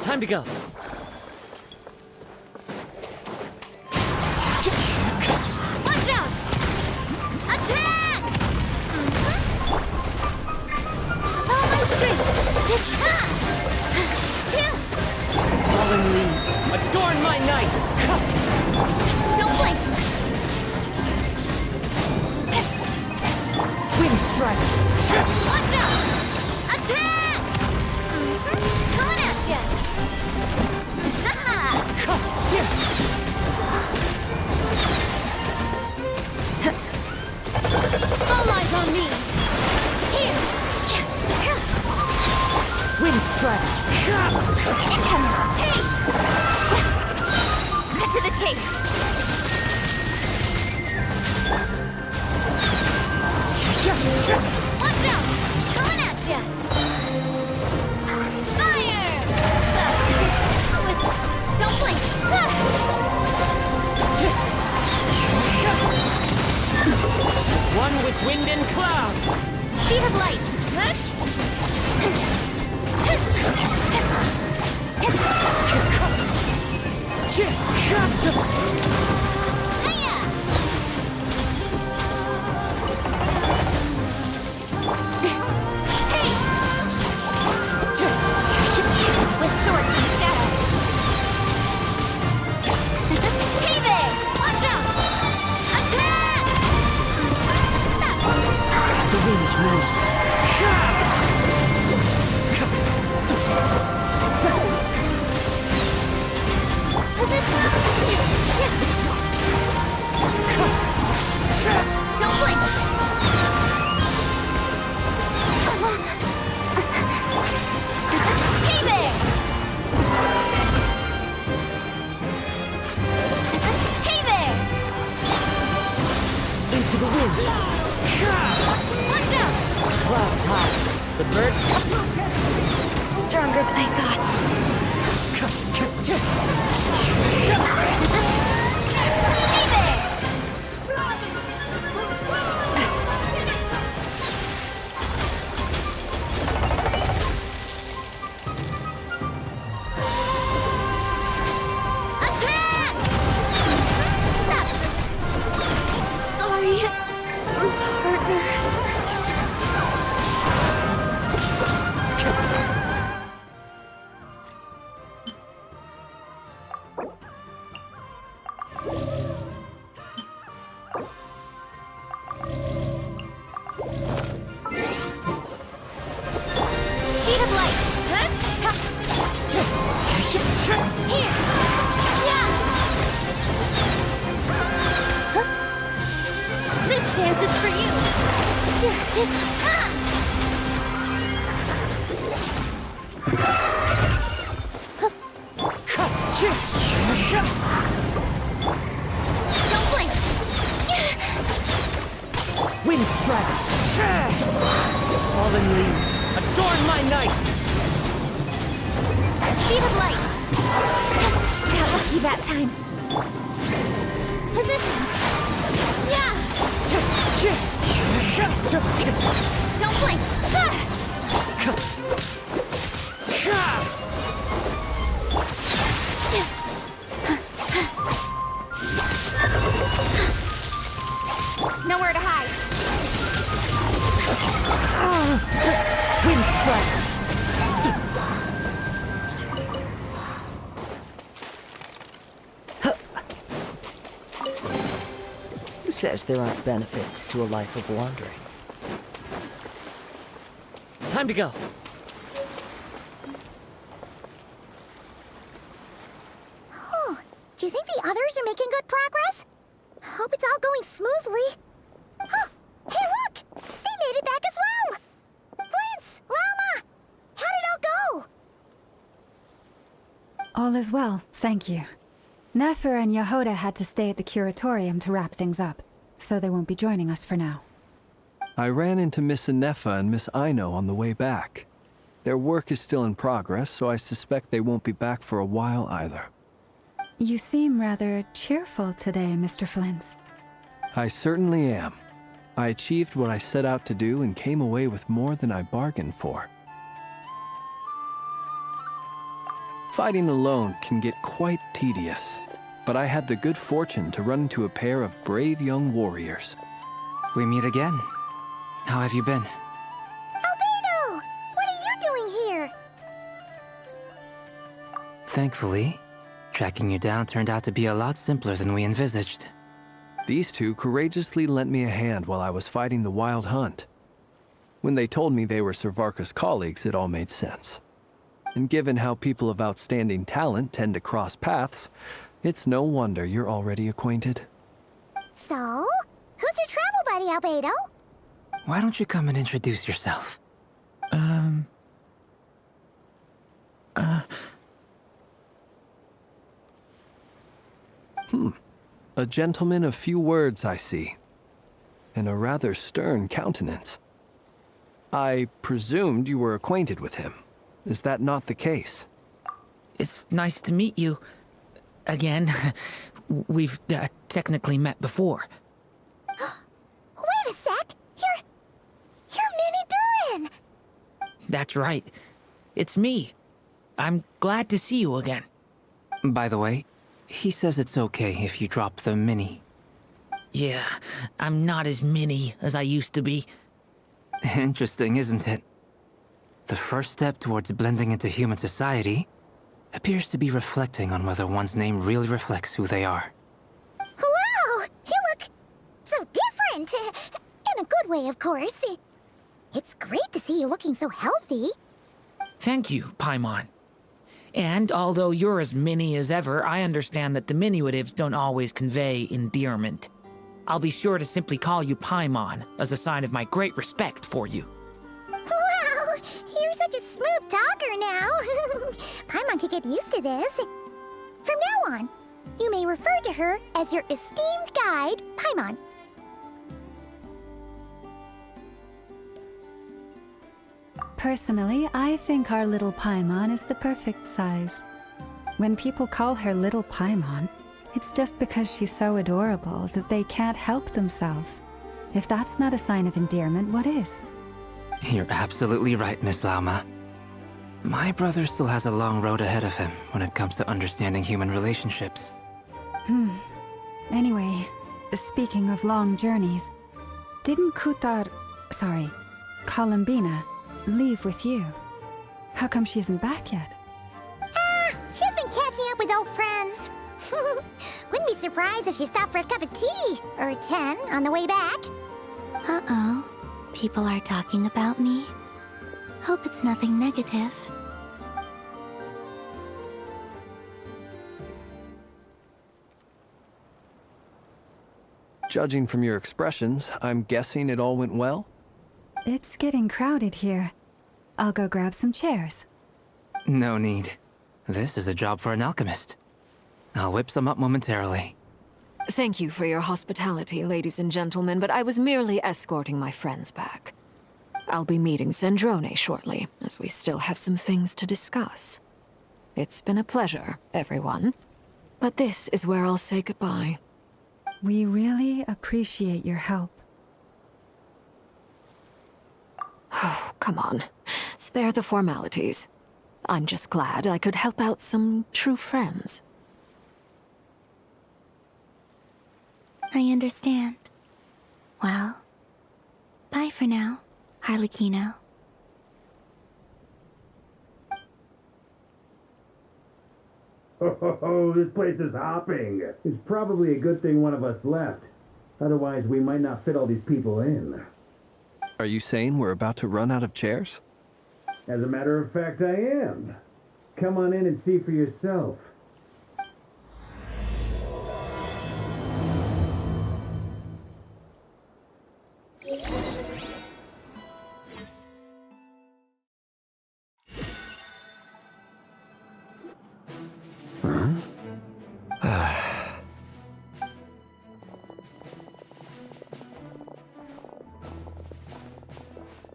Time to go. Watch out! Attack! Follow my strength! Fallen leaves, adorn my night! Don't blink! Wind strike! Watch out! Attack! Coming at ya! All eyes on me! Here! Wind strike! Incoming! Hey! Cut to the chase! Watch out! Coming at ya! Fire! Don't blink! As one with wind and cloud! Speed of light! Hiya! Hey! With swords and shadows! Hey there! Watch out! Attack! The wind knows me. Positions! Don't blink! Hey there! Hey there! Into the wind. Watch out! Clouds high. The birds. Stronger than I thought. Hey there! Attack! Sorry, partners. Speed of light. Here. Yeah. This dance is for you. Don't blink. Wind strike! Fallen leaves, adorn my night! Speed of light. Got lucky that time. Positions. Yeah. Don't blink. Nowhere to hide. Wind strike! says there aren't benefits to a life of wandering? Time to go. Oh, do you think the others are making good progress? Hope it's all going smoothly. Oh, hey look! They made it back as well! Flint's! Llama! How did it all go? All is well, thank you. Nefer and Yehoda had to stay at the curatorium to wrap things up, so they won't be joining us for now. I ran into Miss Anefa and Miss Aino on the way back. Their work is still in progress, so I suspect they won't be back for a while either. You seem rather cheerful today, Mr. Flint's. I certainly am. I achieved what I set out to do and came away with more than I bargained for. Fighting alone can get quite tedious, but I had the good fortune to run into a pair of brave young warriors. We meet again. How have you been? Albedo! What are you doing here? Thankfully, tracking you down turned out to be a lot simpler than we envisaged. These two courageously lent me a hand while I was fighting the wild hunt. When they told me they were Servarka's colleagues, it all made sense. And given how people of outstanding talent tend to cross paths, it's no wonder you're already acquainted. So, who's your travel buddy, Albedo? Why don't you come and introduce yourself? A gentleman of few words, I see. And a rather stern countenance. I presumed you were acquainted with him. Is that not the case? It's nice to meet you. Again. We've technically met before. Wait a sec! You're Minnie Durin! That's right. It's me. I'm glad to see you again. By the way, he says it's okay if you drop the mini. Yeah, I'm not as mini as I used to be. Interesting, isn't it? The first step towards blending into human society appears to be reflecting on whether one's name really reflects who they are. Wow! You look so different! In a good way, of course. It's great to see you looking so healthy. Thank you, Paimon. And although you're as mini as ever, I understand that diminutives don't always convey endearment. I'll be sure to simply call you Paimon as a sign of my great respect for you. Wow! You're such a smooth talker now. Paimon could get used to this. From now on, you may refer to her as your esteemed guide, Paimon. Personally, I think our little Paimon is the perfect size. When people call her Little Paimon, it's just because she's so adorable that they can't help themselves. If that's not a sign of endearment, what is? You're absolutely right, Miss Lauma. My brother still has a long road ahead of him when it comes to understanding human relationships. Anyway, speaking of long journeys, didn't Columbina, leave with you? How come she isn't back yet? She's been catching up with old friends. Wouldn't be surprised if she stopped for a cup of tea or a 10 on the way back. Uh-oh. People are talking about me. Hope it's nothing negative. Judging from your expressions, I'm guessing it all went well? It's getting crowded here. I'll go grab some chairs. No need. This is a job for an alchemist. I'll whip some up momentarily. Thank you for your hospitality, ladies and gentlemen, but I was merely escorting my friends back. I'll be meeting Zendrone shortly, as we still have some things to discuss. It's been a pleasure, everyone. But this is where I'll say goodbye. We really appreciate your help. Oh, come on. Spare the formalities. I'm just glad I could help out some true friends. I understand. Well, bye for now, Harlequino. Oh, this place is hopping. It's probably a good thing one of us left. Otherwise, we might not fit all these people in. Are you saying we're about to run out of chairs? As a matter of fact, I am. Come on in and see for yourself.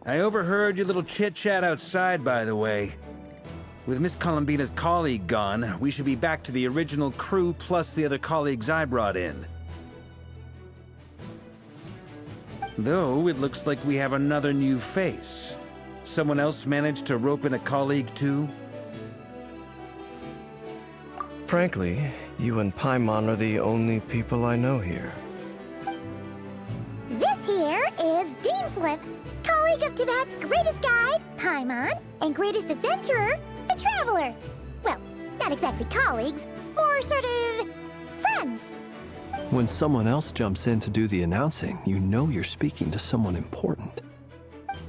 I overheard your little chit-chat outside, by the way. With Miss Columbina's colleague gone, we should be back to the original crew plus the other colleagues I brought in. Though, it looks like we have another new face. Someone else managed to rope in a colleague, too? Frankly, you and Paimon are the only people I know here. This here is Deansliff, colleague of Tibet's greatest guide, Paimon, and greatest adventurer, the Traveler. Well, not exactly colleagues, more sort of friends. When someone else jumps in to do the announcing, you know you're speaking to someone important.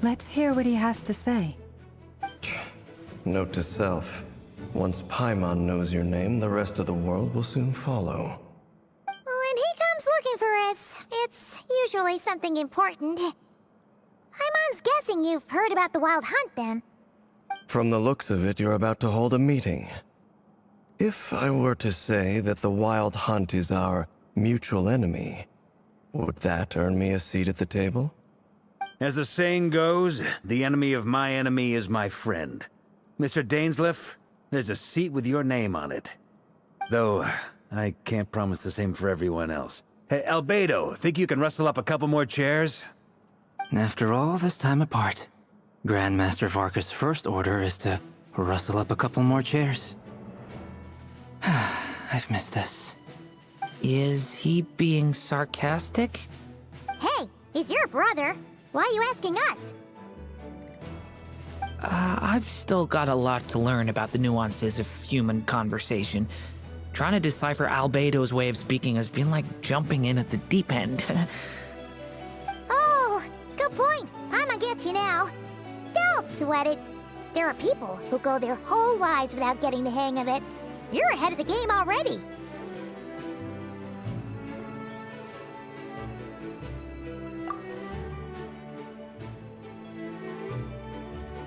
Let's hear what he has to say. Note to self. Once Paimon knows your name, the rest of the world will soon follow. When he comes looking for us, it's usually something important. Paimon's guessing you've heard about the Wild Hunt, then. From the looks of it, you're about to hold a meeting. If I were to say that the Wild Hunt is our mutual enemy, would that earn me a seat at the table? As the saying goes, the enemy of my enemy is my friend. Mr. Dainsliff, there's a seat with your name on it. Though, I can't promise the same for everyone else. Hey, Albedo, think you can rustle up a couple more chairs? After all this time apart, Grandmaster Varka's first order is to rustle up a couple more chairs. I've missed this. Is he being sarcastic? Hey, he's your brother. Why are you asking us? I've still got a lot to learn about the nuances of human conversation. Trying to decipher Albedo's way of speaking has been like jumping in at the deep end. Oh, good point. Paimon gets you now. Don't sweat it. There are people who go their whole lives without getting the hang of it. You're ahead of the game already.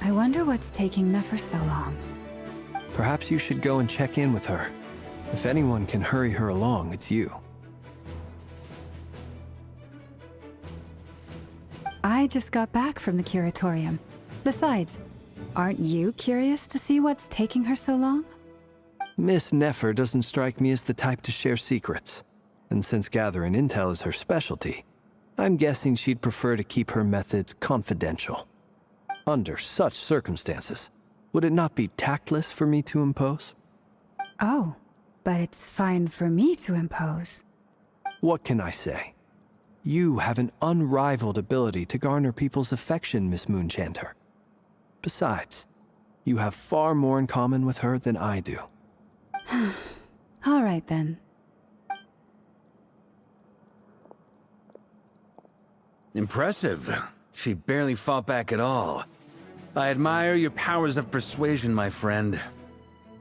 I wonder what's taking Nefer so long. Perhaps you should go and check in with her. If anyone can hurry her along, it's you. I just got back from the curatorium. Besides, aren't you curious to see what's taking her so long? Miss Nefer doesn't strike me as the type to share secrets. And since gathering intel is her specialty, I'm guessing she'd prefer to keep her methods confidential. Under such circumstances, would it not be tactless for me to impose? Oh, but it's fine for me to impose. What can I say? You have an unrivaled ability to garner people's affection, Miss Moonchanter. Besides, you have far more in common with her than I do. All right, then. Impressive. She barely fought back at all. I admire your powers of persuasion, my friend.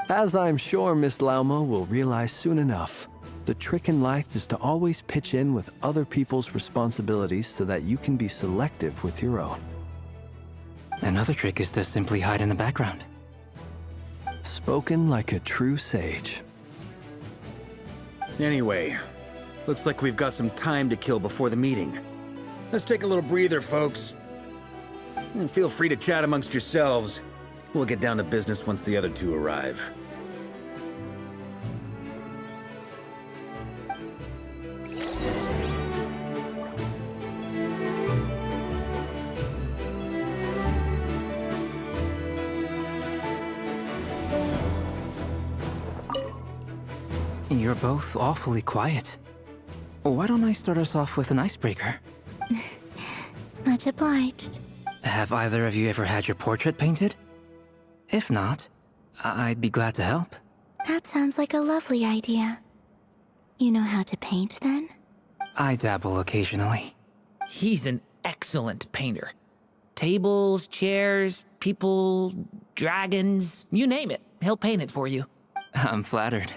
As I'm sure Miss Lauma will realize soon enough, the trick in life is to always pitch in with other people's responsibilities so that you can be selective with your own. Another trick is to simply hide in the background. Spoken like a true sage. Anyway, looks like we've got some time to kill before the meeting. Let's take a little breather, folks. And feel free to chat amongst yourselves. We'll get down to business once the other two arrive. You're both awfully quiet. Why don't I start us off with an icebreaker? Much obliged. Have either of you ever had your portrait painted? If not, I'd be glad to help. That sounds like a lovely idea. You know how to paint, then? I dabble occasionally. He's an excellent painter. Tables, chairs, people, dragons, you name it. He'll paint it for you. I'm flattered.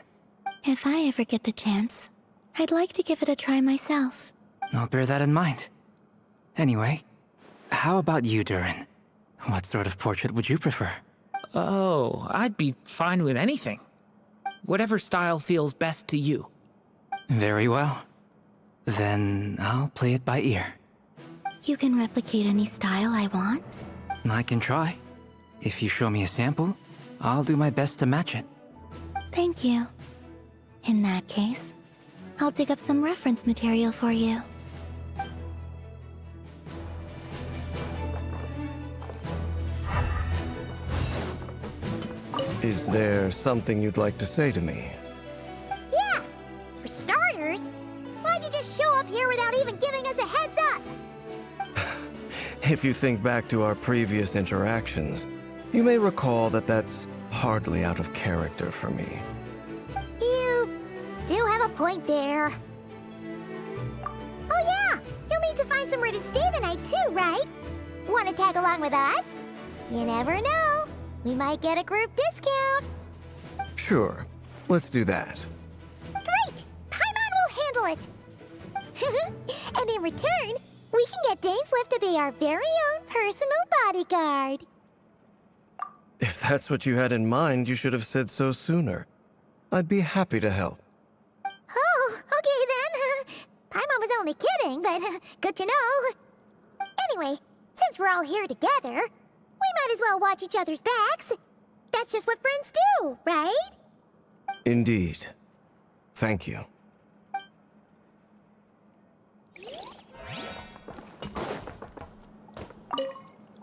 If I ever get the chance, I'd like to give it a try myself. I'll bear that in mind. Anyway, how about you, Durin? What sort of portrait would you prefer? Oh, I'd be fine with anything. Whatever style feels best to you. Very well. Then I'll play it by ear. You can replicate any style I want? I can try. If you show me a sample, I'll do my best to match it. Thank you. In that case, I'll dig up some reference material for you. Is there something you'd like to say to me? Yeah! For starters, why'd you just show up here without even giving us a heads up? If you think back to our previous interactions, you may recall that that's hardly out of character for me. You do have a point there. Oh yeah! You'll need to find somewhere to stay the night too, right? Want to tag along with us? You never know. We might get a group discount. Sure, let's do that. Great! Paimon will handle it! And in return, we can get Dainslift to be our very own personal bodyguard. If that's what you had in mind, you should have said so sooner. I'd be happy to help. Oh, okay then. Paimon was only kidding, but good to know. Anyway, since we're all here together, we might as well watch each other's backs. That's just what friends do, right? Indeed. Thank you.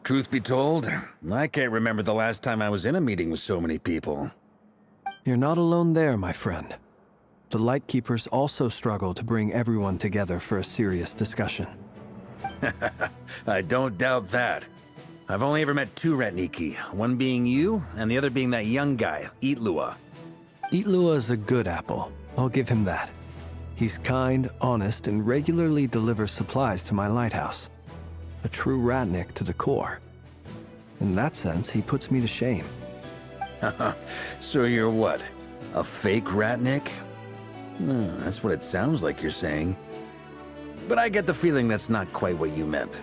Truth be told, I can't remember the last time I was in a meeting with so many people. You're not alone there, my friend. The Lightkeepers also struggle to bring everyone together for a serious discussion. I don't doubt that. I've only ever met two Ratniki, one being you, and the other being that young guy, Eatlua. Eatlua is a good apple, I'll give him that. He's kind, honest, and regularly delivers supplies to my lighthouse. A true Ratnik to the core. In that sense, he puts me to shame. So you're what? A fake Ratnik? That's what it sounds like you're saying. But I get the feeling that's not quite what you meant.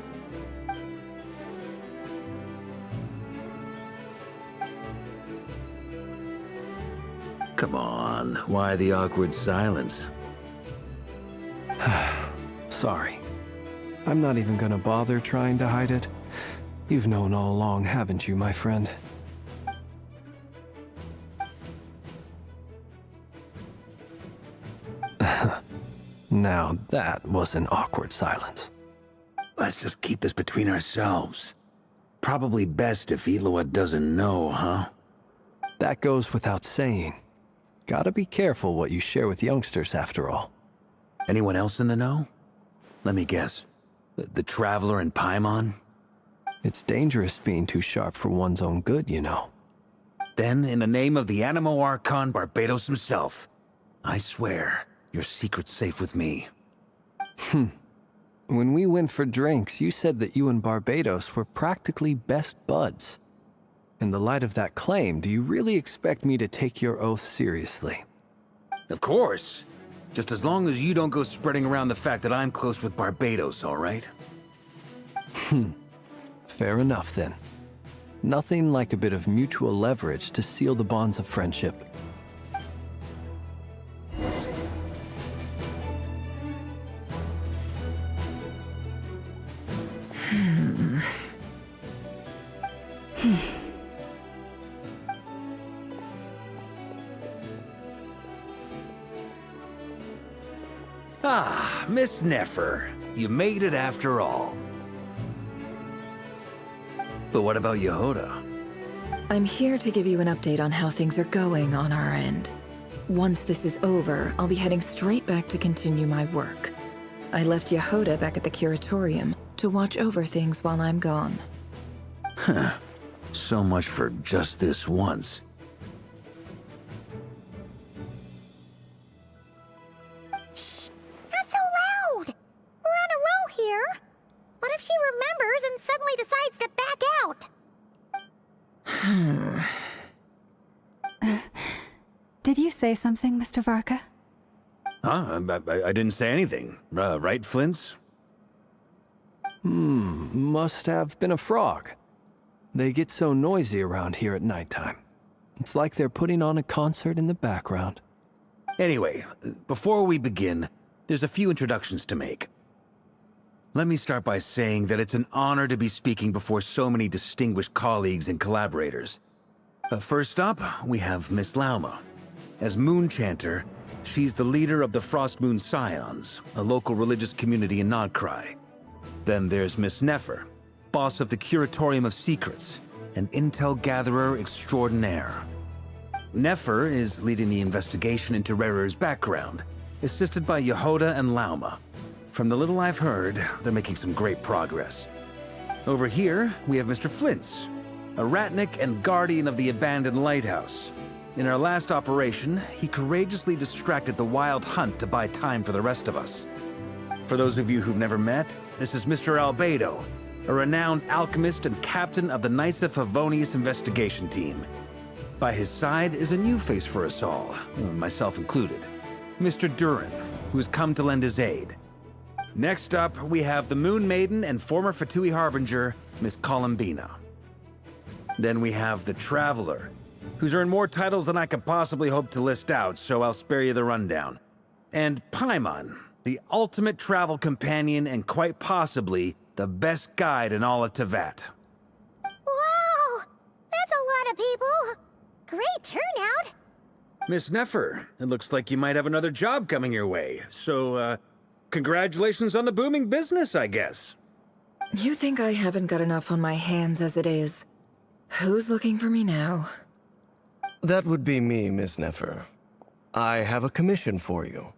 Come on, why the awkward silence? Sorry. I'm not even gonna bother trying to hide it. You've known all along, haven't you, my friend? Now that was an awkward silence. Let's just keep this between ourselves. Probably best if Eloa doesn't know, huh? That goes without saying. Gotta be careful what you share with youngsters, after all. Anyone else in the know? Let me guess. The Traveler and Paimon? It's dangerous being too sharp for one's own good, you know. Then, in the name of the Animo Archon Barbados himself, I swear, your secret's safe with me. When we went for drinks, you said that you and Barbados were practically best buds. In the light of that claim, do you really expect me to take your oath seriously? Of course. Just as long as you don't go spreading around the fact that I'm close with Barbados, all right? Fair enough, then. Nothing like a bit of mutual leverage to seal the bonds of friendship. Ah, Miss Nefer. You made it after all. But what about Yehoda? I'm here to give you an update on how things are going on our end. Once this is over, I'll be heading straight back to continue my work. I left Yehoda back at the Curatorium to watch over things while I'm gone. Huh. So much for just this once. Shh! Not so loud! she remembers and suddenly decides to back out. Did you say something, Mr. Varka? Huh? I didn't say anything. Right, Flints? Must have been a frog. They get so noisy around here at nighttime. It's like they're putting on a concert in the background. Anyway, before we begin, there's a few introductions to make. Let me start by saying that it's an honor to be speaking before so many distinguished colleagues and collaborators. First up, we have Miss Lauma. As Moon Chanter, she's the leader of the Frost Moon Scions, a local religious community in Nodcry. Then there's Miss Nefer, boss of the Curatorium of Secrets, an intel gatherer extraordinaire. Nefer is leading the investigation into Rerer's background, assisted by Yehoda and Lauma. From the little I've heard, they're making some great progress. Over here, we have Mr. Flints, a Ratnik and guardian of the abandoned lighthouse. In our last operation, he courageously distracted the Wild Hunt to buy time for the rest of us. For those of you who've never met, this is Mr. Albedo, a renowned alchemist and captain of the Knights of Favonius investigation team. By his side is a new face for us all, myself included, Mr. Durin, who has come to lend his aid. Next up, we have the Moon Maiden and former Fatui Harbinger, Miss Columbina. Then we have the Traveler, who's earned more titles than I could possibly hope to list out, so I'll spare you the rundown. And Paimon, the ultimate travel companion and quite possibly the best guide in all of Tevat. Wow! That's a lot of people! Great turnout! Miss Nefer, it looks like you might have another job coming your way, so, congratulations on the booming business, I guess. You think I haven't got enough on my hands as it is? Who's looking for me now? That would be me, Miss Nefer. I have a commission for you.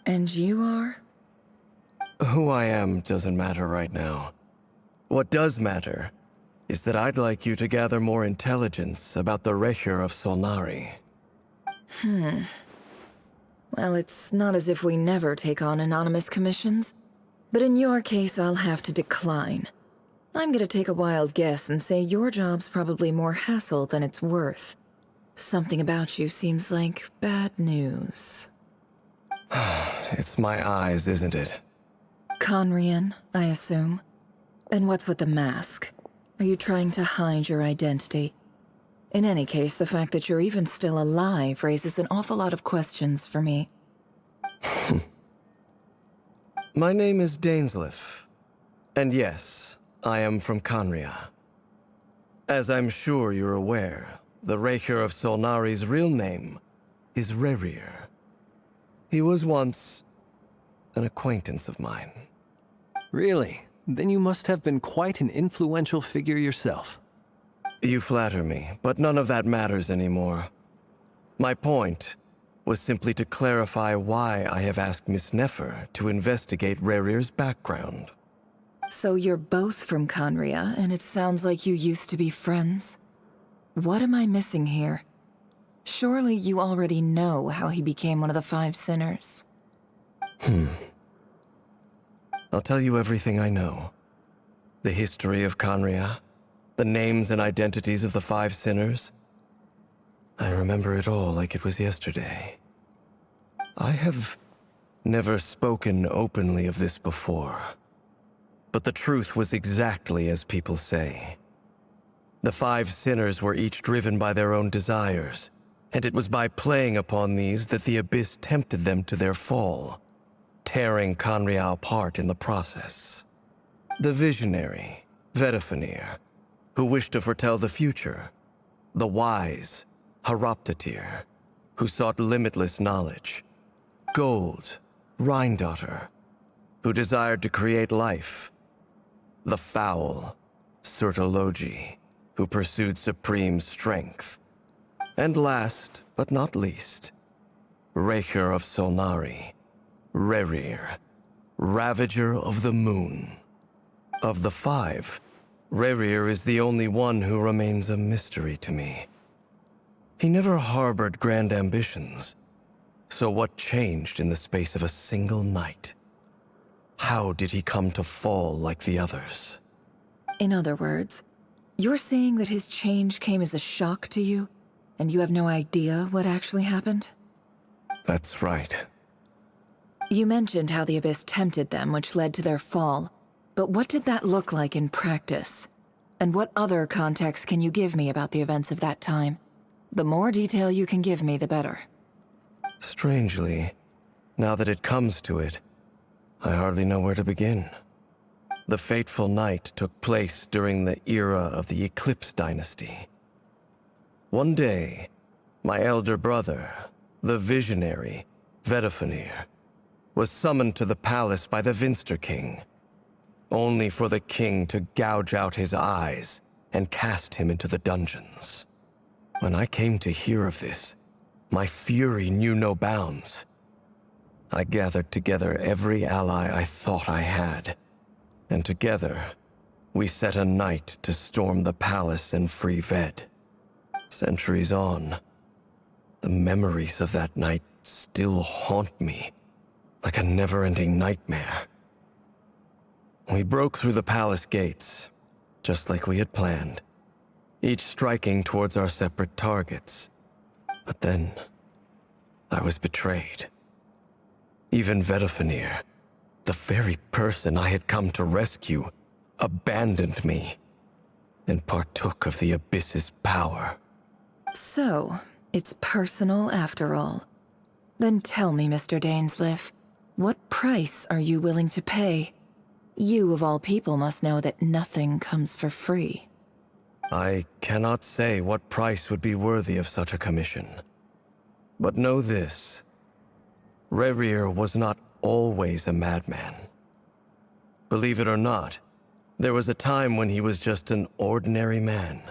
And you are? Who I am doesn't matter right now. What does matter is that I'd like you to gather more intelligence about the Recher of Solnari. Well, it's not as if we never take on anonymous commissions. But in your case, I'll have to decline. I'm gonna take a wild guess and say your job's probably more hassle than it's worth. Something about you seems like bad news. It's my eyes, isn't it? Conrian, I assume. And what's with the mask? Are you trying to hide your identity? In any case, the fact that you're even still alive raises an awful lot of questions for me. My name is Dainsleif. And yes, I am from Conria. As I'm sure you're aware, the Recher of Solnari's real name is Rerir. He was once an acquaintance of mine. Really? Then you must have been quite an influential figure yourself. You flatter me, but none of that matters anymore. My point was simply to clarify why I have asked Miss Nefer to investigate Rerir's background. So you're both from Conria, and it sounds like you used to be friends? What am I missing here? Surely you already know how he became one of the Five Sinners. I'll tell you everything I know. The history of Conria, the names and identities of the Five Sinners. I remember it all like it was yesterday. I have never spoken openly of this before. But the truth was exactly as people say. The Five Sinners were each driven by their own desires, and it was by playing upon these that the Abyss tempted them to their fall, tearing Conria apart in the process. The visionary, Vedifenir, who wished to foretell the future. The wise, Haroptatir, who sought limitless knowledge. Gold, Rhindaughter, who desired to create life. The foul, Surtologi, who pursued supreme strength. And last, but not least, Recher of Solnari, Rerir, Ravager of the Moon. Of the five, Rerir is the only one who remains a mystery to me. He never harbored grand ambitions, so what changed in the space of a single night? How did he come to fall like the others? In other words, you're saying that his change came as a shock to you, and you have no idea what actually happened? That's right. You mentioned how the Abyss tempted them, which led to their fall. But what did that look like in practice? And what other context can you give me about the events of that time? The more detail you can give me, the better. Strangely, now that it comes to it, I hardly know where to begin. The fateful night took place during the era of the Eclipse Dynasty. One day, my elder brother, the visionary, Vedifenir, was summoned to the palace by the Vinster King, only for the king to gouge out his eyes and cast him into the dungeons. When I came to hear of this, my fury knew no bounds. I gathered together every ally I thought I had, and together, we set a night to storm the palace and free Ved. Centuries on, the memories of that night still haunt me like a never-ending nightmare. We broke through the palace gates, just like we had planned, each striking towards our separate targets. But then, I was betrayed. Even Vedifenir, the very person I had come to rescue, abandoned me and partook of the Abyss's power. So, it's personal after all. Then tell me, Mr. Dainsleif, what price are you willing to pay? You, of all people, must know that nothing comes for free. I cannot say what price would be worthy of such a commission. But know this. Rerir was not always a madman. Believe it or not, there was a time when he was just an ordinary man,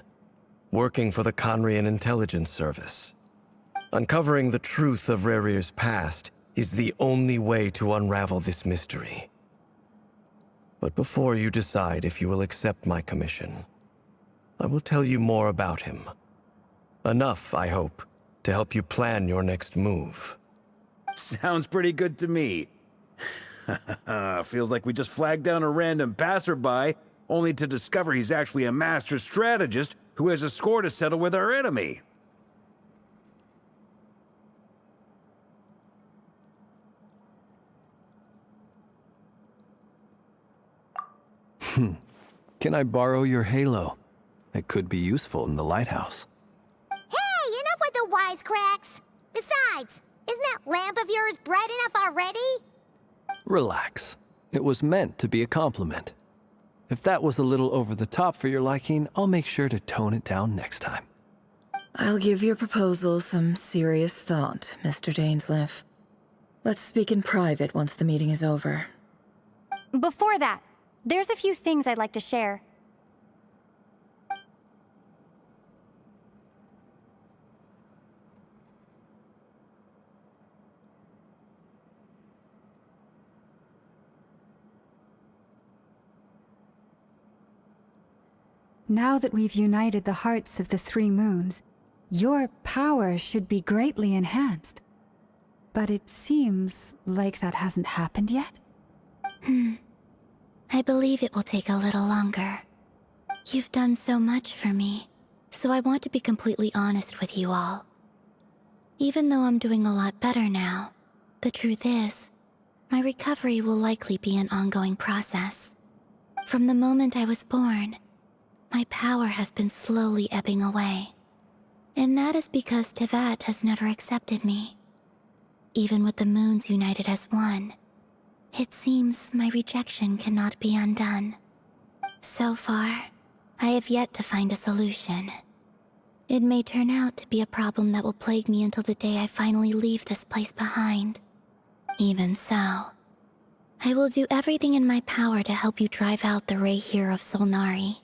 working for the Conrian Intelligence Service. Uncovering the truth of Rerir's past is the only way to unravel this mystery. But before you decide if you will accept my commission, I will tell you more about him. Enough, I hope, to help you plan your next move. Sounds pretty good to me. Feels like we just flagged down a random passerby, only to discover he's actually a master strategist who has a score to settle with our enemy. Can I borrow your halo? It could be useful in the lighthouse. Hey, enough with the wisecracks! Besides, isn't that lamp of yours bright enough already? Relax. It was meant to be a compliment. If that was a little over the top for your liking, I'll make sure to tone it down next time. I'll give your proposal some serious thought, Mr. Dainsleif. Let's speak in private once the meeting is over. Before that, there's a few things I'd like to share. Now that we've united the hearts of the three moons, your power should be greatly enhanced. But it seems like that hasn't happened yet. I believe it will take a little longer. You've done so much for me, so I want to be completely honest with you all. Even though I'm doing a lot better now, the truth is, my recovery will likely be an ongoing process. From the moment I was born, my power has been slowly ebbing away. And that is because Tevat has never accepted me. Even with the moons united as one, it seems my rejection cannot be undone. So far, I have yet to find a solution. It may turn out to be a problem that will plague me until the day I finally leave this place behind. Even so, I will do everything in my power to help you drive out the Rehir of Solnari.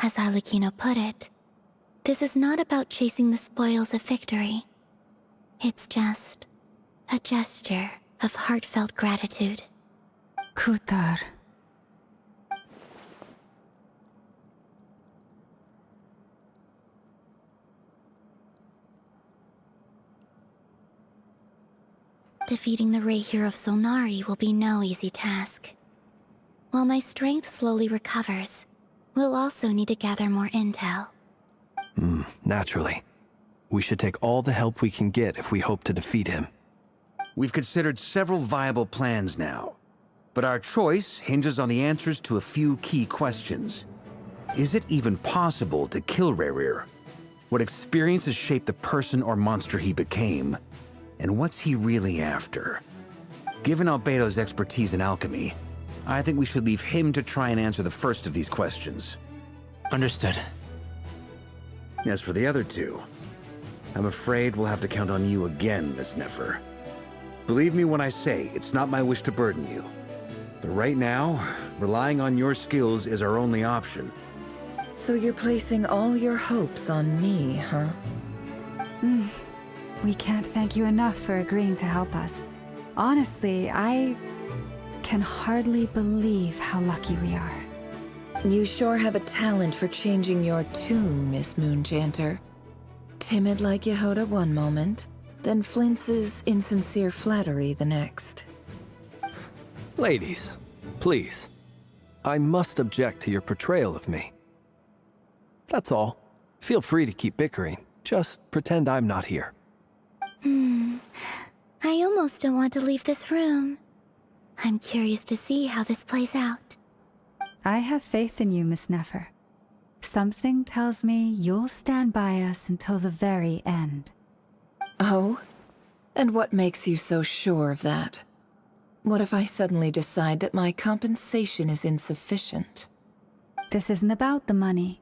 As Arlecchino put it, this is not about chasing the spoils of victory. It's just a gesture of heartfelt gratitude. Kutar. Defeating the Rahier of Solnari will be no easy task. While my strength slowly recovers, we'll also need to gather more intel. Naturally. We should take all the help we can get if we hope to defeat him. We've considered several viable plans now, but our choice hinges on the answers to a few key questions. Is it even possible to kill Rahier? What experiences shaped the person or monster he became? And what's he really after? Given Albedo's expertise in alchemy, I think we should leave him to try and answer the first of these questions. Understood. As for the other two, I'm afraid we'll have to count on you again, Miss Nefer. Believe me when I say it's not my wish to burden you. But right now, relying on your skills is our only option. So you're placing all your hopes on me, huh? We can't thank you enough for agreeing to help us. Honestly, I can hardly believe how lucky we are. You sure have a talent for changing your tune, Miss Moonchanter. Timid like Yehoda one moment, then flinches insincere flattery the next. Ladies, please. I must object to your portrayal of me. That's all. Feel free to keep bickering. Just pretend I'm not here. I almost don't want to leave this room. I'm curious to see how this plays out. I have faith in you, Miss Nefer. Something tells me you'll stand by us until the very end. Oh? And what makes you so sure of that? What if I suddenly decide that my compensation is insufficient? This isn't about the money.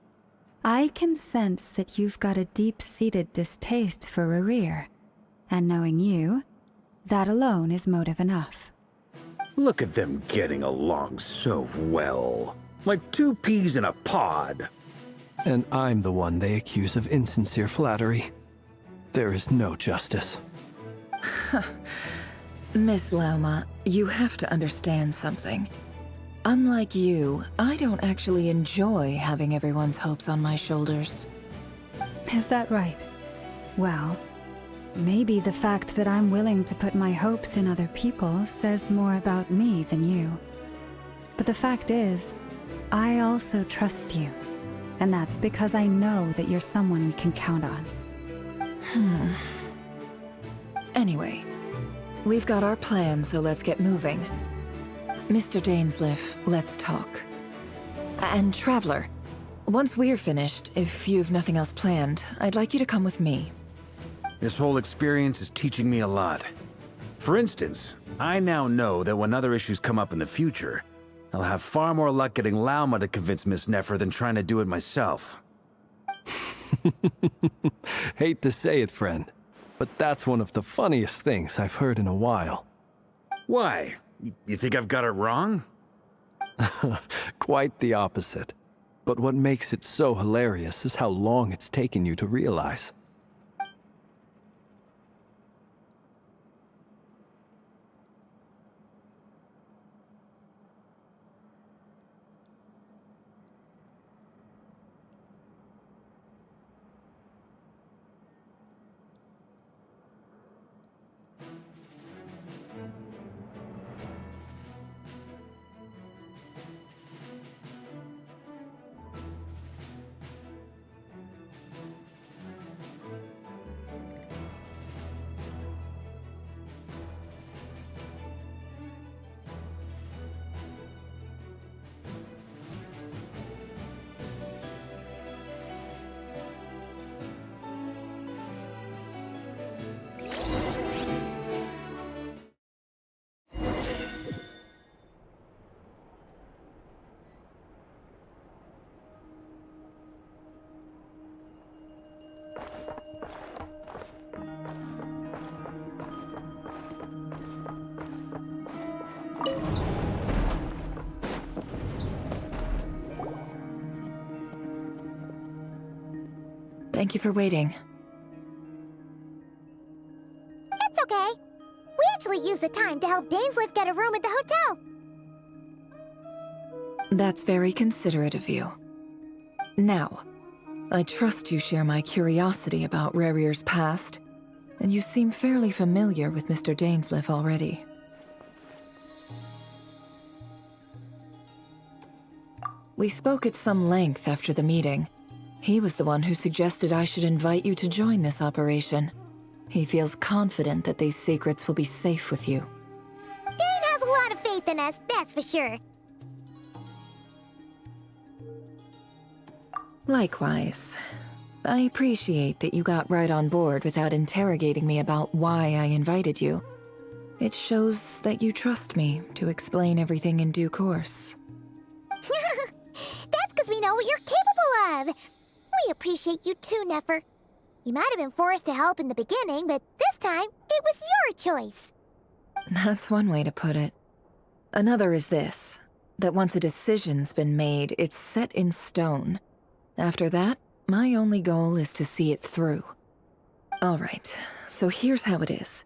I can sense that you've got a deep-seated distaste for Rahier. And knowing you, that alone is motive enough. Look at them getting along so well. Like two peas in a pod. And I'm the one they accuse of insincere flattery. There is no justice. Miss Lauma, you have to understand something. Unlike you, I don't actually enjoy having everyone's hopes on my shoulders. Is that right? Well, maybe the fact that I'm willing to put my hopes in other people says more about me than you. But the fact is, I also trust you. And that's because I know that you're someone we can count on. Anyway, we've got our plan, so let's get moving. Mr. Dainsleif, let's talk. And Traveler, once we're finished, if you've nothing else planned, I'd like you to come with me. This whole experience is teaching me a lot. For instance, I now know that when other issues come up in the future, I'll have far more luck getting Lauma to convince Miss Nefer than trying to do it myself. Hate to say it, friend, but that's one of the funniest things I've heard in a while. Why? You think I've got it wrong? Quite the opposite. But what makes it so hilarious is how long it's taken you to realize. Thank you for waiting. It's okay. We actually used the time to help Dainsleif get a room at the hotel. That's very considerate of you. Now, I trust you share my curiosity about Rahier's past. and you seem fairly familiar with Mr. Dainsleif already. We spoke at some length after the meeting. He was the one who suggested I should invite you to join this operation. He feels confident that these secrets will be safe with you. Dane has a lot of faith in us, that's for sure. Likewise. I appreciate that you got right on board without interrogating me about why I invited you. It shows that you trust me to explain everything in due course. That's because we know what you're capable of. We appreciate you too, Nefer. You might have been forced to help in the beginning, but this time, it was your choice. That's one way to put it. Another is this, that once a decision's been made, it's set in stone. After that, my only goal is to see it through. Alright, so here's how it is.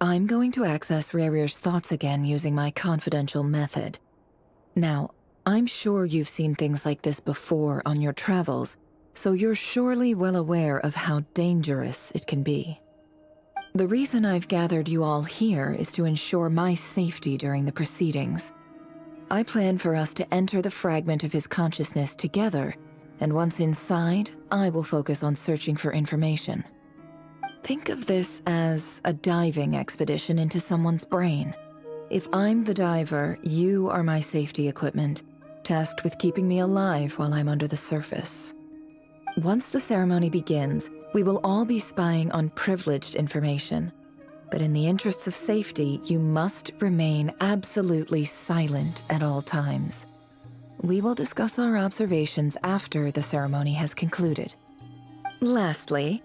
I'm going to access Rarier's thoughts again using my confidential method. Now, I'm sure you've seen things like this before on your travels, so you're surely well aware of how dangerous it can be. The reason I've gathered you all here is to ensure my safety during the proceedings. I plan for us to enter the fragment of his consciousness together, and once inside, I will focus on searching for information. Think of this as a diving expedition into someone's brain. If I'm the diver, you are my safety equipment, tasked with keeping me alive while I'm under the surface. Once the ceremony begins, we will all be spying on privileged information. But in the interests of safety, you must remain absolutely silent at all times. We will discuss our observations after the ceremony has concluded. Lastly,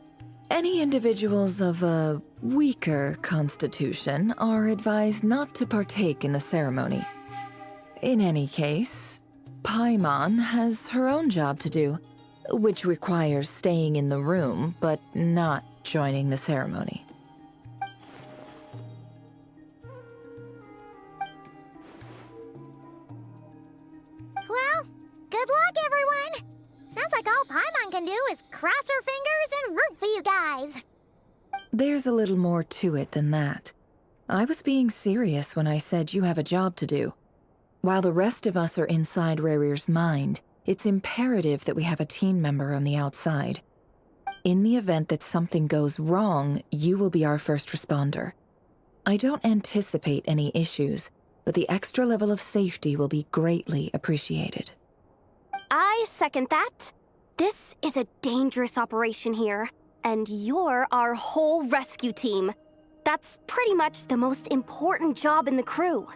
any individuals of a weaker constitution are advised not to partake in the ceremony. In any case, Paimon has her own job to do, which requires staying in the room but not joining the ceremony. Well, good luck, everyone. Sounds like all Paimon can do is cross her fingers and root for you guys. There's a little more to it than that. I was being serious when I said you have a job to do. While the rest of us are inside Rarier's mind, it's imperative that we have a team member on the outside. In the event that something goes wrong, you will be our first responder. I don't anticipate any issues, but the extra level of safety will be greatly appreciated. I second that. This is a dangerous operation here, and you're our whole rescue team. That's pretty much the most important job in the crew.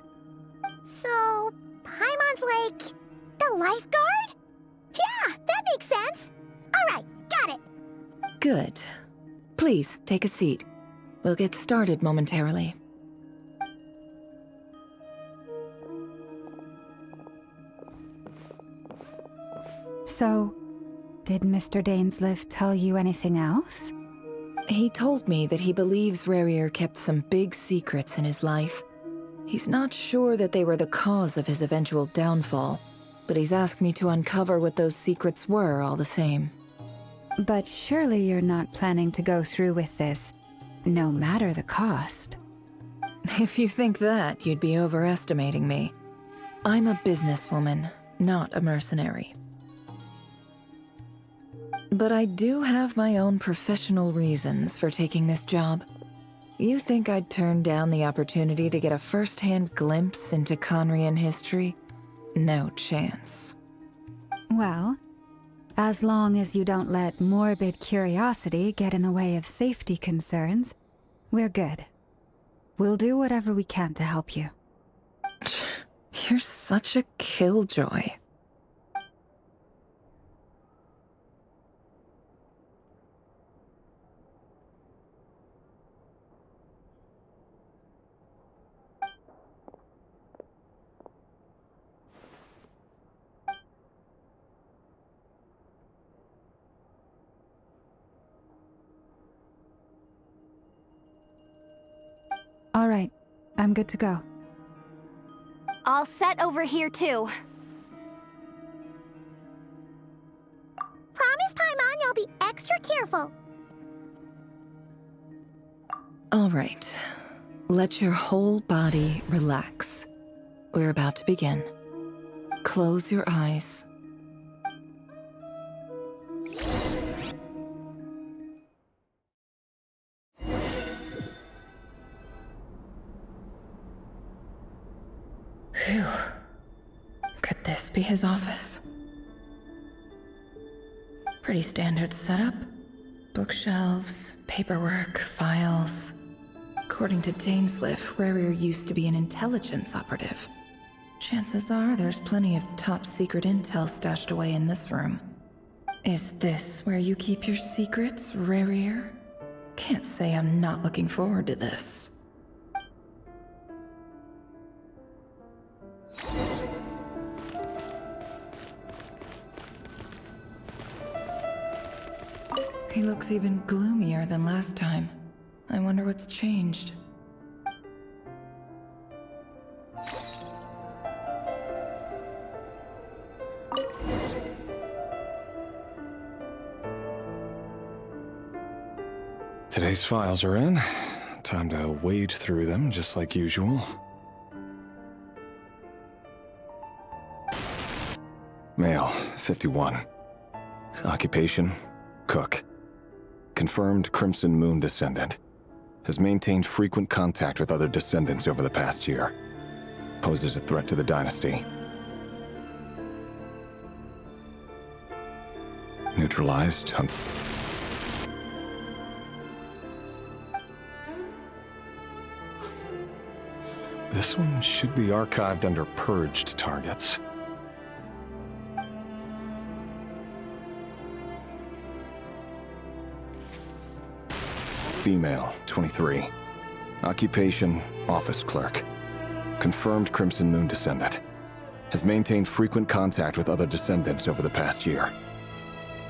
So, Paimon's like the lifeguard? Yeah, that makes sense. All right, got it. Good. Please, take a seat. We'll get started momentarily. So, did Mr. Dainsleif tell you anything else? He told me that he believes Rarier kept some big secrets in his life. He's not sure that they were the cause of his eventual downfall, but he's asked me to uncover what those secrets were all the same. But surely you're not planning to go through with this, no matter the cost. If you think that, you'd be overestimating me. I'm a businesswoman, not a mercenary. But I do have my own professional reasons for taking this job. You think I'd turn down the opportunity to get a first-hand glimpse into Conrian history? No chance. Well, as long as you don't let morbid curiosity get in the way of safety concerns, we're good. We'll do whatever we can to help you. You're such a killjoy. All right, I'm good to go. All set over here, too. Promise, Paimon, you'll be extra careful. All right. Let your whole body relax. We're about to begin. Close your eyes. Phew. Could this be his office? Pretty standard setup. Bookshelves, paperwork, files. According to Dainsliff, Rarier used to be an intelligence operative. Chances are there's plenty of top secret intel stashed away in this room. Is this where you keep your secrets, Rarier? Can't say I'm not looking forward to this. He looks even gloomier than last time. I wonder what's changed. Today's files are in. Time to wade through them just like usual. Male, 51. Occupation, cook. Confirmed Crimson Moon descendant. Has maintained frequent contact with other descendants over the past year. Poses a threat to the dynasty. Neutralized. This one should be archived under purged targets. Female, 23. Occupation, office clerk. Confirmed Crimson Moon descendant. Has maintained frequent contact with other descendants over the past year.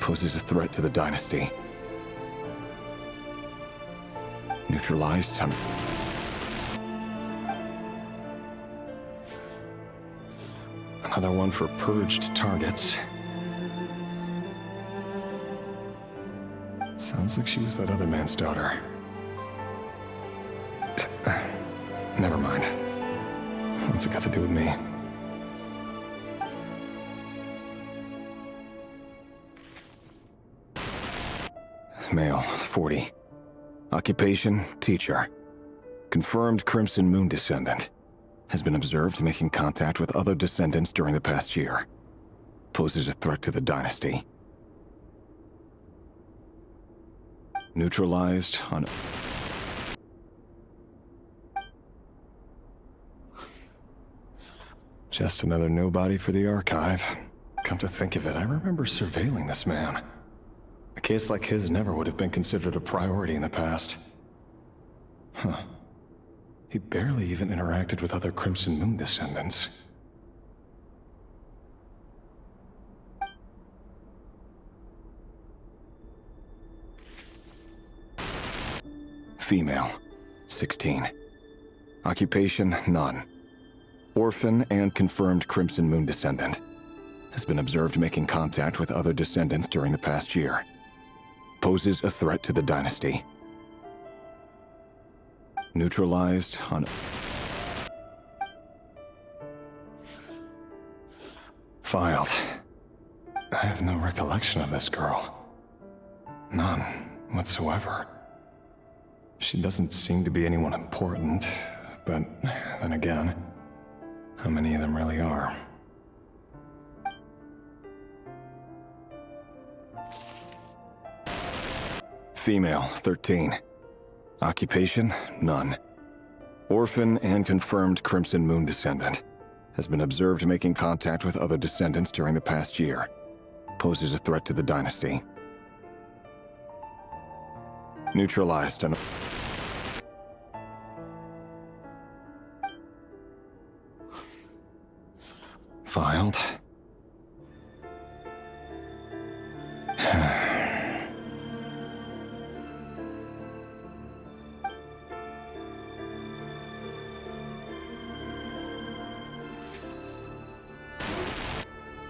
Poses a threat to the dynasty. Neutralized. Another one for purged targets. Sounds like she was that other man's daughter. Never mind. What's it got to do with me? Male, 40. Occupation, teacher. Confirmed Crimson Moon descendant. Has been observed making contact with other descendants during the past year. Poses a threat to the dynasty. Neutralized on... Just another nobody for the archive. Come to think of it, I remember surveilling this man. A case like his never would have been considered a priority in the past. Huh. He barely even interacted with other Crimson Moon descendants. Female, 16. Occupation, none. Orphan and confirmed Crimson Moon descendant. Has been observed making contact with other descendants during the past year. Poses a threat to the dynasty. Neutralized on... Filed. I have no recollection of this girl. None whatsoever. She doesn't seem to be anyone important, but then again, how many of them really are? Female, 13. Occupation, none. Orphan and confirmed Crimson Moon descendant. Has been observed making contact with other descendants during the past year. Poses a threat to the dynasty. Neutralized on... Filed.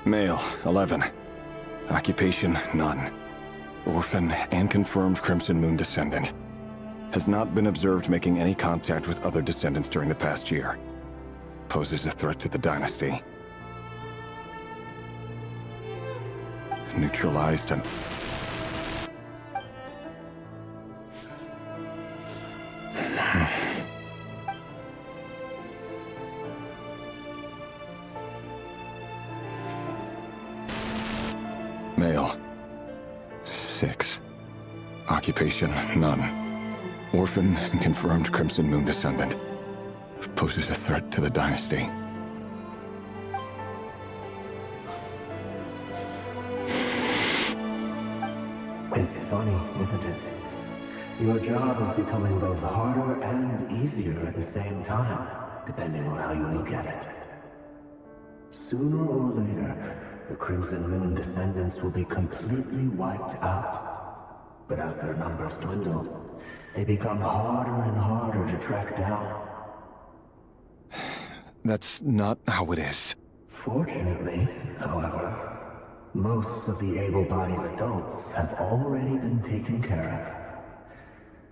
Male, 11. Occupation, none. Orphan and confirmed Crimson Moon descendant. Has not been observed making any contact with other descendants during the past year. Poses a threat to the dynasty. Neutralized and... Male. 6. Occupation, none. Orphan and confirmed Crimson Moon descendant. Poses a threat to the dynasty. It's funny, isn't it? Your job is becoming both harder and easier at the same time, depending on how you look at it. Sooner or later, the Crimson Moon descendants will be completely wiped out. But as their numbers dwindle, they become harder and harder to track down. That's not how it is. Fortunately, however, most of the able-bodied adults have already been taken care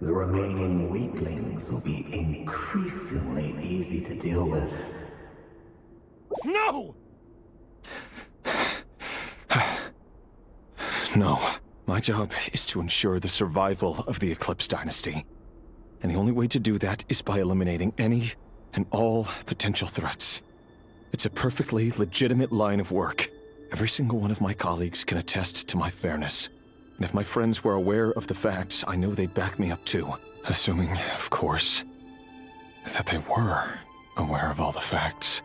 of. The remaining weaklings will be increasingly easy to deal with. No! No. My job is to ensure the survival of the Eclipse Dynasty. And the only way to do that is by eliminating any and all potential threats. It's a perfectly legitimate line of work. Every single one of my colleagues can attest to my fairness. And if my friends were aware of the facts, I know they'd back me up too. Assuming, of course, that they were aware of all the facts.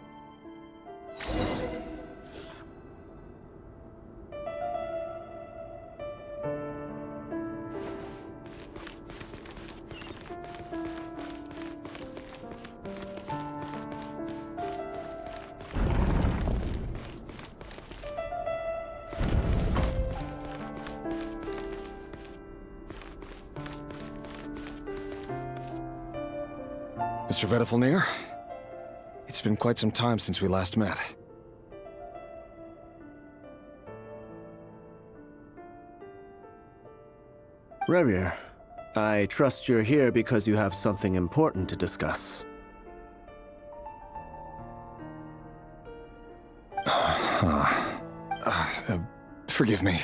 Mr. Vedelfnir, it's been quite some time since we last met. Revier, I trust you're here because you have something important to discuss. Forgive me.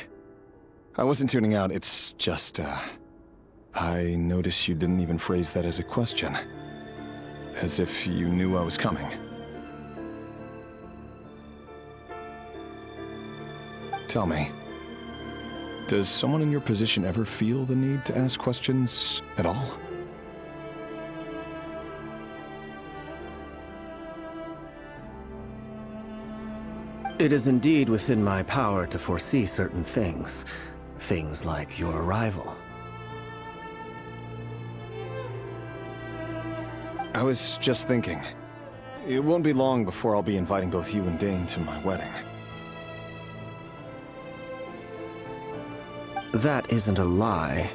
I wasn't tuning out, it's just, I noticed you didn't even phrase that as a question. As if you knew I was coming. Tell me, does someone in your position ever feel the need to ask questions at all? It is indeed within my power to foresee certain things. Things like your arrival. I was just thinking. It won't be long before I'll be inviting both you and Dane to my wedding. That isn't a lie,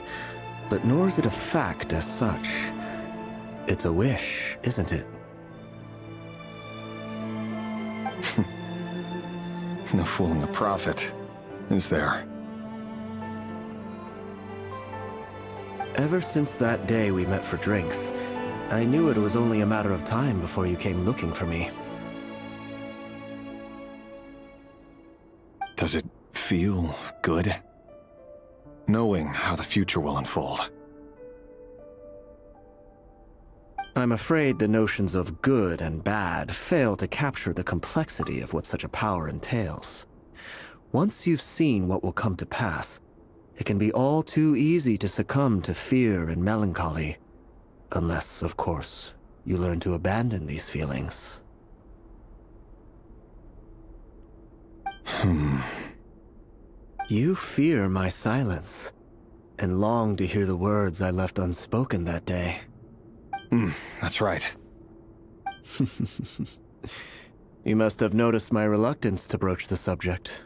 but nor is it a fact as such. It's a wish, isn't it? No fooling a prophet, is there? Ever since that day we met for drinks, I knew it was only a matter of time before you came looking for me. Does it feel good? Knowing how the future will unfold. I'm afraid the notions of good and bad fail to capture the complexity of what such a power entails. Once you've seen what will come to pass, it can be all too easy to succumb to fear and melancholy. Unless, of course, you learn to abandon these feelings. You fear my silence, and long to hear the words I left unspoken that day. That's right. You must have noticed my reluctance to broach the subject.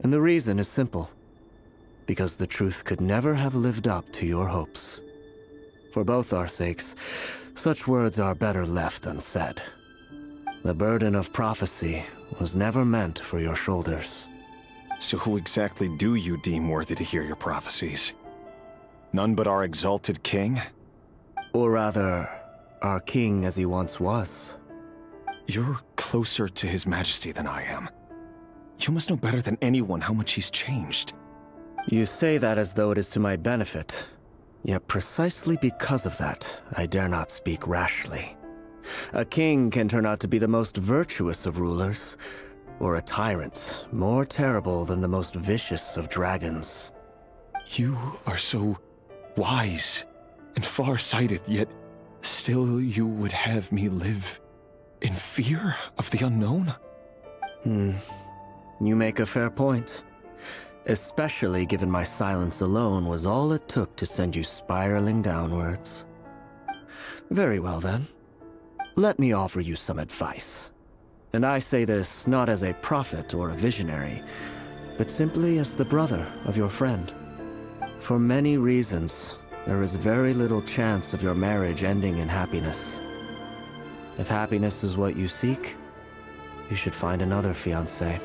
And the reason is simple. Because the truth could never have lived up to your hopes. For both our sakes, such words are better left unsaid. The burden of prophecy was never meant for your shoulders. So who exactly do you deem worthy to hear your prophecies? None but our exalted king? Or rather, our king as he once was. You're closer to His Majesty than I am. You must know better than anyone how much he's changed. You say that as though it is to my benefit. Yet precisely because of that, I dare not speak rashly. A king can turn out to be the most virtuous of rulers, or a tyrant more terrible than the most vicious of dragons. You are so wise and far-sighted, yet still you would have me live in fear of the unknown? You make a fair point. Especially given my silence alone was all it took to send you spiraling downwards. Very well then. Let me offer you some advice. And I say this not as a prophet or a visionary, but simply as the brother of your friend. For many reasons, there is very little chance of your marriage ending in happiness. If happiness is what you seek, you should find another fiancé.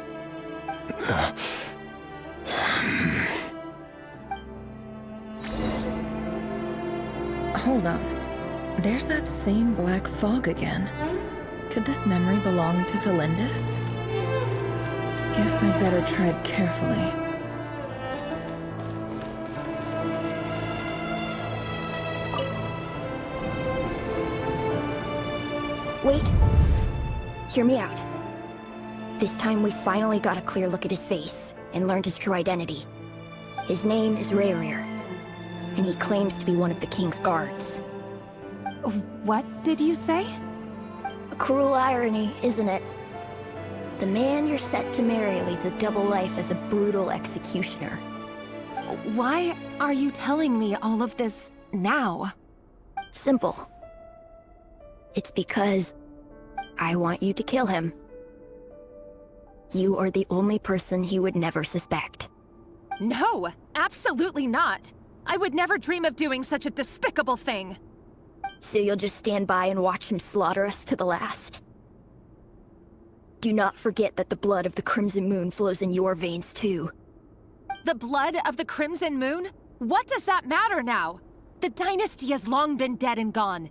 Hold on. There's that same black fog again. Could this memory belong to Thelindis? Guess I'd better tread carefully. Wait. Hear me out. This time we finally got a clear look at his face and learned his true identity. His name is Rayrir, and he claims to be one of the king's guards. What did you say? A cruel irony, isn't it? The man you're set to marry leads a double life as a brutal executioner. Why are you telling me all of this now? Simple. It's because I want you to kill him. You are the only person he would never suspect. No, absolutely not. I would never dream of doing such a despicable thing. So you'll just stand by and watch him slaughter us to the last? Do not forget that the blood of the Crimson Moon flows in your veins too. The blood of the Crimson Moon? What does that matter now? The dynasty has long been dead and gone.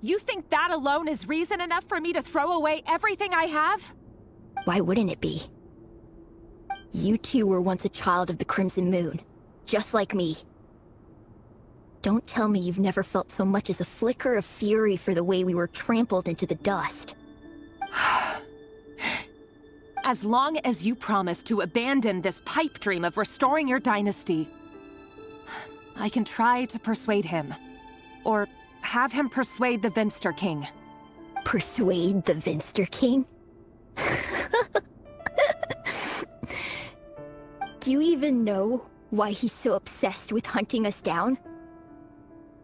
You think that alone is reason enough for me to throw away everything I have? Why wouldn't it be? You two were once a child of the Crimson Moon, just like me. Don't tell me you've never felt so much as a flicker of fury for the way we were trampled into the dust. As long as you promise to abandon this pipe dream of restoring your dynasty, I can try to persuade him. Or have him persuade the Vinster King. Persuade the Vinster King? Do you even know why he's so obsessed with hunting us down?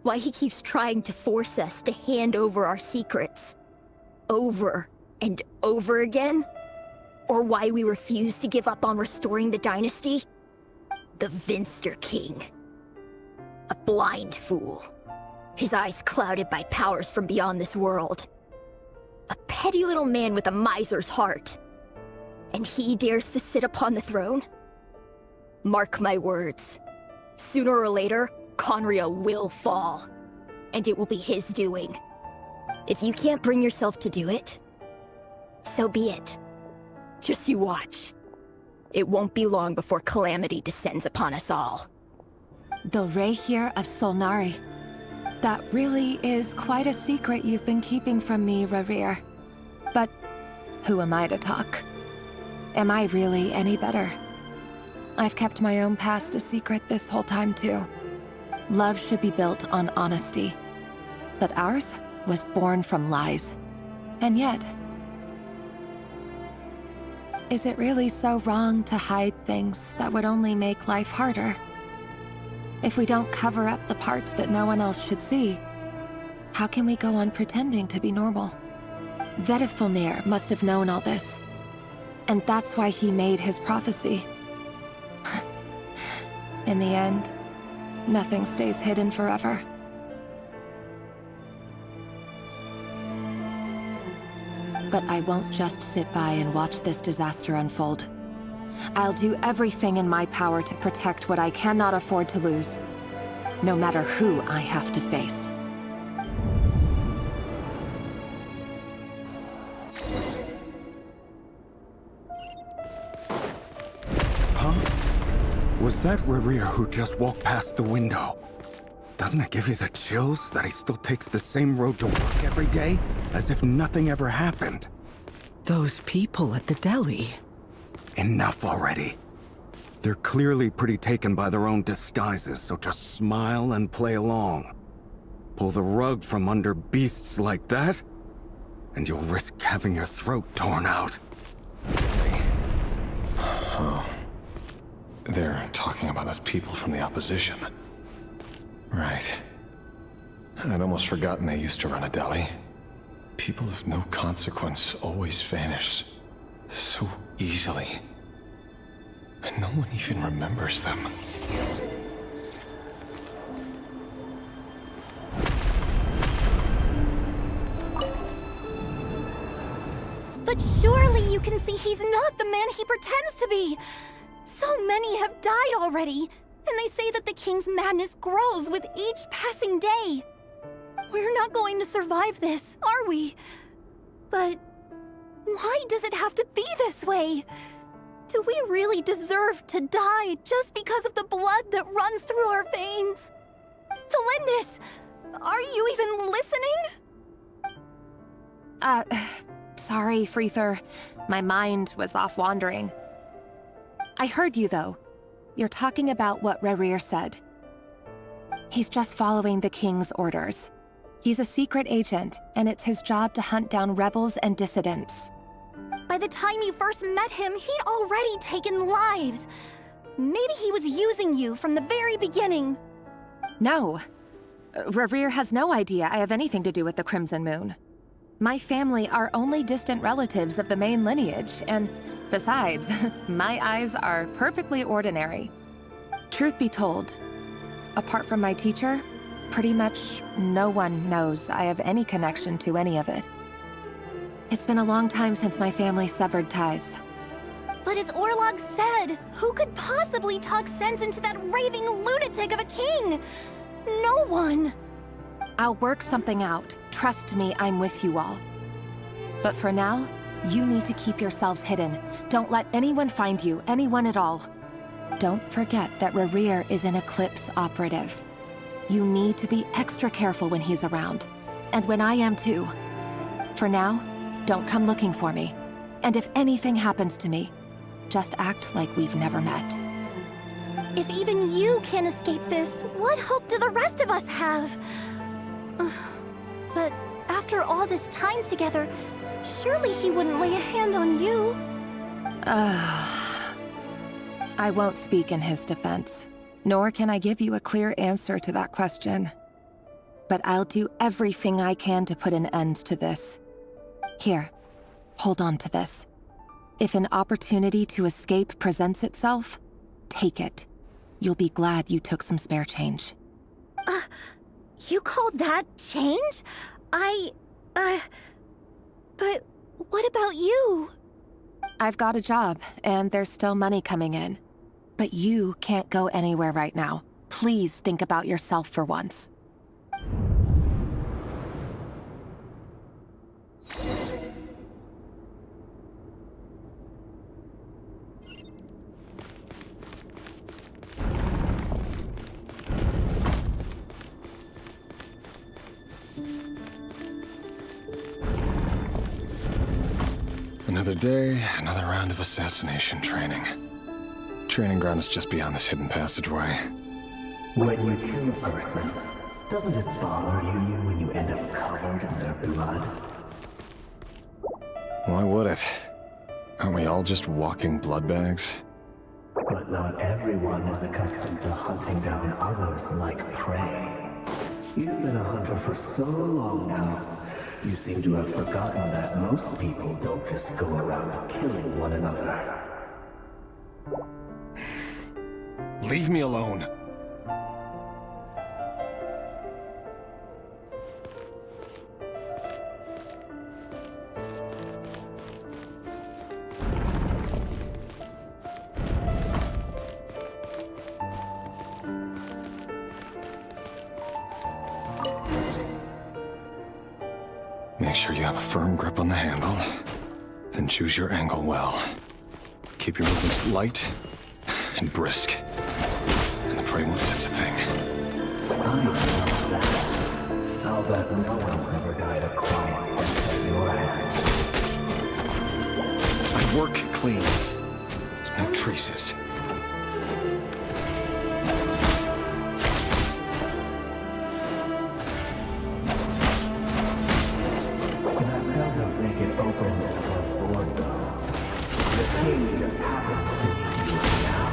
Why he keeps trying to force us to hand over our secrets over and over again? Or why we refuse to give up on restoring the dynasty? The Vinster King. A blind fool. His eyes clouded by powers from beyond this world. A petty little man with a miser's heart. And he dares to sit upon the throne? Mark my words. Sooner or later, Conria will fall. And it will be his doing. If you can't bring yourself to do it, so be it. Just you watch. It won't be long before calamity descends upon us all. The Rayrir of Solnari. That really is quite a secret you've been keeping from me, Rayrir. But who am I to talk? Am I really any better? I've kept my own past a secret this whole time, too. Love should be built on honesty. But ours was born from lies. And yet, is it really so wrong to hide things that would only make life harder? If we don't cover up the parts that no one else should see, how can we go on pretending to be normal? Vedifulnir must have known all this. And that's why he made his prophecy. In the end, nothing stays hidden forever. But I won't just sit by and watch this disaster unfold. I'll do everything in my power to protect what I cannot afford to lose, no matter who I have to face. Was that Rerir who just walked past the window? Doesn't it give you the chills that he still takes the same road to work every day, as if nothing ever happened? Those people at the deli. Enough already. They're clearly pretty taken by their own disguises, so just smile and play along. Pull the rug from under beasts like that, and you'll risk having your throat torn out. Oh. They're talking about those people from the opposition. Right. I'd almost forgotten they used to run a deli. People of no consequence always vanish so easily. And no one even remembers them. But surely you can see he's not the man he pretends to be! So many have died already, and they say that the king's madness grows with each passing day. We're not going to survive this, are we? But why does it have to be this way? Do we really deserve to die just because of the blood that runs through our veins? Thelindis, are you even listening? Sorry, Freether. My mind was off wandering. I heard you, though. You're talking about what Rerir said. He's just following the king's orders. He's a secret agent, and it's his job to hunt down rebels and dissidents. By the time you first met him, he'd already taken lives. Maybe he was using you from the very beginning. No. Rerir has no idea I have anything to do with the Crimson Moon. My family are only distant relatives of the main lineage, and besides, my eyes are perfectly ordinary. Truth be told, apart from my teacher, pretty much no one knows I have any connection to any of it. It's been a long time since my family severed ties. But as Orlog said, who could possibly talk sense into that raving lunatic of a king? No one! I'll work something out. Trust me, I'm with you all. But for now, you need to keep yourselves hidden. Don't let anyone find you, anyone at all. Don't forget that Rerir is an Eclipse operative. You need to be extra careful when he's around. And when I am too. For now, don't come looking for me. And if anything happens to me, just act like we've never met. If even you can't escape this, what hope do the rest of us have? But after all this time together, surely he wouldn't lay a hand on you. I won't speak in his defense, nor can I give you a clear answer to that question. But I'll do everything I can to put an end to this. Here, hold on to this. If an opportunity to escape presents itself, take it. You'll be glad you took some spare change. You call that change? But what about you? I've got a job, and there's still money coming in. But you can't go anywhere right now. Please think about yourself for once. Another day, another round of assassination training. Training ground is just beyond this hidden passageway. When you kill a person, doesn't it bother you when you end up covered in their blood? Why would it? Aren't we all just walking blood bags? But not everyone is accustomed to hunting down others like prey. You've been a hunter for so long now, you seem to have forgotten that most people don't just go around killing one another. Leave me alone. Make sure you have a firm grip on the handle, then choose your angle well. Keep your movements light and brisk. pray won't such a thing. I know that. I'll bet no one's ever died a quiet death at your hands. My work clean. No traces. That doesn't make it open and above board, though. The king just happens to need you now.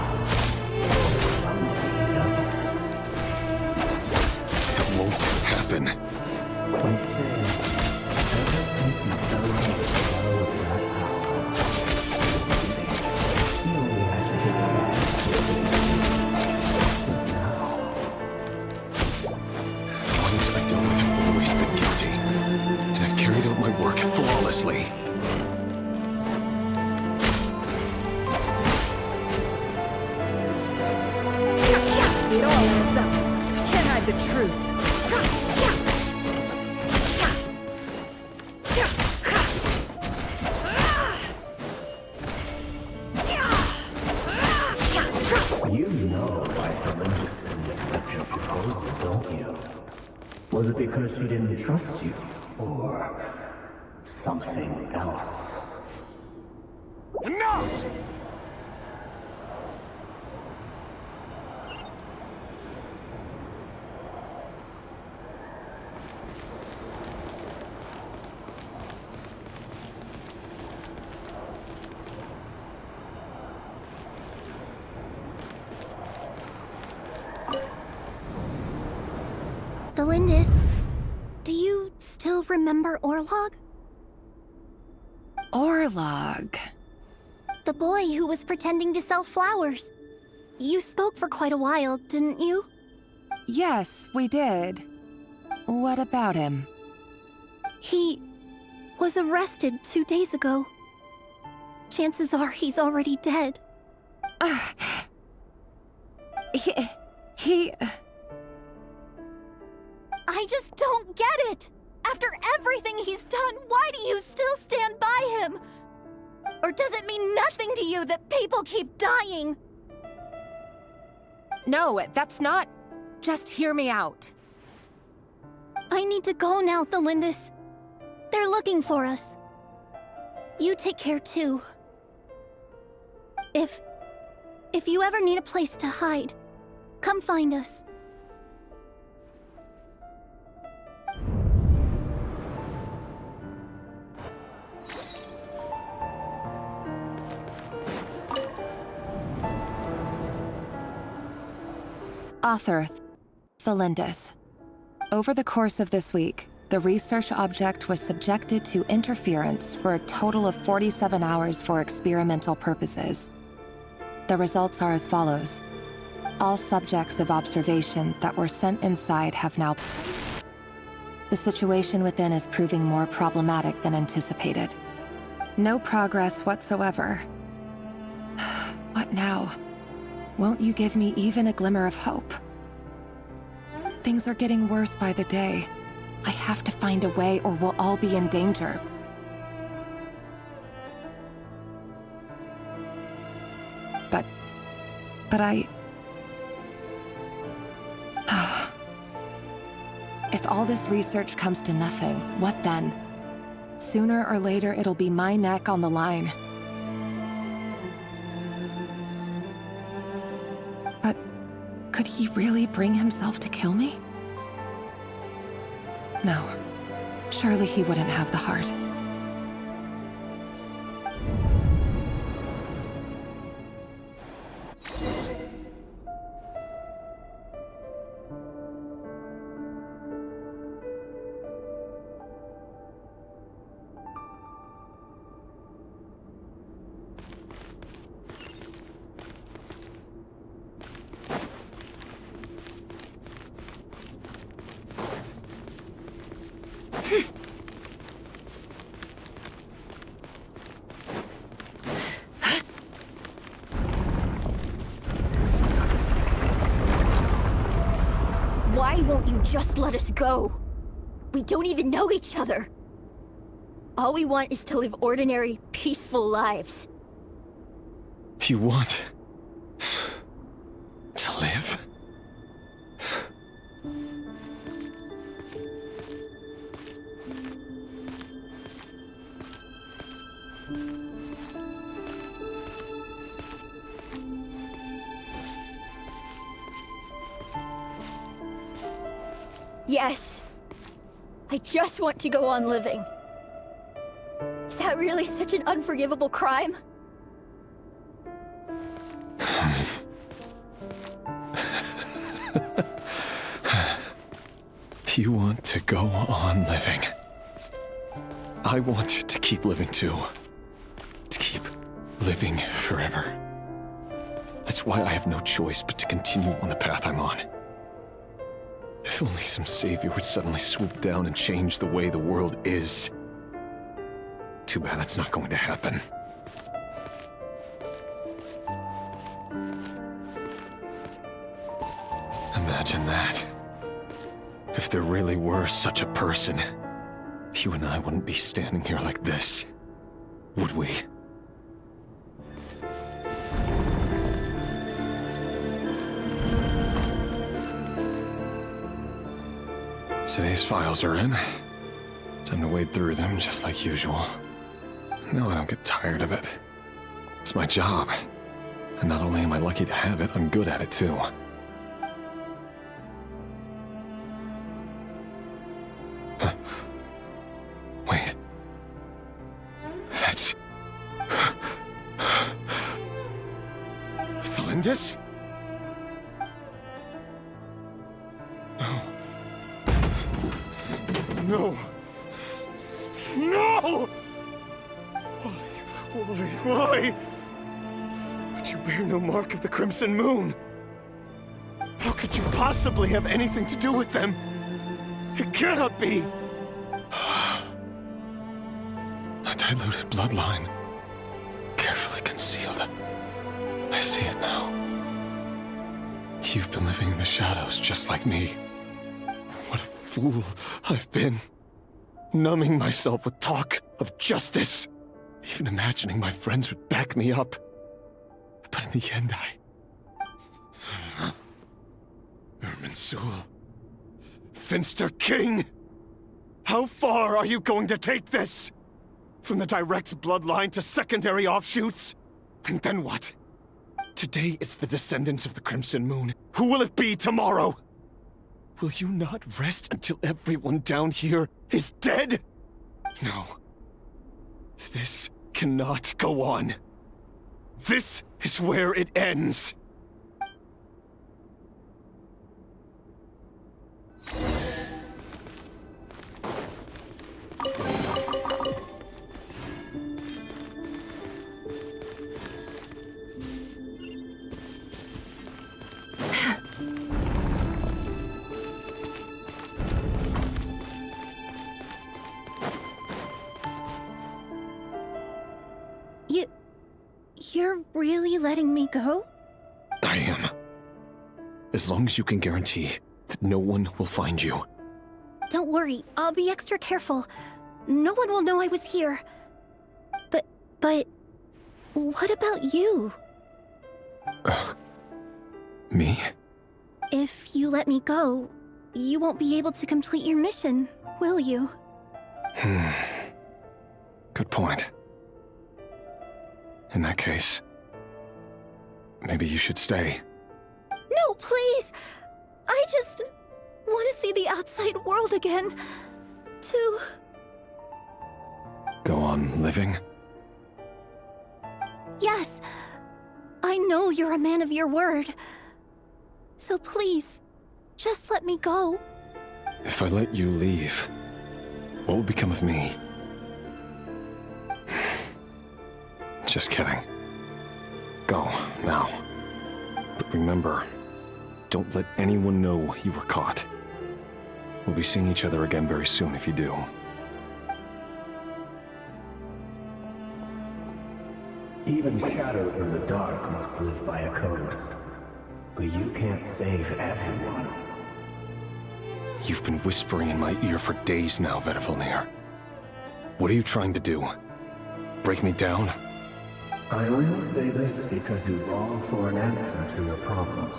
Something doesn't. That won't happen. Please change. Ever since you fell into the flow of that power, you only had to take a but now. The ones I've dealt with have always been guilty. And I've carried out my work flawlessly. It all adds up. Can't hide the truth. You know why Felinda didn't accept your proposal, don't you? Was it because she didn't trust you? Or something else? Enough! Delindis, do you still remember Orlog? Orlog. The boy who was pretending to sell flowers. You spoke for quite a while, didn't you? Yes, we did. What about him? He was arrested 2 days ago. Chances are he's already dead. He... I just don't get it! After everything he's done, why do you still stand by him? Or does it mean nothing to you that people keep dying? No, that's not... Just hear me out. I need to go now, Thelindis. They're looking for us. You take care too. If you ever need a place to hide, come find us. Author, Thelindis. Over the course of this week, the research object was subjected to interference for a total of 47 hours for experimental purposes. The results are as follows. All subjects of observation that were sent inside have now... The situation within is proving more problematic than anticipated. No progress whatsoever. What now? Won't you give me even a glimmer of hope? Things are getting worse by the day. I have to find a way or we'll all be in danger. But I... If all this research comes to nothing, what then? Sooner or later, it'll be my neck on the line. But could he really bring himself to kill me? No. Surely he wouldn't have the heart. Why won't you just let us go? We don't even know each other. All we want is to live ordinary, peaceful lives. You want... to live? Yes. I just want to go on living. Is that really such an unforgivable crime? You want to go on living. I want to keep living too. To keep living forever. That's why I have no choice but to continue on the path I'm on. If only some savior would suddenly swoop down and change the way the world is. Too bad that's not going to happen. Imagine that. If there really were such a person, you and I wouldn't be standing here like this, would we? Today's files are in. Time to wade through them just like usual. No, I don't get tired of it. It's my job. And not only am I lucky to have it, I'm good at it too. Wait. That's... Thalindis? No. No! Why? But you bear no mark of the Crimson Moon. How could you possibly have anything to do with them? It cannot be! A diluted bloodline. Carefully concealed. I see it now. You've been living in the shadows just like me. What a fool I've been. Numbing myself with talk of justice. Even imagining my friends would back me up. But in the end, Irminsul. Finster King! How far are you going to take this? From the direct bloodline to secondary offshoots? And then what? Today it's the descendants of the Crimson Moon. Who will it be tomorrow? Will you not rest until everyone down here is dead? No. This cannot go on. This is where it ends. You're really letting me go? I am. As long as you can guarantee that no one will find you. Don't worry, I'll be extra careful. No one will know I was here. But what about you? Me? If you let me go, you won't be able to complete your mission, will you? Good point. In that case, maybe you should stay. No, please! I just want to see the outside world again. To... Go on living? Yes. I know you're a man of your word. So please, just let me go. If I let you leave, what will become of me? Just kidding. Go, now. But remember, don't let anyone know you were caught. We'll be seeing each other again very soon if you do. Even shadows in the dark must live by a code. But you can't save everyone. You've been whispering in my ear for days now, Vedifilnir. What are you trying to do? Break me down? I only say this because you long for an answer to your problems.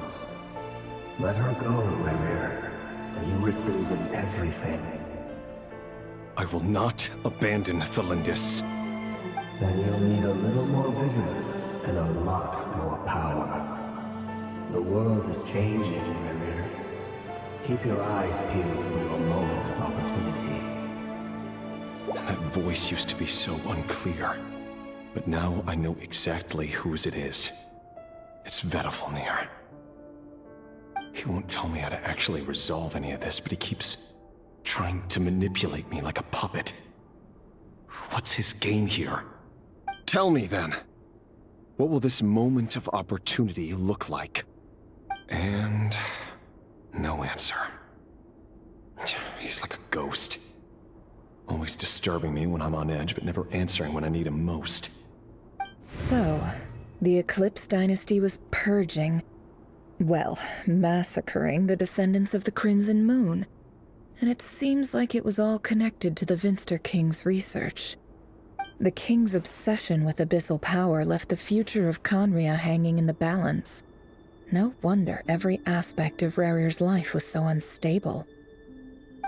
Let her go, Rerir, or you risk losing everything. I will not abandon Thalindis. Then you'll need a little more vigilance and a lot more power. The world is changing, Rerir. Keep your eyes peeled for your moment of opportunity. That voice used to be so unclear. But now I know exactly whose it is. It's Vedalfnir. He won't tell me how to actually resolve any of this, but he keeps trying to manipulate me like a puppet. What's his game here? Tell me then. What will this moment of opportunity look like? And no answer. He's like a ghost. Always disturbing me when I'm on edge, but never answering when I need him most. So, the Eclipse Dynasty was purging, well, massacring the descendants of the Crimson Moon. And it seems like it was all connected to the Vinster King's research. The King's obsession with abyssal power left the future of Conria hanging in the balance. No wonder every aspect of Rarir's life was so unstable.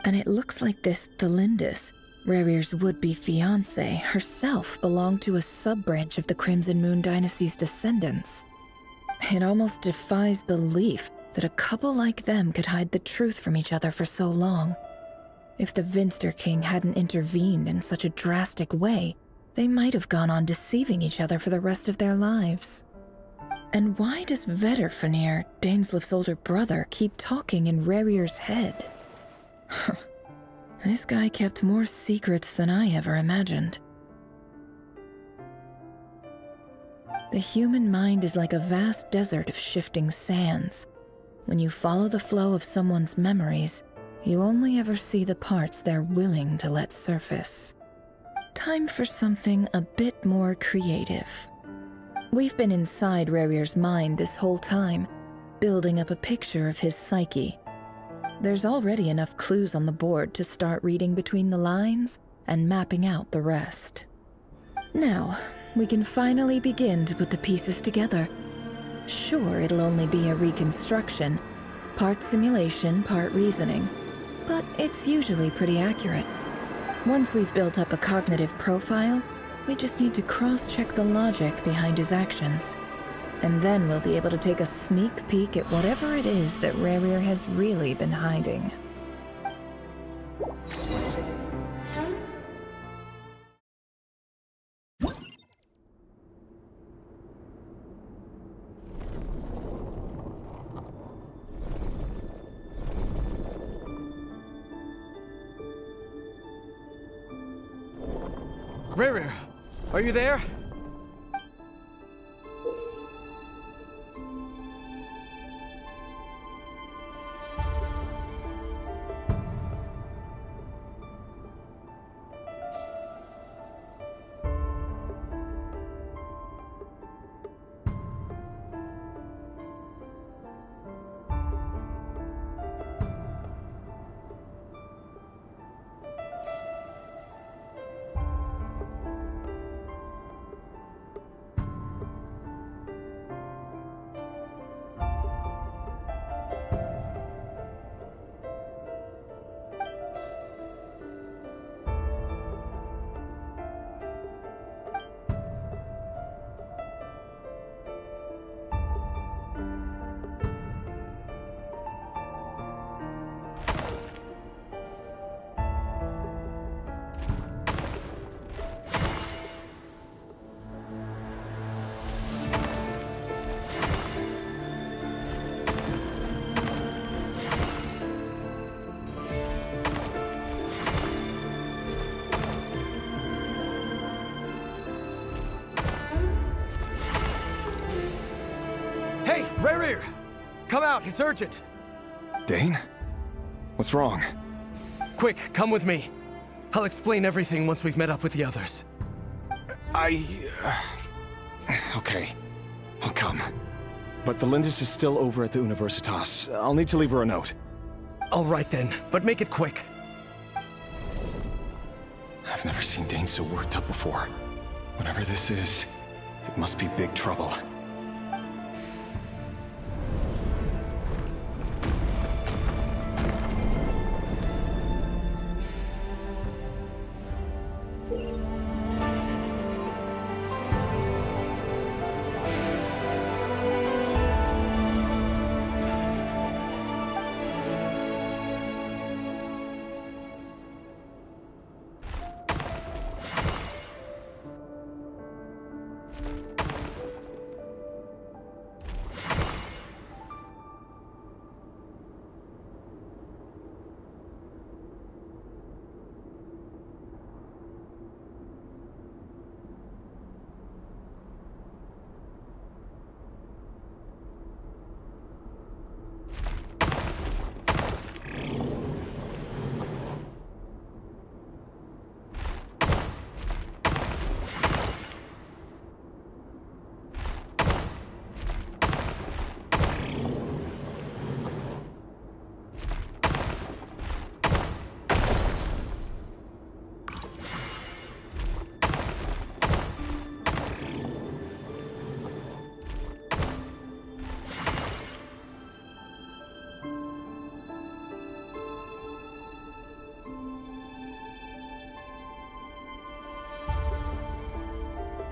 And it looks like this Thelindis, Rarir's would-be fiancée, herself belonged to a sub-branch of the Crimson Moon Dynasty's descendants. It almost defies belief that a couple like them could hide the truth from each other for so long. If the Vinster King hadn't intervened in such a drastic way, they might have gone on deceiving each other for the rest of their lives. And why does Vedalfnir, Dainslif's older brother, keep talking in Rarir's head? This guy kept more secrets than I ever imagined. The human mind is like a vast desert of shifting sands. When you follow the flow of someone's memories, you only ever see the parts they're willing to let surface. Time for something a bit more creative. We've been inside Rarir's mind this whole time, building up a picture of his psyche. There's already enough clues on the board to start reading between the lines and mapping out the rest. Now, we can finally begin to put the pieces together. Sure, it'll only be a reconstruction, part simulation, part reasoning, but it's usually pretty accurate. Once we've built up a cognitive profile, we just need to cross-check the logic behind his actions. And then we'll be able to take a sneak peek at whatever it is that Rarir has really been hiding. Rarir, are you there? Hey, Rarir! Come out, it's urgent! Dain? What's wrong? Quick, come with me. I'll explain everything once we've met up with the others. Okay. I'll come. But the Lindis is still over at the Universitas. I'll need to leave her a note. All right then, but make it quick. I've never seen Dain so worked up before. Whatever this is, it must be big trouble.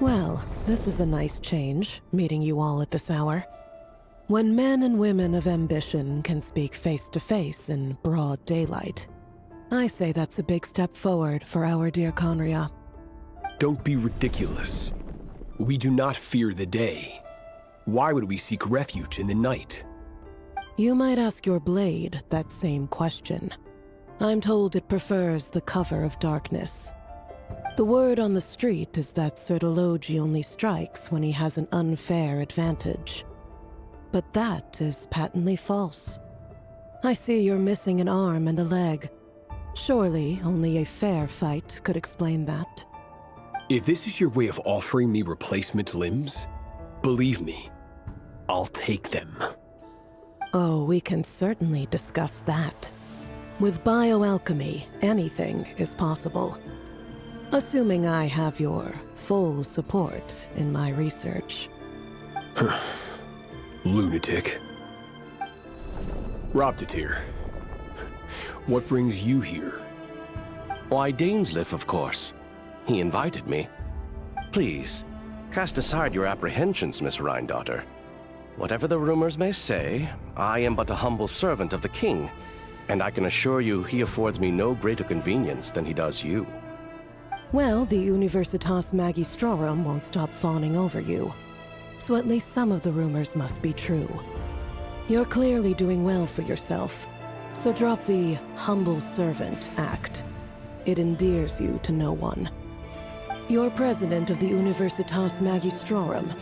Well, this is a nice change, meeting you all at this hour. When men and women of ambition can speak face to face in broad daylight, I say that's a big step forward for our dear Conria. Don't be ridiculous. We do not fear the day. Why would we seek refuge in the night? You might ask your blade that same question. I'm told it prefers the cover of darkness. The word on the street is that Sertologi only strikes when he has an unfair advantage. But that is patently false. I see you're missing an arm and a leg. Surely only a fair fight could explain that. If this is your way of offering me replacement limbs, believe me, I'll take them. Oh, we can certainly discuss that. With bioalchemy, anything is possible. Assuming I have your full support in my research. Lunatic. Robtatir, what brings you here? Why, Dainsleif, of course. He invited me. Please, cast aside your apprehensions, Miss Rhindaughter. Whatever the rumors may say, I am but a humble servant of the king, and I can assure you he affords me no greater convenience than he does you. Well, the Universitas Magistrorum won't stop fawning over you. So at least some of the rumors must be true. You're clearly doing well for yourself, so drop the humble servant act. It endears you to no one. You're president of the Universitas Magistrorum,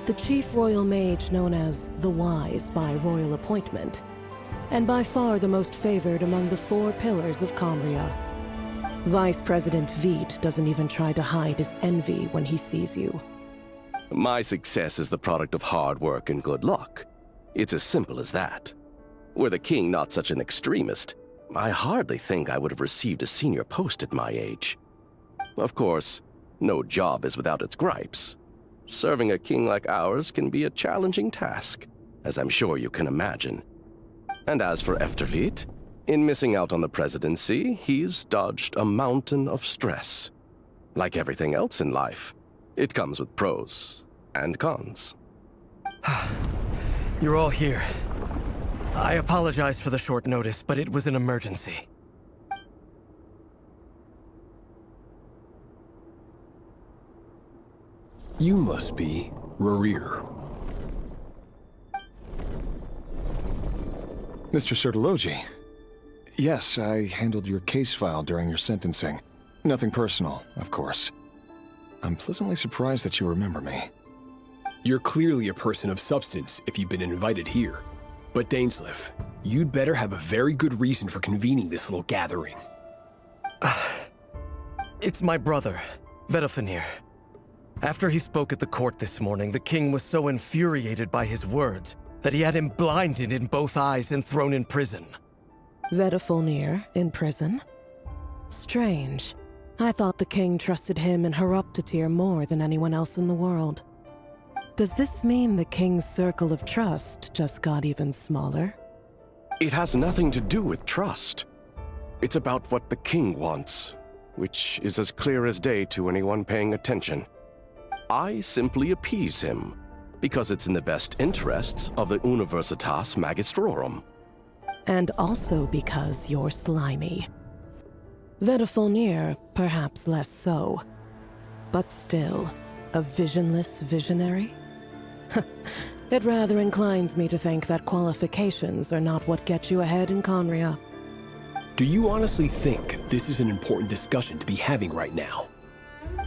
the chief royal mage known as the Wise by royal appointment, and by far the most favored among the 4 pillars of Conria. Vice President Veet doesn't even try to hide his envy when he sees you. My success is the product of hard work and good luck. It's as simple as that. Were the king not such an extremist, I hardly think I would have received a senior post at my age. Of course, no job is without its gripes. Serving a king like ours can be a challenging task, as I'm sure you can imagine. And as for Efterveet, in missing out on the presidency, he's dodged a mountain of stress. Like everything else in life, it comes with pros and cons. You're all here. I apologize for the short notice, but it was an emergency. You must be Rarir. Mr. Sertologi. Yes, I handled your case file during your sentencing. Nothing personal, of course. I'm pleasantly surprised that you remember me. You're clearly a person of substance if you've been invited here. But Dainsleif, you'd better have a very good reason for convening this little gathering. It's my brother, Vedalfenir. After he spoke at the court this morning, the king was so infuriated by his words that he had him blinded in both eyes and thrown in prison. Vedalfenir in prison? Strange. I thought the king trusted him and Horoptatir more than anyone else in the world. Does this mean the king's circle of trust just got even smaller? It has nothing to do with trust. It's about what the king wants, which is as clear as day to anyone paying attention. I simply appease him, because it's in the best interests of the Universitas Magistrorum. And also because you're slimy. Vedalfenir, perhaps less so. But still, a visionless visionary? It rather inclines me to think that qualifications are not what get you ahead in Conria. Do you honestly think this is an important discussion to be having right now?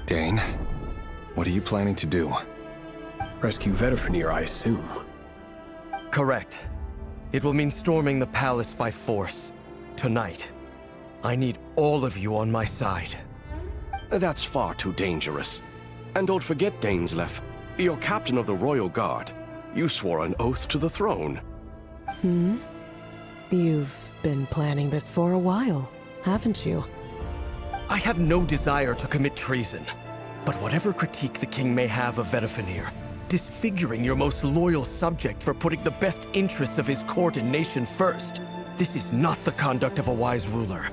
Dane, what are you planning to do? Rescue Vedalfenir, I assume. Correct. It will mean storming the palace by force. Tonight. I need all of you on my side. That's far too dangerous. And don't forget, Dainsleif, you're captain of the Royal Guard. You swore an oath to the throne. You've been planning this for a while, haven't you? I have no desire to commit treason. But whatever critique the king may have of Vedalfenir, disfiguring your most loyal subject for putting the best interests of his court and nation first, this is not the conduct of a wise ruler.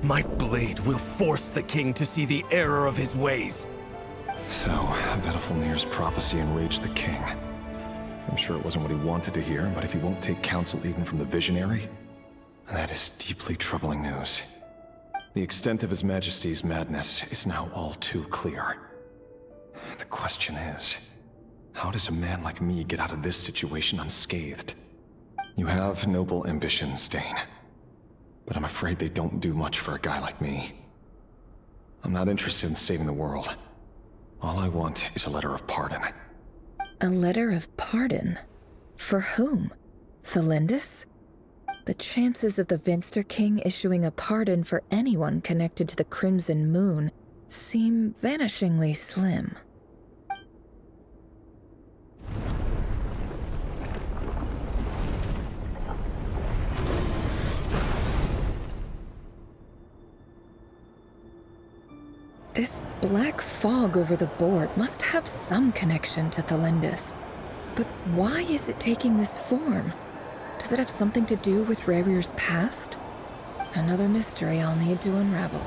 My blade will force the king to see the error of his ways. So, Vedafilnir's prophecy enraged the king. I'm sure it wasn't what he wanted to hear, but if he won't take counsel even from the visionary, that is deeply troubling news. The extent of His Majesty's madness is now all too clear. The question is, how does a man like me get out of this situation unscathed? You have noble ambitions, Dane, but I'm afraid they don't do much for a guy like me. I'm not interested in saving the world. All I want is a letter of pardon. A letter of pardon? For whom? Thelindis? The chances of the Vinster King issuing a pardon for anyone connected to the Crimson Moon seem vanishingly slim. This black fog over the board must have some connection to Thelindis. But why is it taking this form? Does it have something to do with Rerir's past? Another mystery I'll need to unravel.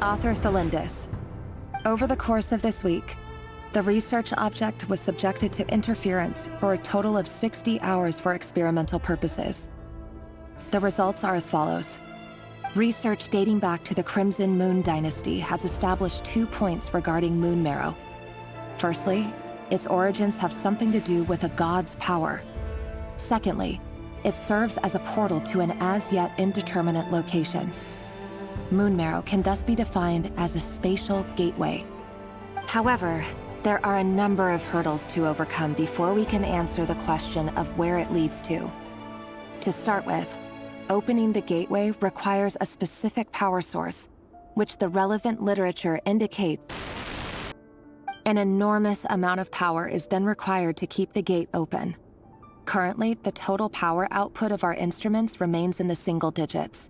Author Thelindis. Over the course of this week, the research object was subjected to interference for a total of 60 hours for experimental purposes. The results are as follows. Research dating back to the Crimson Moon dynasty has established 2 points regarding moon marrow. Firstly, its origins have something to do with a god's power. Secondly, it serves as a portal to an as-yet indeterminate location. Moon marrow can thus be defined as a spatial gateway. However, there are a number of hurdles to overcome before we can answer the question of where it leads to. To start with, opening the gateway requires a specific power source, which the relevant literature indicates. An enormous amount of power is then required to keep the gate open. Currently, the total power output of our instruments remains in the single digits.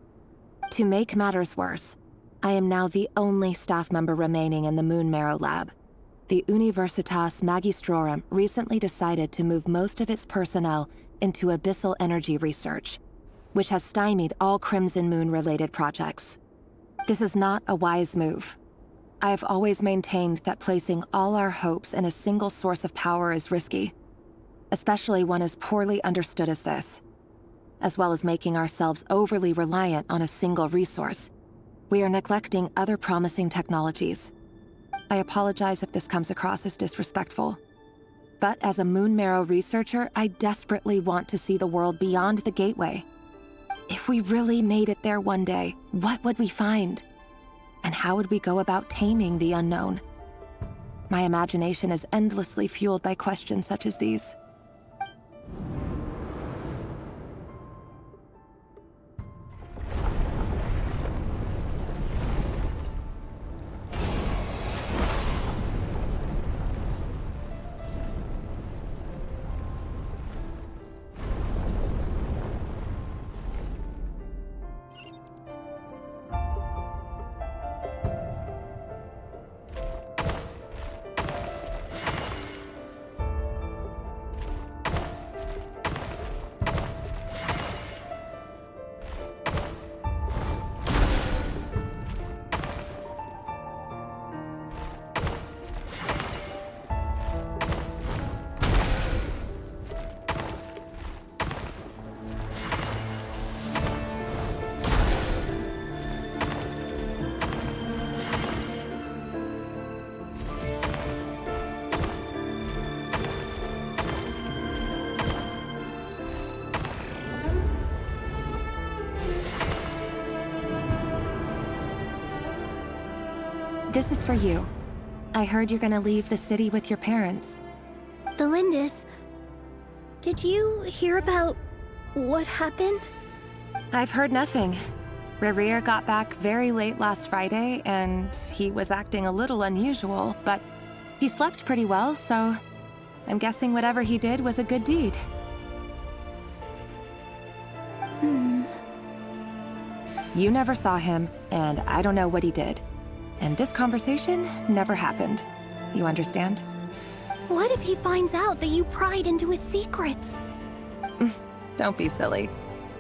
To make matters worse, I am now the only staff member remaining in the Moon Marrow lab. The Universitas Magistrorum recently decided to move most of its personnel into abyssal energy research, which has stymied all Crimson Moon-related projects. This is not a wise move. I have always maintained that placing all our hopes in a single source of power is risky, especially one as poorly understood as this. As well as making ourselves overly reliant on a single resource, we are neglecting other promising technologies. I apologize if this comes across as disrespectful. But as a Moon Marrow researcher, I desperately want to see the world beyond the gateway. If we really made it there one day, what would we find? And how would we go about taming the unknown? My imagination is endlessly fueled by questions such as these. This is for you. I heard you're gonna leave the city with your parents. Thelindis, did you hear about what happened? I've heard nothing. Rerir got back very late last Friday, and he was acting a little unusual, but he slept pretty well, so I'm guessing whatever he did was a good deed. You never saw him, and I don't know what he did. And this conversation never happened. You understand? What if he finds out that you pried into his secrets? Don't be silly.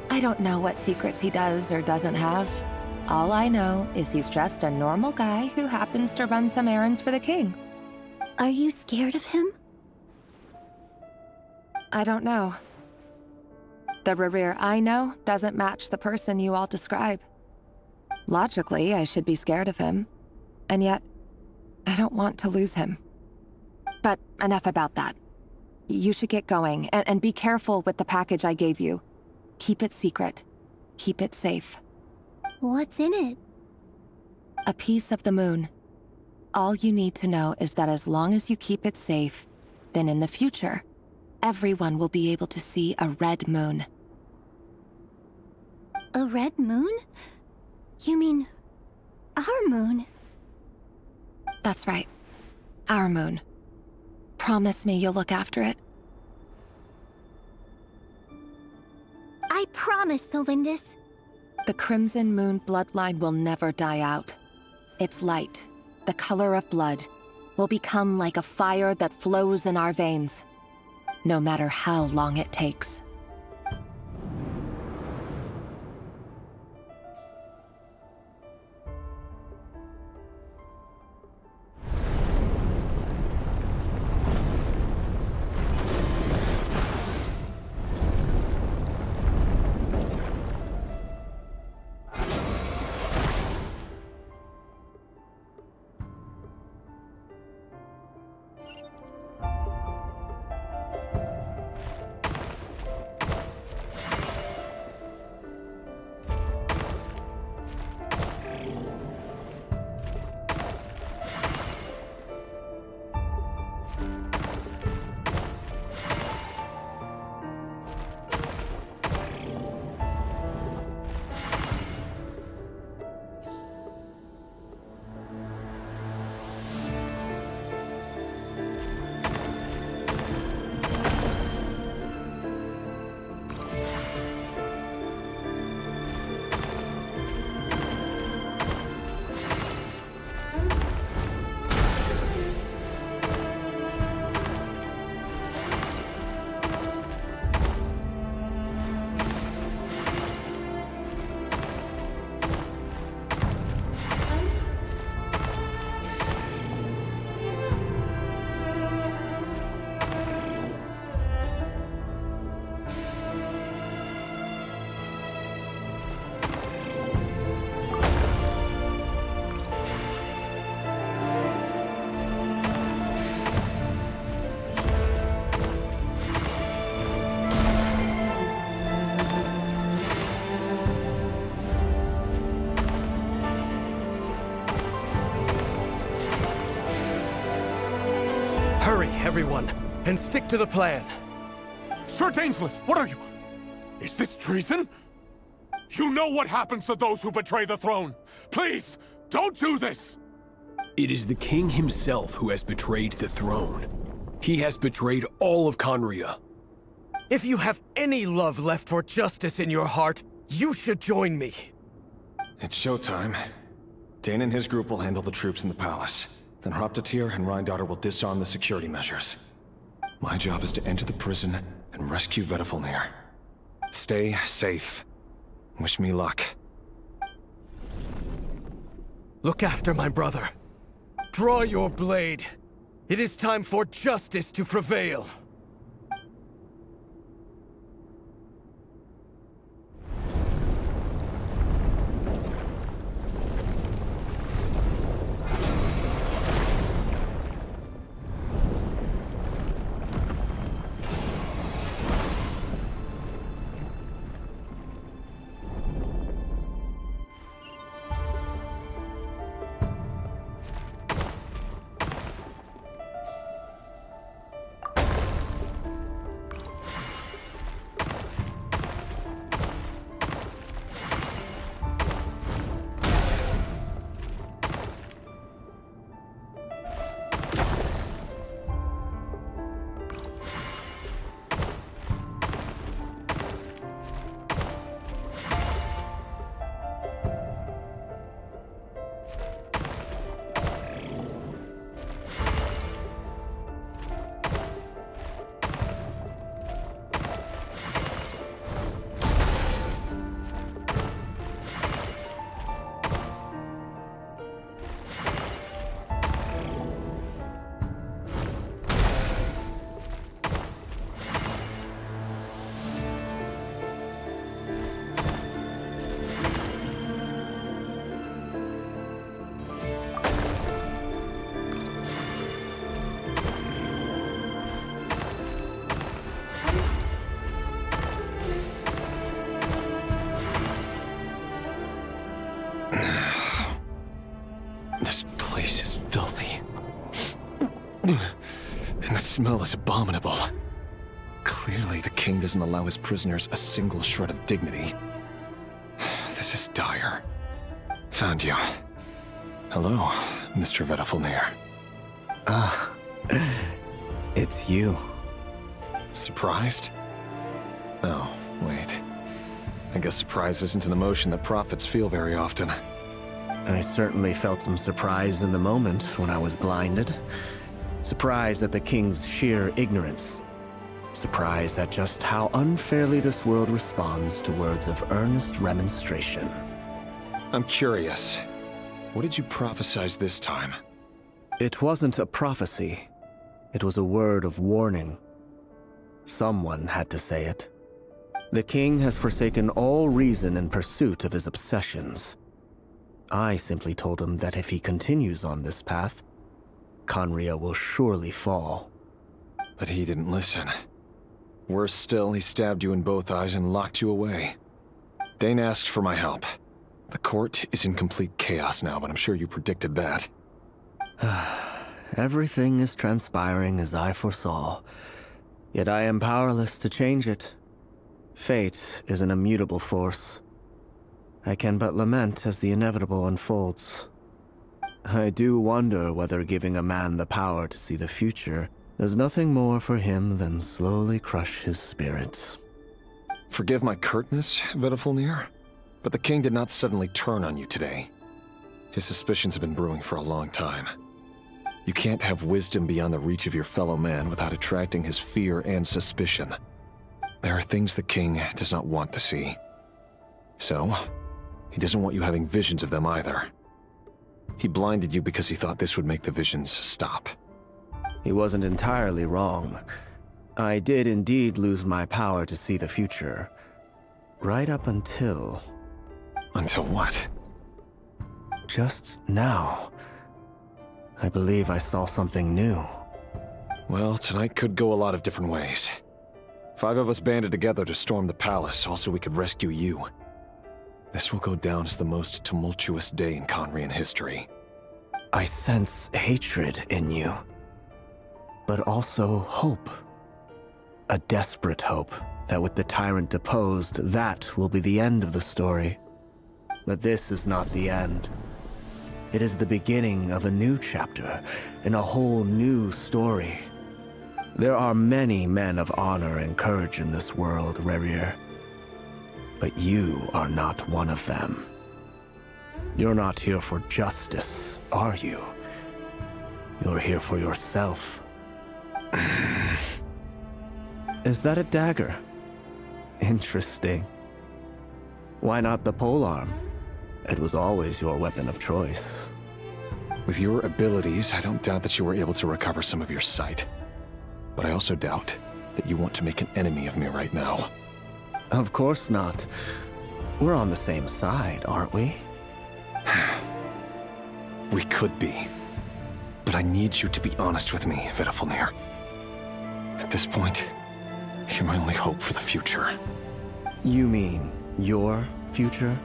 I don't know what secrets he does or doesn't have. All I know is he's just a normal guy who happens to run some errands for the king. Are you scared of him? I don't know. The Rerir I know doesn't match the person you all describe. Logically, I should be scared of him. And yet, I don't want to lose him. But enough about that. You should get going, and be careful with the package I gave you. Keep it secret. Keep it safe. What's in it? A piece of the moon. All you need to know is that as long as you keep it safe, then in the future, everyone will be able to see a red moon. A red moon? You mean our moon? That's right. Our moon. Promise me you'll look after it. I promise, Thelindis. The Crimson Moon bloodline will never die out. Its light, the color of blood, will become like a fire that flows in our veins, no matter how long it takes. everyone, and stick to the plan. Sir Dainsleif, what are you? Is this treason? You know what happens to those who betray the throne. Please, don't do this! It is the king himself who has betrayed the throne. He has betrayed all of Conria. If you have any love left for justice in your heart, you should join me. It's showtime. Dane and his group will handle the troops in the palace. Then Hraptatir and Rhindaughter will disarm the security measures. My job is to enter the prison and rescue Vedifalnir. Stay safe. Wish me luck. Look after my brother. Draw your blade. It is time for justice to prevail. And the smell is abominable. Clearly, the king doesn't allow his prisoners a single shred of dignity. This is dire. Found you. Hello, Mr. Vedifalnir. Ah, it's you. Surprised? Oh, wait. I guess surprise isn't an emotion that prophets feel very often. I certainly felt some surprise in the moment when I was blinded. Surprise at the king's sheer ignorance. Surprise at just how unfairly this world responds to words of earnest remonstration. I'm curious. What did you prophesize this time? It wasn't a prophecy. It was a word of warning. Someone had to say it. The king has forsaken all reason in pursuit of his obsessions. I simply told him that if he continues on this path, Conria will surely fall. But he didn't listen. Worse still, he stabbed you in both eyes and locked you away. Dane asked for my help. The court is in complete chaos now, but I'm sure you predicted that. Everything is transpiring as I foresaw, yet I am powerless to change it. Fate is an immutable force. I can but lament as the inevitable unfolds. I do wonder whether giving a man the power to see the future does nothing more for him than slowly crush his spirit. Forgive my curtness, Vedifalnir, but the king did not suddenly turn on you today. His suspicions have been brewing for a long time. You can't have wisdom beyond the reach of your fellow man without attracting his fear and suspicion. There are things the king does not want to see. So, he doesn't want you having visions of them either. He blinded you because he thought this would make the visions stop. He wasn't entirely wrong. I did indeed lose my power to see the future. Right up until... Until what? Just now. I believe I saw something new. Well, tonight could go a lot of different ways. 5 of us banded together to storm the palace, also we could rescue you. This will go down as the most tumultuous day in Conrian history. I sense hatred in you. but also hope. A desperate hope that with the tyrant deposed, that will be the end of the story. But this is not the end. It is the beginning of a new chapter in a whole new story. There are many men of honor and courage in this world, Rerir. But you are not one of them. You're not here for justice, are you? You're here for yourself. Is that a dagger? Interesting. Why not the polearm? It was always your weapon of choice. With your abilities, I don't doubt that you were able to recover some of your sight. But I also doubt that you want to make an enemy of me right now. Of course not. We're on the same side, aren't we? We could be. But I need you to be honest with me, Vedafalnir. At this point, you're my only hope for the future. You mean your future?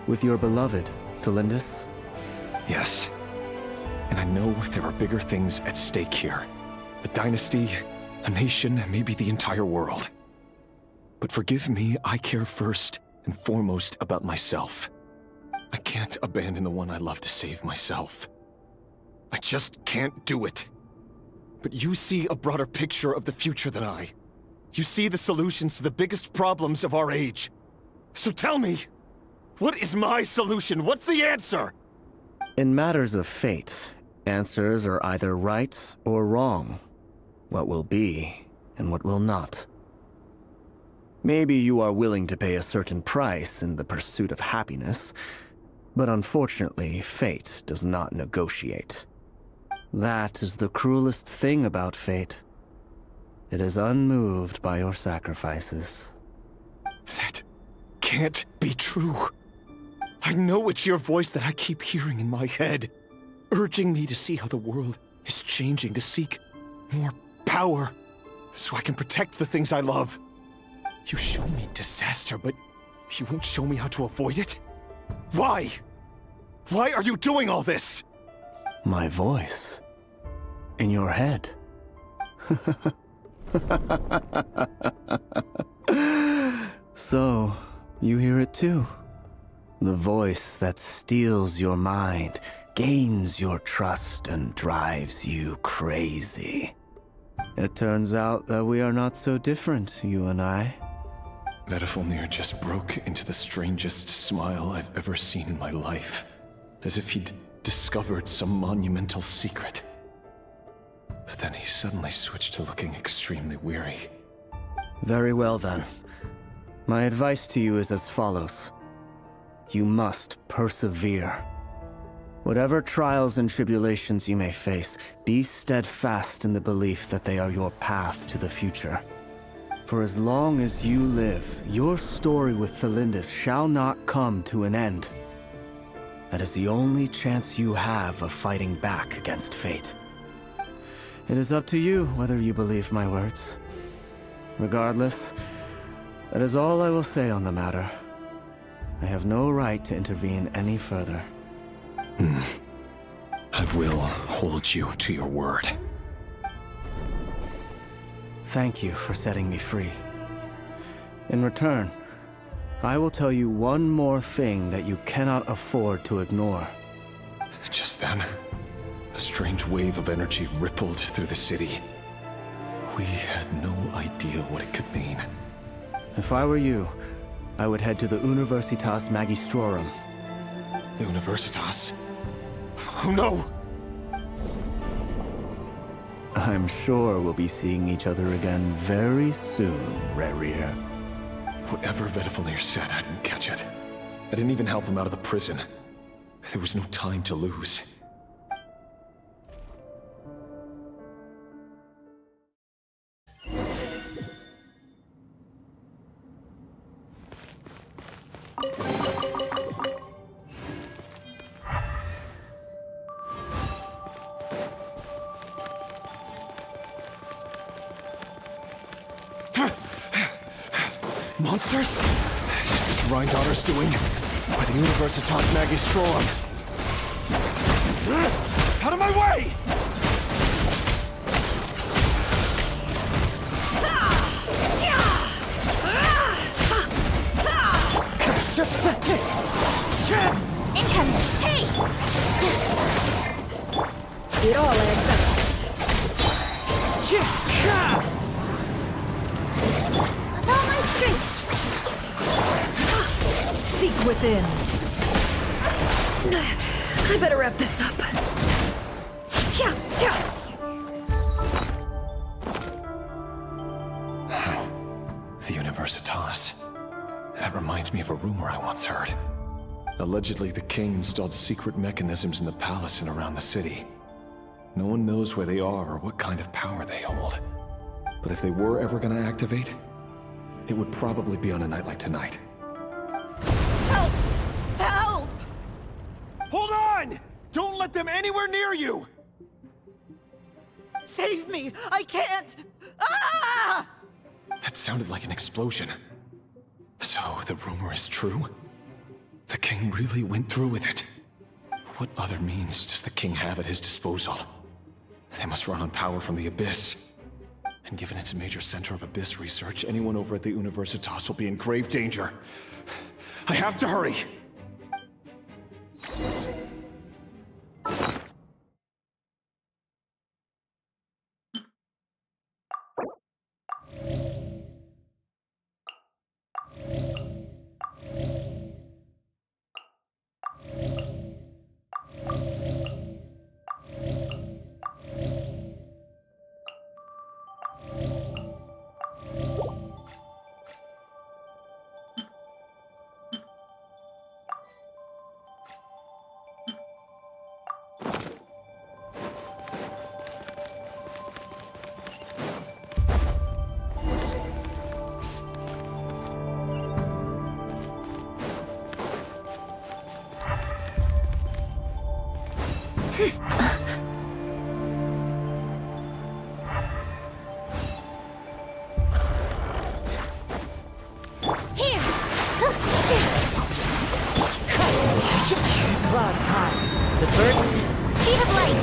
With your beloved, Thalindis? Yes. And I know there are bigger things at stake here. A dynasty, a nation, maybe the entire world. But forgive me, I care first and foremost about myself. I can't abandon the one I love to save myself. I just can't do it. But you see a broader picture of the future than I. You see the solutions to the biggest problems of our age. So tell me, what is my solution? What's the answer? In matters of fate, answers are either right or wrong. What will be, and what will not. Maybe you are willing to pay a certain price in the pursuit of happiness, but unfortunately, fate does not negotiate. That is the cruelest thing about fate. It is unmoved by your sacrifices. That can't be true. I know it's your voice that I keep hearing in my head, urging me to see how the world is changing, to seek more power, so I can protect the things I love. You show me disaster, but you won't show me how to avoid it? Why? Why are you doing all this? My voice. In your head. So, you hear it too? The voice that steals your mind, gains your trust, and drives you crazy. It turns out that we are not so different, you and I. Vedafalnir just broke into the strangest smile I've ever seen in my life, as if he'd discovered some monumental secret. But then he suddenly switched to looking extremely weary. Very well then. My advice to you is as follows. You must persevere. Whatever trials and tribulations you may face, be steadfast in the belief that they are your path to the future. For as long as you live, your story with Thalindis shall not come to an end. That is the only chance you have of fighting back against fate. It is up to you whether you believe my words. Regardless, that is all I will say on the matter. I have no right to intervene any further. I will hold you to your word. Thank you for setting me free. In return, I will tell you one more thing that you cannot afford to ignore. Just then, a strange wave of energy rippled through the city. We had no idea what it could mean. If I were you, I would head to the Universitas Magistrorum. The Universitas? Oh no! I'm sure we'll be seeing each other again very soon, Rerir. Whatever Vedafalnir said, I didn't catch it. I didn't even help him out of the prison. There was no time to lose. Monsters? Is this Rhindaughter's doing? By the Universitas Magistrorum? Out of my way! Incoming! Hey! It all adds up. With all my strength! Seek within. I better wrap this up. The Universitas. That reminds me of a rumor I once heard. Allegedly, the king installed secret mechanisms in the palace and around the city. No one knows where they are or what kind of power they hold. But if they were ever gonna activate, it would probably be on a night like tonight. Help! Help! Hold on! Don't let them anywhere near you! Save me! I can't! Ah! That sounded like an explosion. So, the rumor is true? The king really went through with it? What other means does the king have at his disposal? They must run on power from the Abyss. And given it's a major center of Abyss research, anyone over at the Universitas will be in grave danger. I have to hurry! Clouds high. The burden? Speed of light.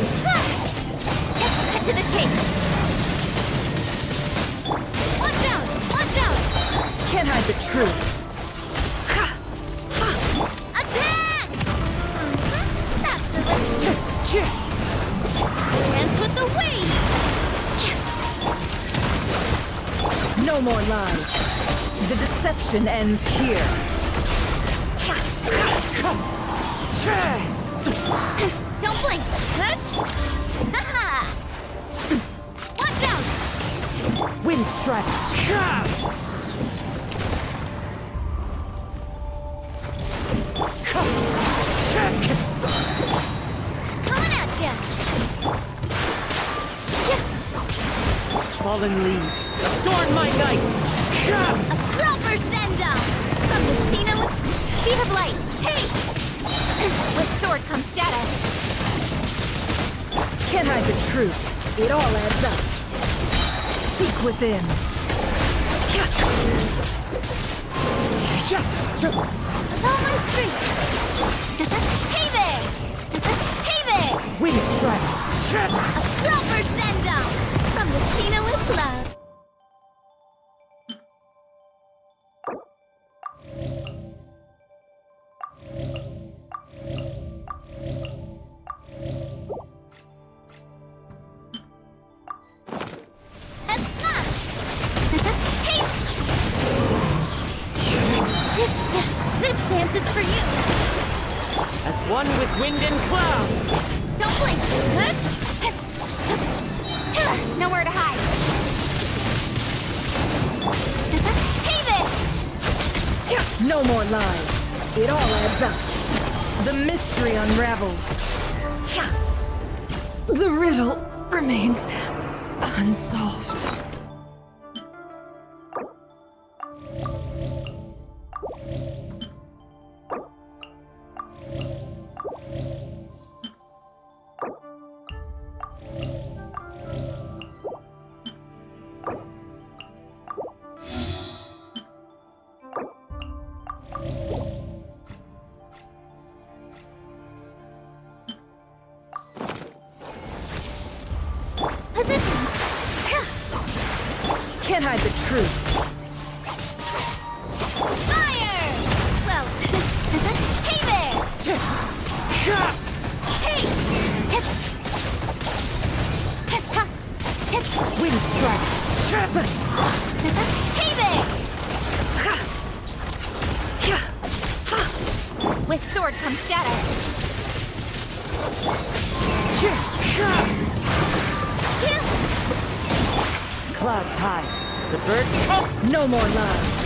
Cut to the chase. Watch out! Watch out! Can't hide the truth. Attack! That's the way. Dance with the waves. No more lies. The deception ends here. Don't blink! Haha! Watch out! Wind strike! Coming at ya! Fallen leaves, adorn my night! A proper send-off! From the speed of light! Hey! With sword comes shadow. Can't hide the truth. It all adds up. Seek within. With all my strength. Hey there! Hey there! Wind strike! A proper send-off! From the Spina with love. This dance is for you! As one with wind and cloud! Don't blink! Nowhere to hide! Hey there! No more lies. It all adds up. The mystery unravels. The riddle remains unsolved. Positions! Can't hide the truth. Fire! Well, Hey! Wind strike! Hey there! With sword comes shadow. Clouds high. The birds come. No more lies.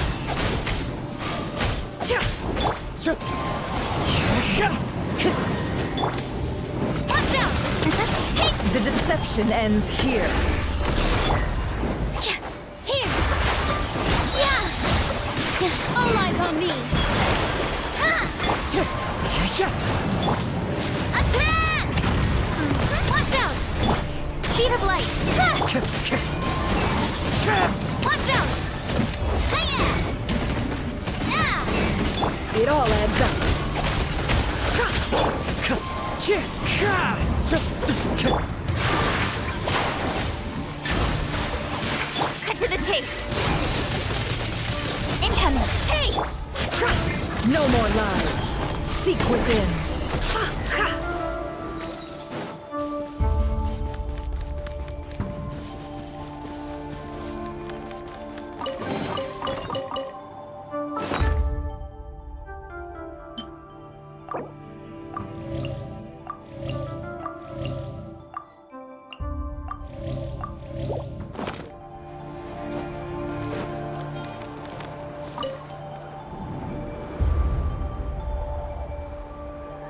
Watch out! The deception ends here. Here! Yeah! All eyes on me! Ha! Attack! Watch out! Speed of light! Ha! Watch out! Hiya! Ah! It all adds up. Cut to the chase! Incoming! Hey! No more lies. Seek within.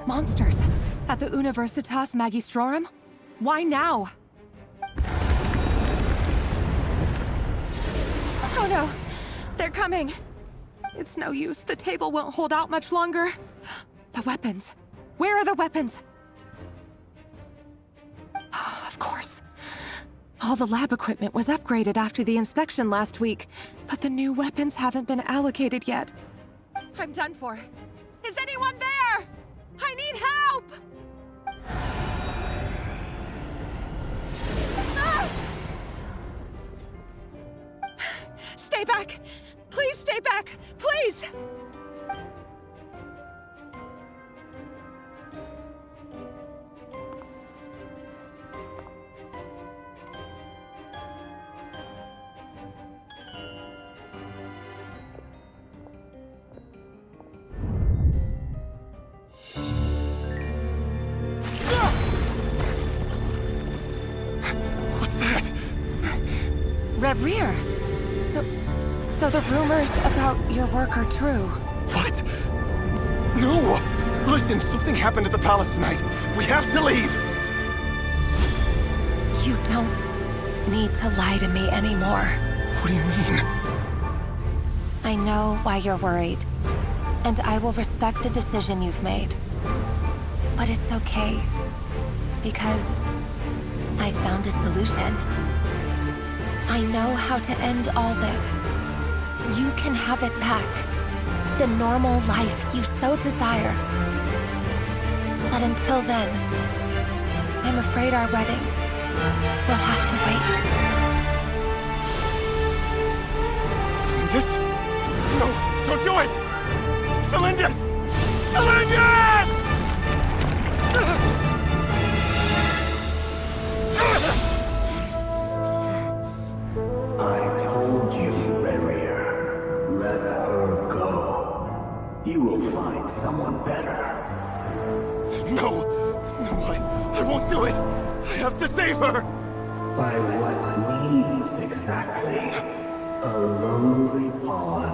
Monsters! At the Universitas Magistrorum? Why now? Oh no! They're coming! It's no use. The table won't hold out much longer. The weapons. Where are the weapons? Of course. All the lab equipment was upgraded after the inspection last week, but the new weapons haven't been allocated yet. I'm done for. Is anyone there? I need help! Ah! Stay back! Please stay back! Please! What's that? Reverie! So the rumors about your work are true. What? No! Listen, something happened at the palace tonight. We have to leave! You don't need to lie to me anymore. What do you mean? I know why you're worried, and I will respect the decision you've made. But it's okay, because I found a solution. I know how to end all this. You can have it back. The normal life you so desire. But until then, I'm afraid our wedding will have to wait. Cylinders? No, don't do it! Cylinders! Cylinders! I told you, Reverie. Let her go. You will find someone better. No! No, I won't do it! I have to save her! By what means exactly? A lowly pawn.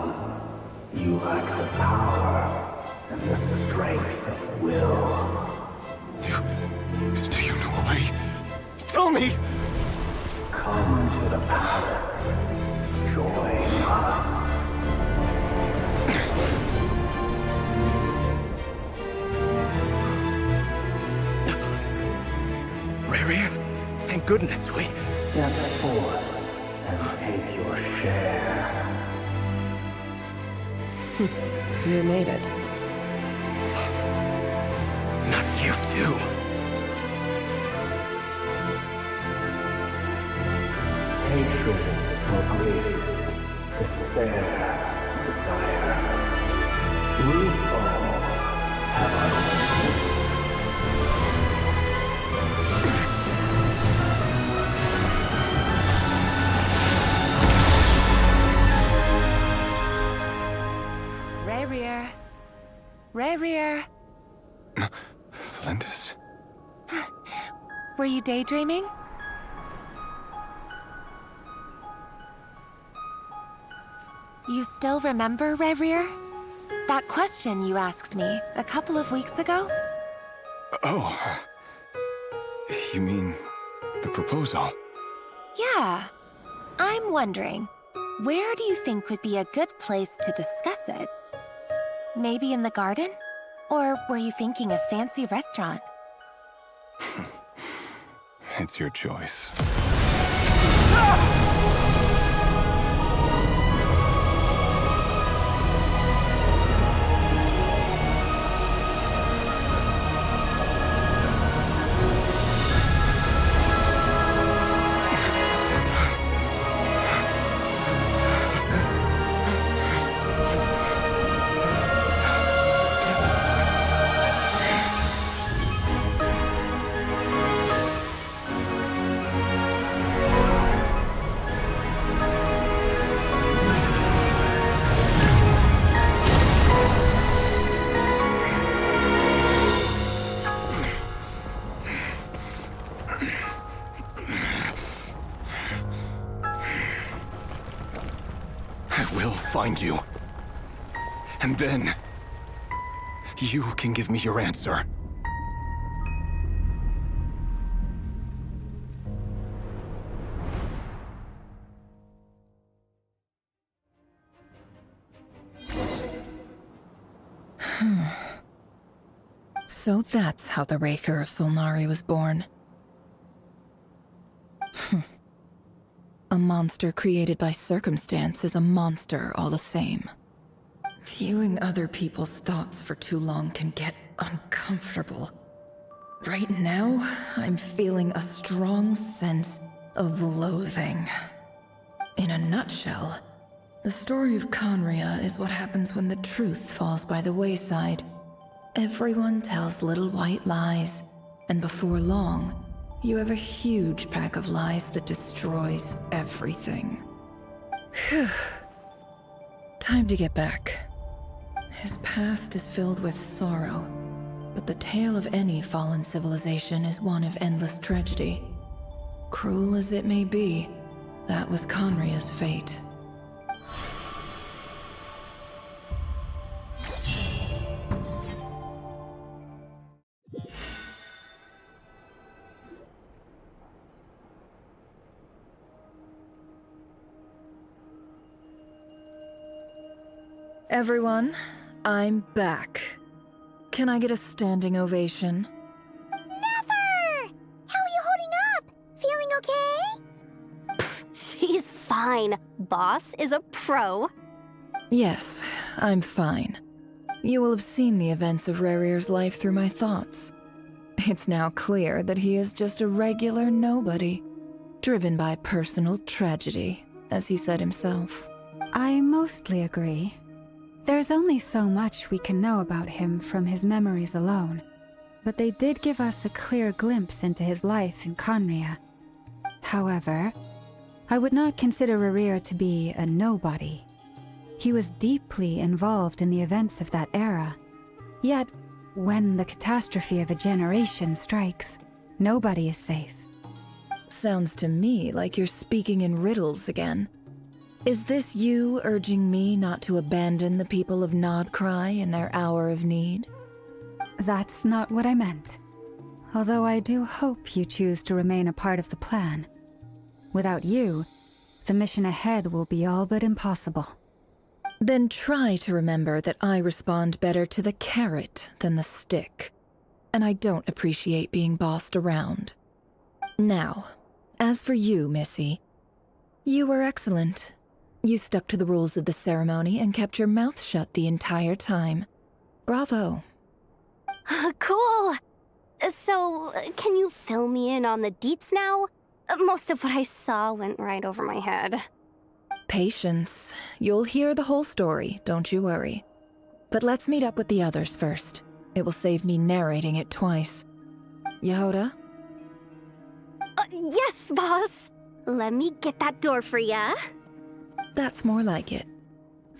You lack the power and the strength of will. Do you know a way? Tell me! Come to the palace. Join us. Reverie, thank goodness we... Step forth and take your share. You made it. Not you too. Hatred or grief, despair or desire. We all have our own. Rerir. Lindis? Were you daydreaming? You still remember, Rerir? That question you asked me a couple of weeks ago? Oh. You mean the proposal? Yeah. I'm wondering, where do you think would be a good place to discuss it? Maybe in the garden? Or were you thinking a fancy restaurant? It's your choice. I will find you. And then, you can give me your answer. So that's how the Raker of Solnari was born. A monster created by circumstance is a monster all the same. Viewing other people's thoughts for too long can get uncomfortable. Right now, I'm feeling a strong sense of loathing. In a nutshell, the story of Conria is what happens when the truth falls by the wayside. Everyone tells little white lies, and before long, you have a huge pack of lies that destroys everything. Whew. Time to get back. His past is filled with sorrow, but the tale of any fallen civilization is one of endless tragedy. Cruel as it may be, that was Conria's fate. Everyone, I'm back. Can I get a standing ovation? Never! How are you holding up? Feeling okay? She's fine. Boss is a pro. Yes, I'm fine. You will have seen the events of Rerir's life through my thoughts. It's now clear that he is just a regular nobody, driven by personal tragedy, as he said himself. I mostly agree. There's only so much we can know about him from his memories alone, but they did give us a clear glimpse into his life in Conria. However, I would not consider Rerir to be a nobody. He was deeply involved in the events of that era. Yet, when the catastrophe of a generation strikes, nobody is safe. Sounds to me like you're speaking in riddles again. Is this you urging me not to abandon the people of Nodcry in their hour of need? That's not what I meant. Although I do hope you choose to remain a part of the plan. Without you, the mission ahead will be all but impossible. Then try to remember that I respond better to the carrot than the stick. And I don't appreciate being bossed around. Now, as for you, Missy, you were excellent. You stuck to the rules of the ceremony and kept your mouth shut the entire time. Bravo. Cool. So, can you fill me in on the deets now? Most of what I saw went right over my head. Patience. You'll hear the whole story, don't you worry. But let's meet up with the others first. It will save me narrating it twice. Yehoda? Yes, boss! Let me get that door for ya. That's more like it.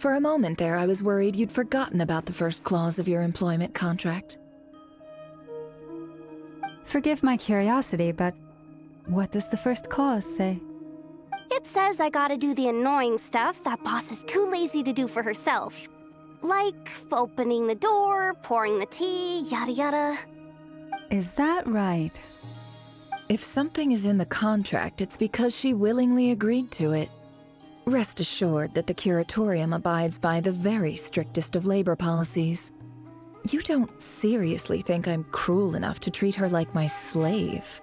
For a moment there, I was worried you'd forgotten about the first clause of your employment contract. Forgive my curiosity, but what does the first clause say? It says I gotta do the annoying stuff that boss is too lazy to do for herself. Like opening the door, pouring the tea, yada yada. Is that right? If something is in the contract, it's because she willingly agreed to it. Rest assured that the Curatorium abides by the very strictest of labor policies. You don't seriously think I'm cruel enough to treat her like my slave?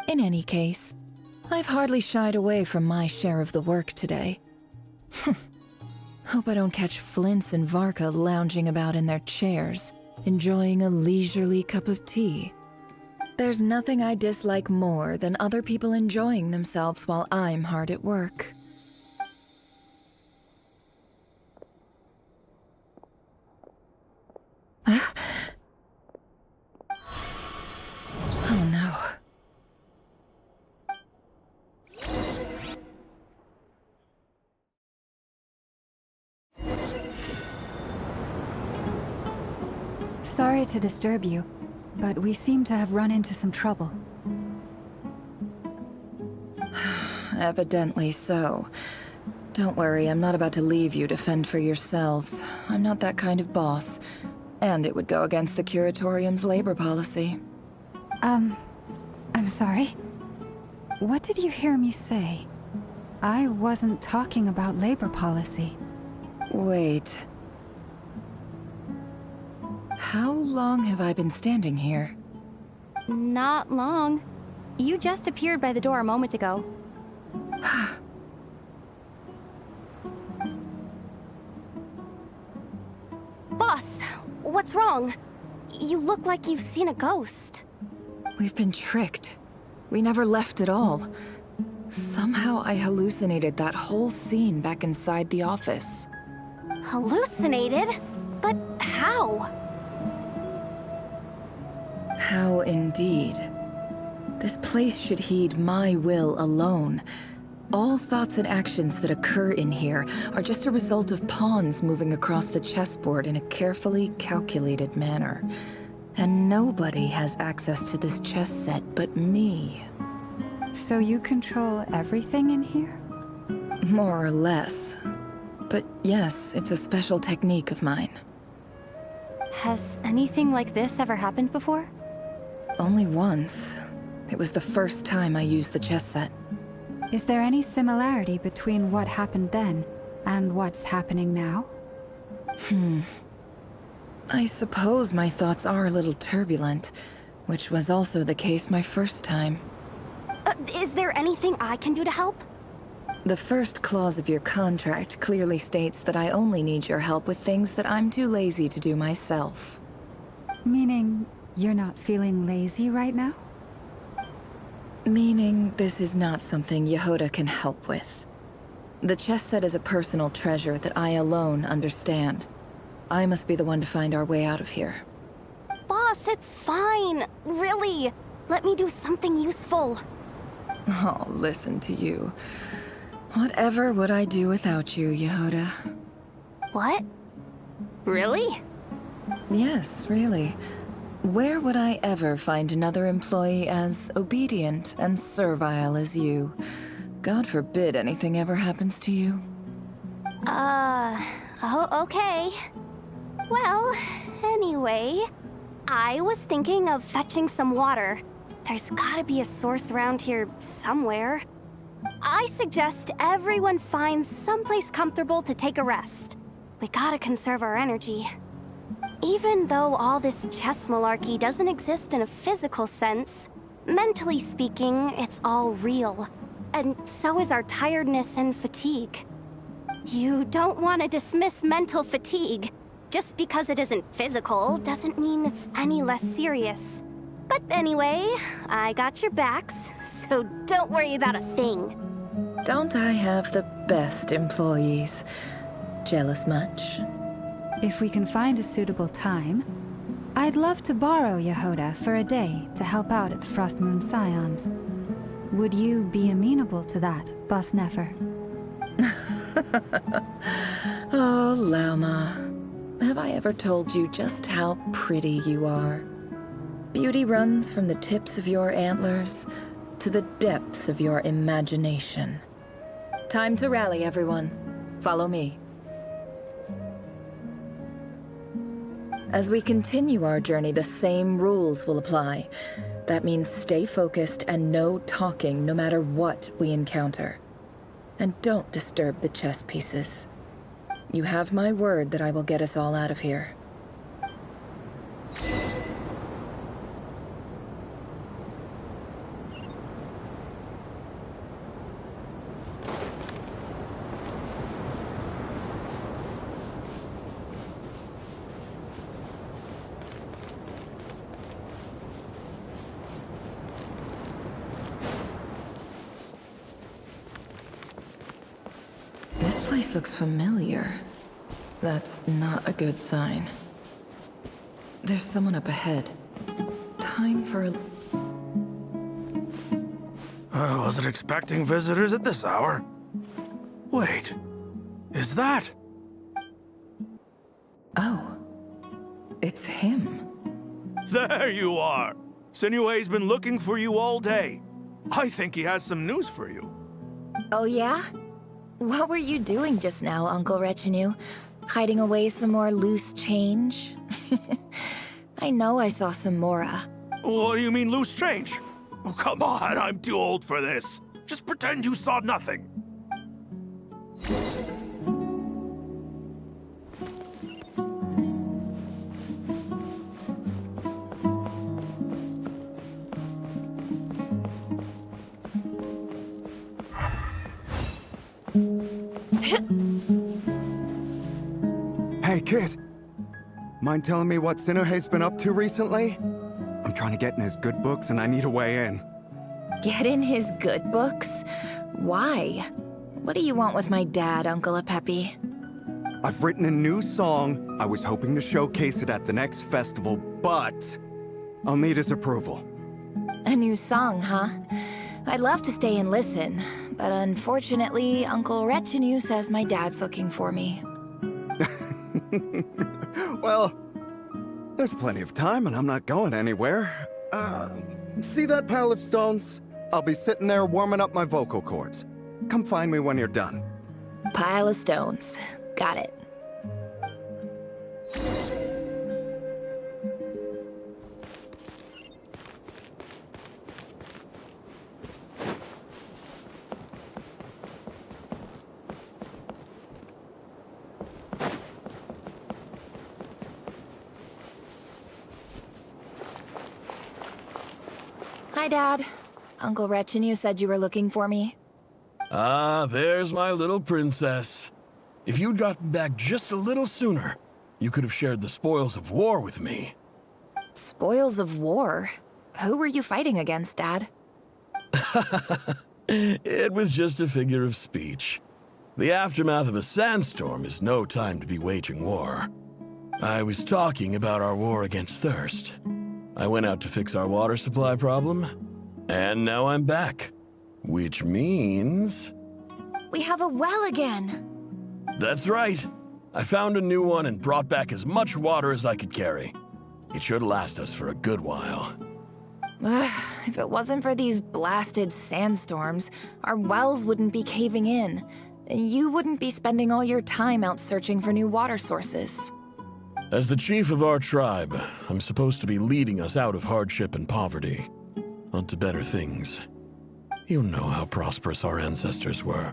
In any case, I've hardly shied away from my share of the work today. Hope I don't catch Flintz and Varka lounging about in their chairs, enjoying a leisurely cup of tea. There's nothing I dislike more than other people enjoying themselves while I'm hard at work. Oh no. Sorry to disturb you, but we seem to have run into some trouble. Evidently so. Don't worry, I'm not about to leave you to fend for yourselves. I'm not that kind of boss. And it would go against the Curatorium's labor policy. I'm sorry. What did you hear me say? I wasn't talking about labor policy. Wait. How long have I been standing here? Not long. You just appeared by the door a moment ago. Boss, what's wrong? You look like you've seen a ghost. We've been tricked. We never left at all. Somehow I hallucinated that whole scene back inside the office. Hallucinated? But how? How indeed. This place should heed my will alone. All thoughts and actions that occur in here are just a result of pawns moving across the chessboard in a carefully calculated manner. And nobody has access to this chess set but me. So you control everything in here? More or less. But yes, it's a special technique of mine. Has anything like this ever happened before? Only once. It was the first time I used the chess set. Is there any similarity between what happened then and what's happening now? I suppose my thoughts are a little turbulent, which was also the case my first time. Is there anything I can do to help? The first clause of your contract clearly states that I only need your help with things that I'm too lazy to do myself. Meaning, you're not feeling lazy right now? Meaning, this is not something Yehoda can help with. The chess set is a personal treasure that I alone understand. I must be the one to find our way out of here. Boss, it's fine. Really. Let me do something useful. Oh, listen to you. Whatever would I do without you, Yehoda? What? Really? Yes, really. Where would I ever find another employee as obedient and servile as you? God forbid anything ever happens to you. Oh, okay. Well, anyway, I was thinking of fetching some water. There's gotta be a source around here somewhere. I suggest everyone finds someplace comfortable to take a rest. We gotta conserve our energy. Even though all this chess malarkey doesn't exist in a physical sense, mentally speaking, it's all real. And so is our tiredness and fatigue. You don't want to dismiss mental fatigue. Just because it isn't physical doesn't mean it's any less serious. But anyway, I got your backs, so don't worry about a thing. Don't I have the best employees? Jealous much? If we can find a suitable time, I'd love to borrow Yehoda for a day to help out at the Frost Moon Scions. Would you be amenable to that, Boss Nefer? Oh, Llama. Have I ever told you just how pretty you are? Beauty runs from the tips of your antlers to the depths of your imagination. Time to rally, everyone. Follow me. As we continue our journey, the same rules will apply. That means stay focused and no talking no matter what we encounter. And don't disturb the chess pieces. You have my word that I will get us all out of here. This place looks familiar. That's not a good sign. There's someone up ahead. Time for a... I wasn't expecting visitors at this hour. Wait, is that? Oh, it's him. There you are! Sinue's been looking for you all day. I think he has some news for you. Oh yeah? What were you doing just now, Uncle Retinue? Hiding away some more loose change? I know I saw some Mora. What do you mean loose change? Oh, come on, I'm too old for this. Just pretend you saw nothing. Hey, kid. Mind telling me what Sinuhe's been up to recently? I'm trying to get in his good books and I need a way in. Get in his good books? Why? What do you want with my dad, Uncle Apepe? I've written a new song. I was hoping to showcase it at the next festival, but I'll need his approval. A new song, huh? I'd love to stay and listen, but unfortunately, Uncle Retinue says my dad's looking for me. Well, there's plenty of time and I'm not going anywhere. See that pile of stones? I'll be sitting there warming up my vocal cords. Come find me when you're done. Pile of stones. Got it. Hi, Dad. Uncle Retinue said you were looking for me. Ah, there's my little princess. If you'd gotten back just a little sooner, you could have shared the spoils of war with me. Spoils of war? Who were you fighting against, Dad? It was just a figure of speech. The aftermath of a sandstorm is no time to be waging war. I was talking about our war against thirst. I went out to fix our water supply problem, and now I'm back. Which means... We have a well again! That's right. I found a new one and brought back as much water as I could carry. It should last us for a good while. If it wasn't for these blasted sandstorms, our wells wouldn't be caving in. And you wouldn't be spending all your time out searching for new water sources. As the chief of our tribe, I'm supposed to be leading us out of hardship and poverty, onto better things. You know how prosperous our ancestors were.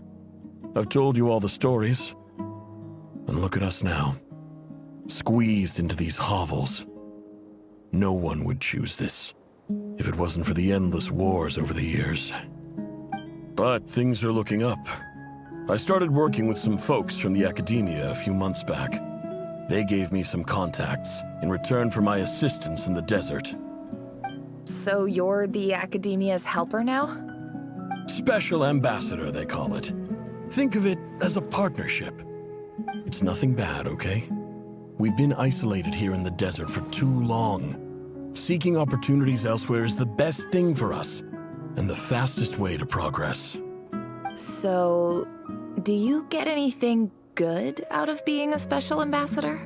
I've told you all the stories. And look at us now, squeezed into these hovels. No one would choose this, if it wasn't for the endless wars over the years. But things are looking up. I started working with some folks from the academia a few months back. They gave me some contacts in return for my assistance in the desert. So you're the Academia's helper now? Special ambassador, they call it. Think of it as a partnership. It's nothing bad, okay? We've been isolated here in the desert for too long. Seeking opportunities elsewhere is the best thing for us, and the fastest way to progress. So, do you get anything good out of being a special ambassador?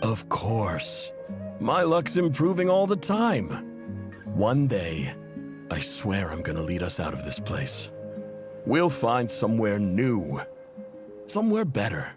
Of course. My luck's improving all the time. One day, I swear I'm gonna lead us out of this place. We'll find somewhere new. Somewhere better.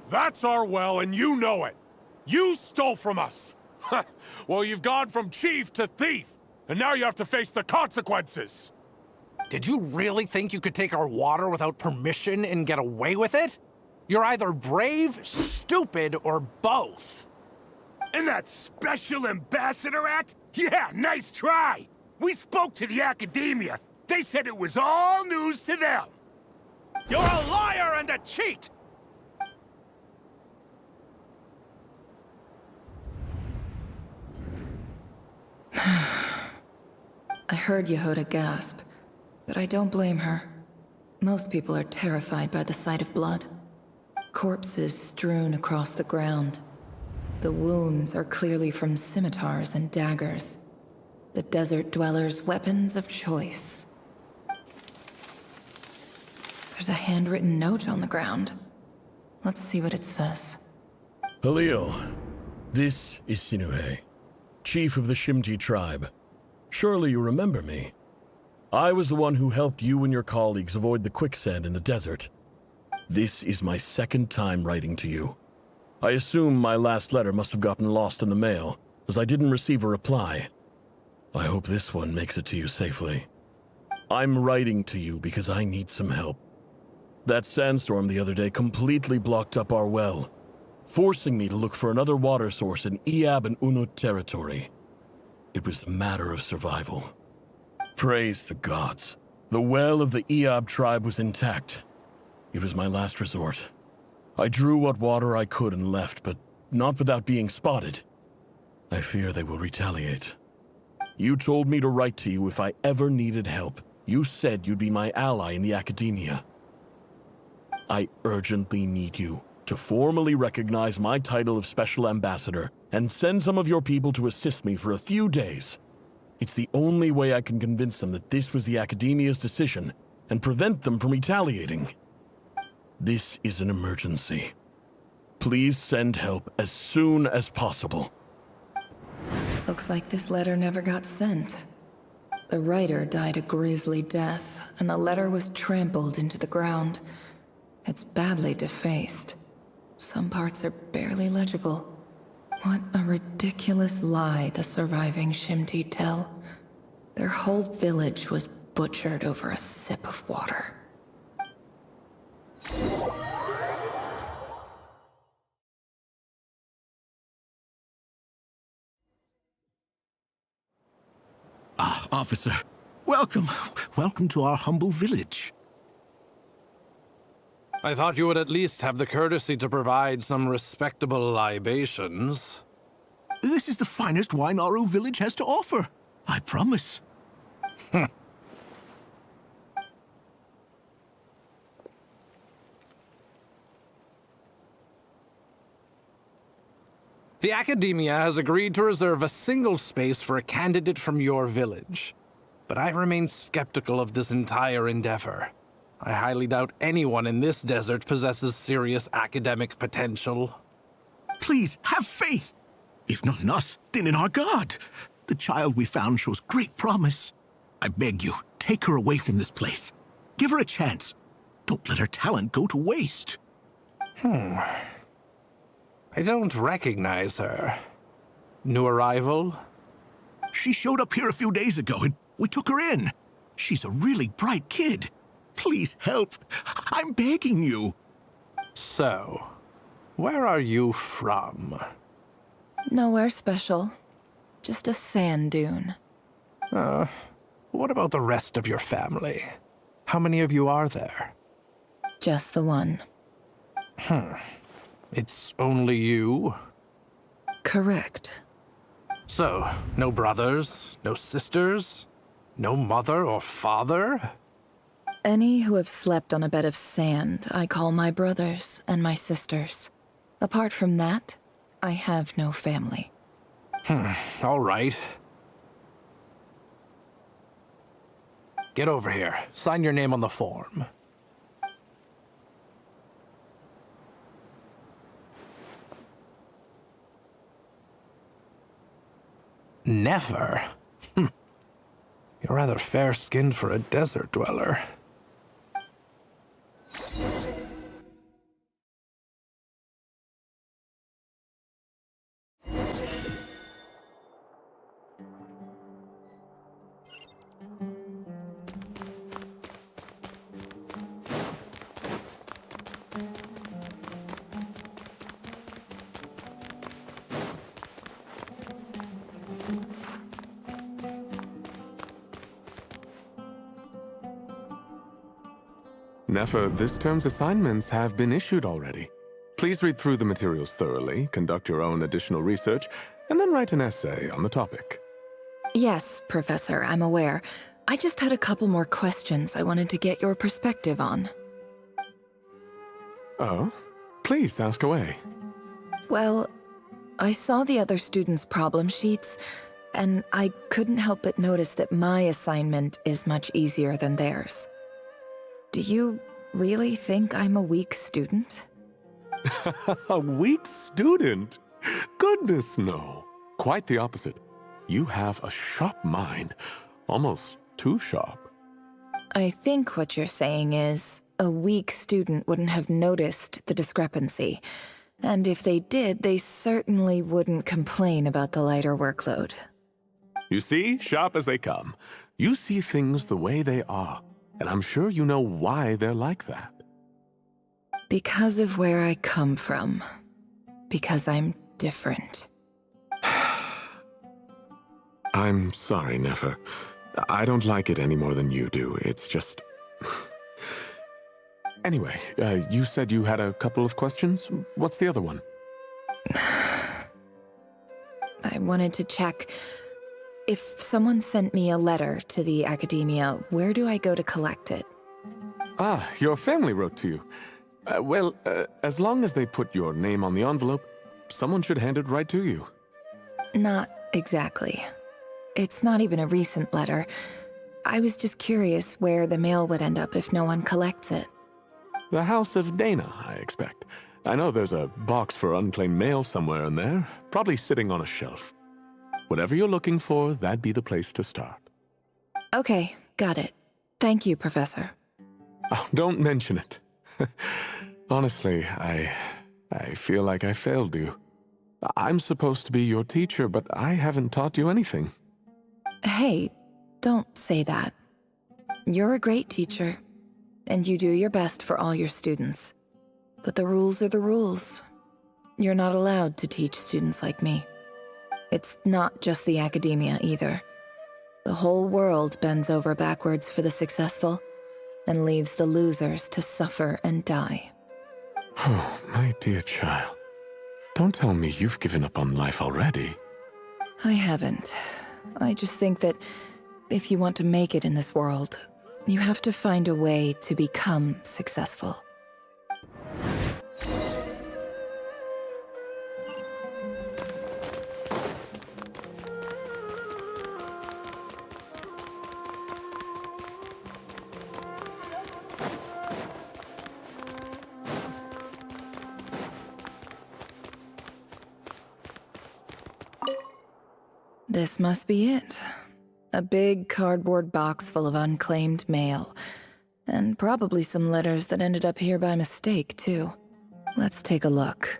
That's our well, and you know it! You stole from us! Well, you've gone from chief to thief, and now you have to face the consequences! Did you really think you could take our water without permission and get away with it? You're either brave, stupid, or both. And that Special Ambassador Act? Yeah, nice try! We spoke to the Academia. They said it was all news to them. You're a liar and a cheat! I heard Yehoda gasp, but I don't blame her. Most people are terrified by the sight of blood. Corpses strewn across the ground. The wounds are clearly from scimitars and daggers. The desert dwellers' weapons of choice. There's a handwritten note on the ground. Let's see what it says. Halil, this is Sinuhe, chief of the Shimti tribe. Surely you remember me. I was the one who helped you and your colleagues avoid the quicksand in the desert. This is my second time writing to you. I assume my last letter must have gotten lost in the mail, as I didn't receive a reply. I hope this one makes it to you safely. I'm writing to you because I need some help. That sandstorm the other day completely blocked up our well, forcing me to look for another water source in Iab and Unut territory. It was a matter of survival. Praise the gods. The well of the Iab tribe was intact. It was my last resort. I drew what water I could and left, but not without being spotted. I fear they will retaliate. You told me to write to you if I ever needed help. You said you'd be my ally in the Academia. I urgently need you to formally recognize my title of Special Ambassador and send some of your people to assist me for a few days. It's the only way I can convince them that this was the Academia's decision and prevent them from retaliating. This is an emergency. Please send help as soon as possible. Looks like this letter never got sent. The writer died a grisly death, and the letter was trampled into the ground. It's badly defaced. Some parts are barely legible. What a ridiculous lie the surviving Shimti tell. Their whole village was butchered over a sip of water. Ah, officer. Welcome. Welcome to our humble village. I thought you would at least have the courtesy to provide some respectable libations. This is the finest wine Aru village has to offer. I promise. The Academia has agreed to reserve a single space for a candidate from your village. But I remain skeptical of this entire endeavor. I highly doubt anyone in this desert possesses serious academic potential. Please, have faith. If not in us, then in our god. The child we found shows great promise. I beg you, take her away from this place. Give her a chance. Don't let her talent go to waste. I don't recognize her. New arrival? She showed up here a few days ago and we took her in. She's a really bright kid. Please help. I'm begging you. So, where are you from? Nowhere special. Just a sand dune. What about the rest of your family? How many of you are there? Just the one. It's only you? Correct. So, no brothers, no sisters, no mother or father? Any who have slept on a bed of sand, I call my brothers and my sisters. Apart from that, I have no family. All right. Get over here. Sign your name on the form. Never? You're rather fair-skinned for a desert dweller. Nefer, this term's assignments have been issued already. Please read through the materials thoroughly, conduct your own additional research, and then write an essay on the topic. Yes, Professor, I'm aware. I just had a couple more questions I wanted to get your perspective on. Oh? Please, ask away. Well, I saw the other students' problem sheets, and I couldn't help but notice that my assignment is much easier than theirs. Do you really think I'm a weak student? A weak student? Goodness, no. Quite the opposite. You have a sharp mind. Almost too sharp. I think what you're saying is, a weak student wouldn't have noticed the discrepancy. And if they did, they certainly wouldn't complain about the lighter workload. You see, sharp as they come. You see things the way they are. And I'm sure you know why they're like that. Because of where I come from. Because I'm different. I'm sorry, Nefer. I don't like it any more than you do. It's just... Anyway, you said you had a couple of questions. What's the other one? I wanted to check... If someone sent me a letter to the academia, where do I go to collect it? Ah, your family wrote to you. As long as they put your name on the envelope, someone should hand it right to you. Not exactly. It's not even a recent letter. I was just curious where the mail would end up if no one collects it. The House of Dana, I expect. I know there's a box for unclaimed mail somewhere in there, probably sitting on a shelf. Whatever you're looking for, that'd be the place to start. Okay, got it. Thank you, Professor. Oh, don't mention it. Honestly, I feel like I failed you. I'm supposed to be your teacher, but I haven't taught you anything. Hey, don't say that. You're a great teacher, and you do your best for all your students. But the rules are the rules. You're not allowed to teach students like me. It's not just the academia, either. The whole world bends over backwards for the successful, and leaves the losers to suffer and die. Oh, my dear child. Don't tell me you've given up on life already. I haven't. I just think that if you want to make it in this world, you have to find a way to become successful. This must be it. A big cardboard box full of unclaimed mail. And probably some letters that ended up here by mistake, too. Let's take a look.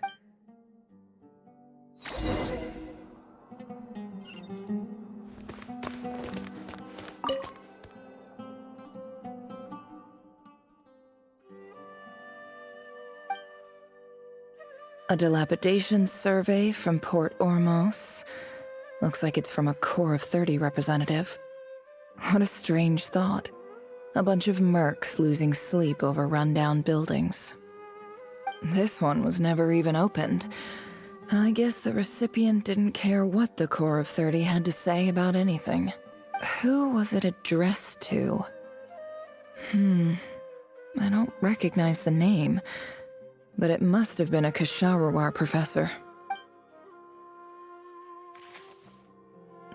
A dilapidation survey from Port Ormos. Looks like it's from a Core of 30 representative. What a strange thought. A bunch of mercs losing sleep over rundown buildings. This one was never even opened. I guess the recipient didn't care what the Core of 30 had to say about anything. Who was it addressed to? I don't recognize the name, but it must have been a Kasharawar professor.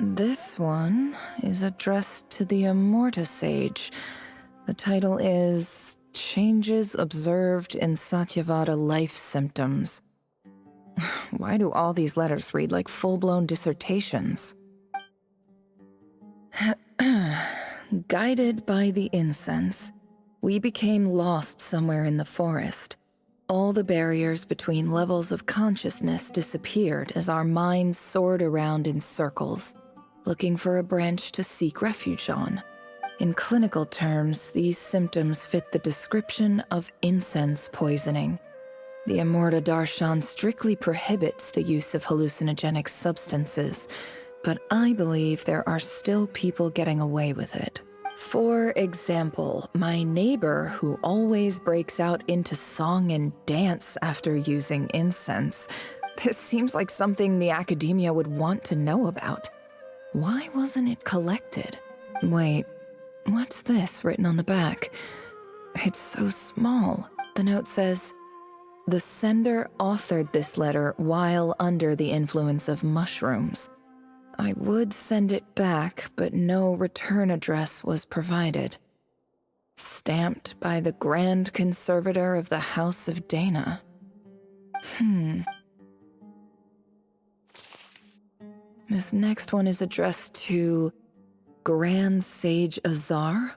This one is addressed to the Immorta Sage. The title is Changes Observed in Satyavada Life Symptoms. Why do all these letters read like full-blown dissertations? Guided by the incense, we became lost somewhere in the forest. All the barriers between levels of consciousness disappeared as our minds soared around in circles, looking for a branch to seek refuge on. In clinical terms, these symptoms fit the description of incense poisoning. The Immorta Darshan strictly prohibits the use of hallucinogenic substances, but I believe there are still people getting away with it. For example, my neighbor who always breaks out into song and dance after using incense. This seems like something the academia would want to know about. Why wasn't it collected? Wait, what's this written on the back? It's so small. The note says, "The sender authored this letter while under the influence of mushrooms. I would send it back, but no return address was provided. Stamped by the Grand Conservator of the House of Dana." This next one is addressed to Grand Sage Azar.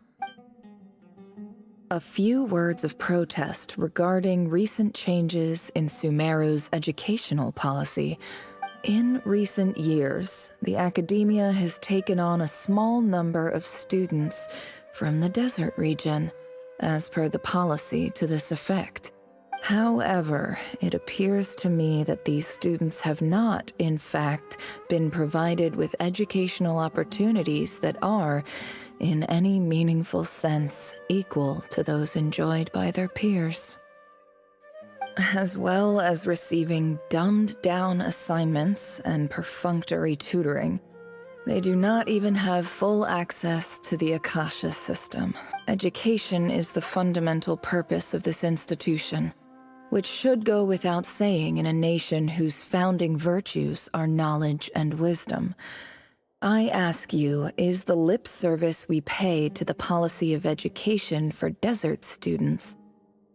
A few words of protest regarding recent changes in Sumeru's educational policy. In recent years, the academia has taken on a small number of students from the desert region, as per the policy to this effect. However, it appears to me that these students have not, in fact, been provided with educational opportunities that are, in any meaningful sense, equal to those enjoyed by their peers. As well as receiving dumbed-down assignments and perfunctory tutoring, they do not even have full access to the Akasha system. Education is the fundamental purpose of this institution, which should go without saying in a nation whose founding virtues are knowledge and wisdom. I ask you, is the lip service we pay to the policy of education for desert students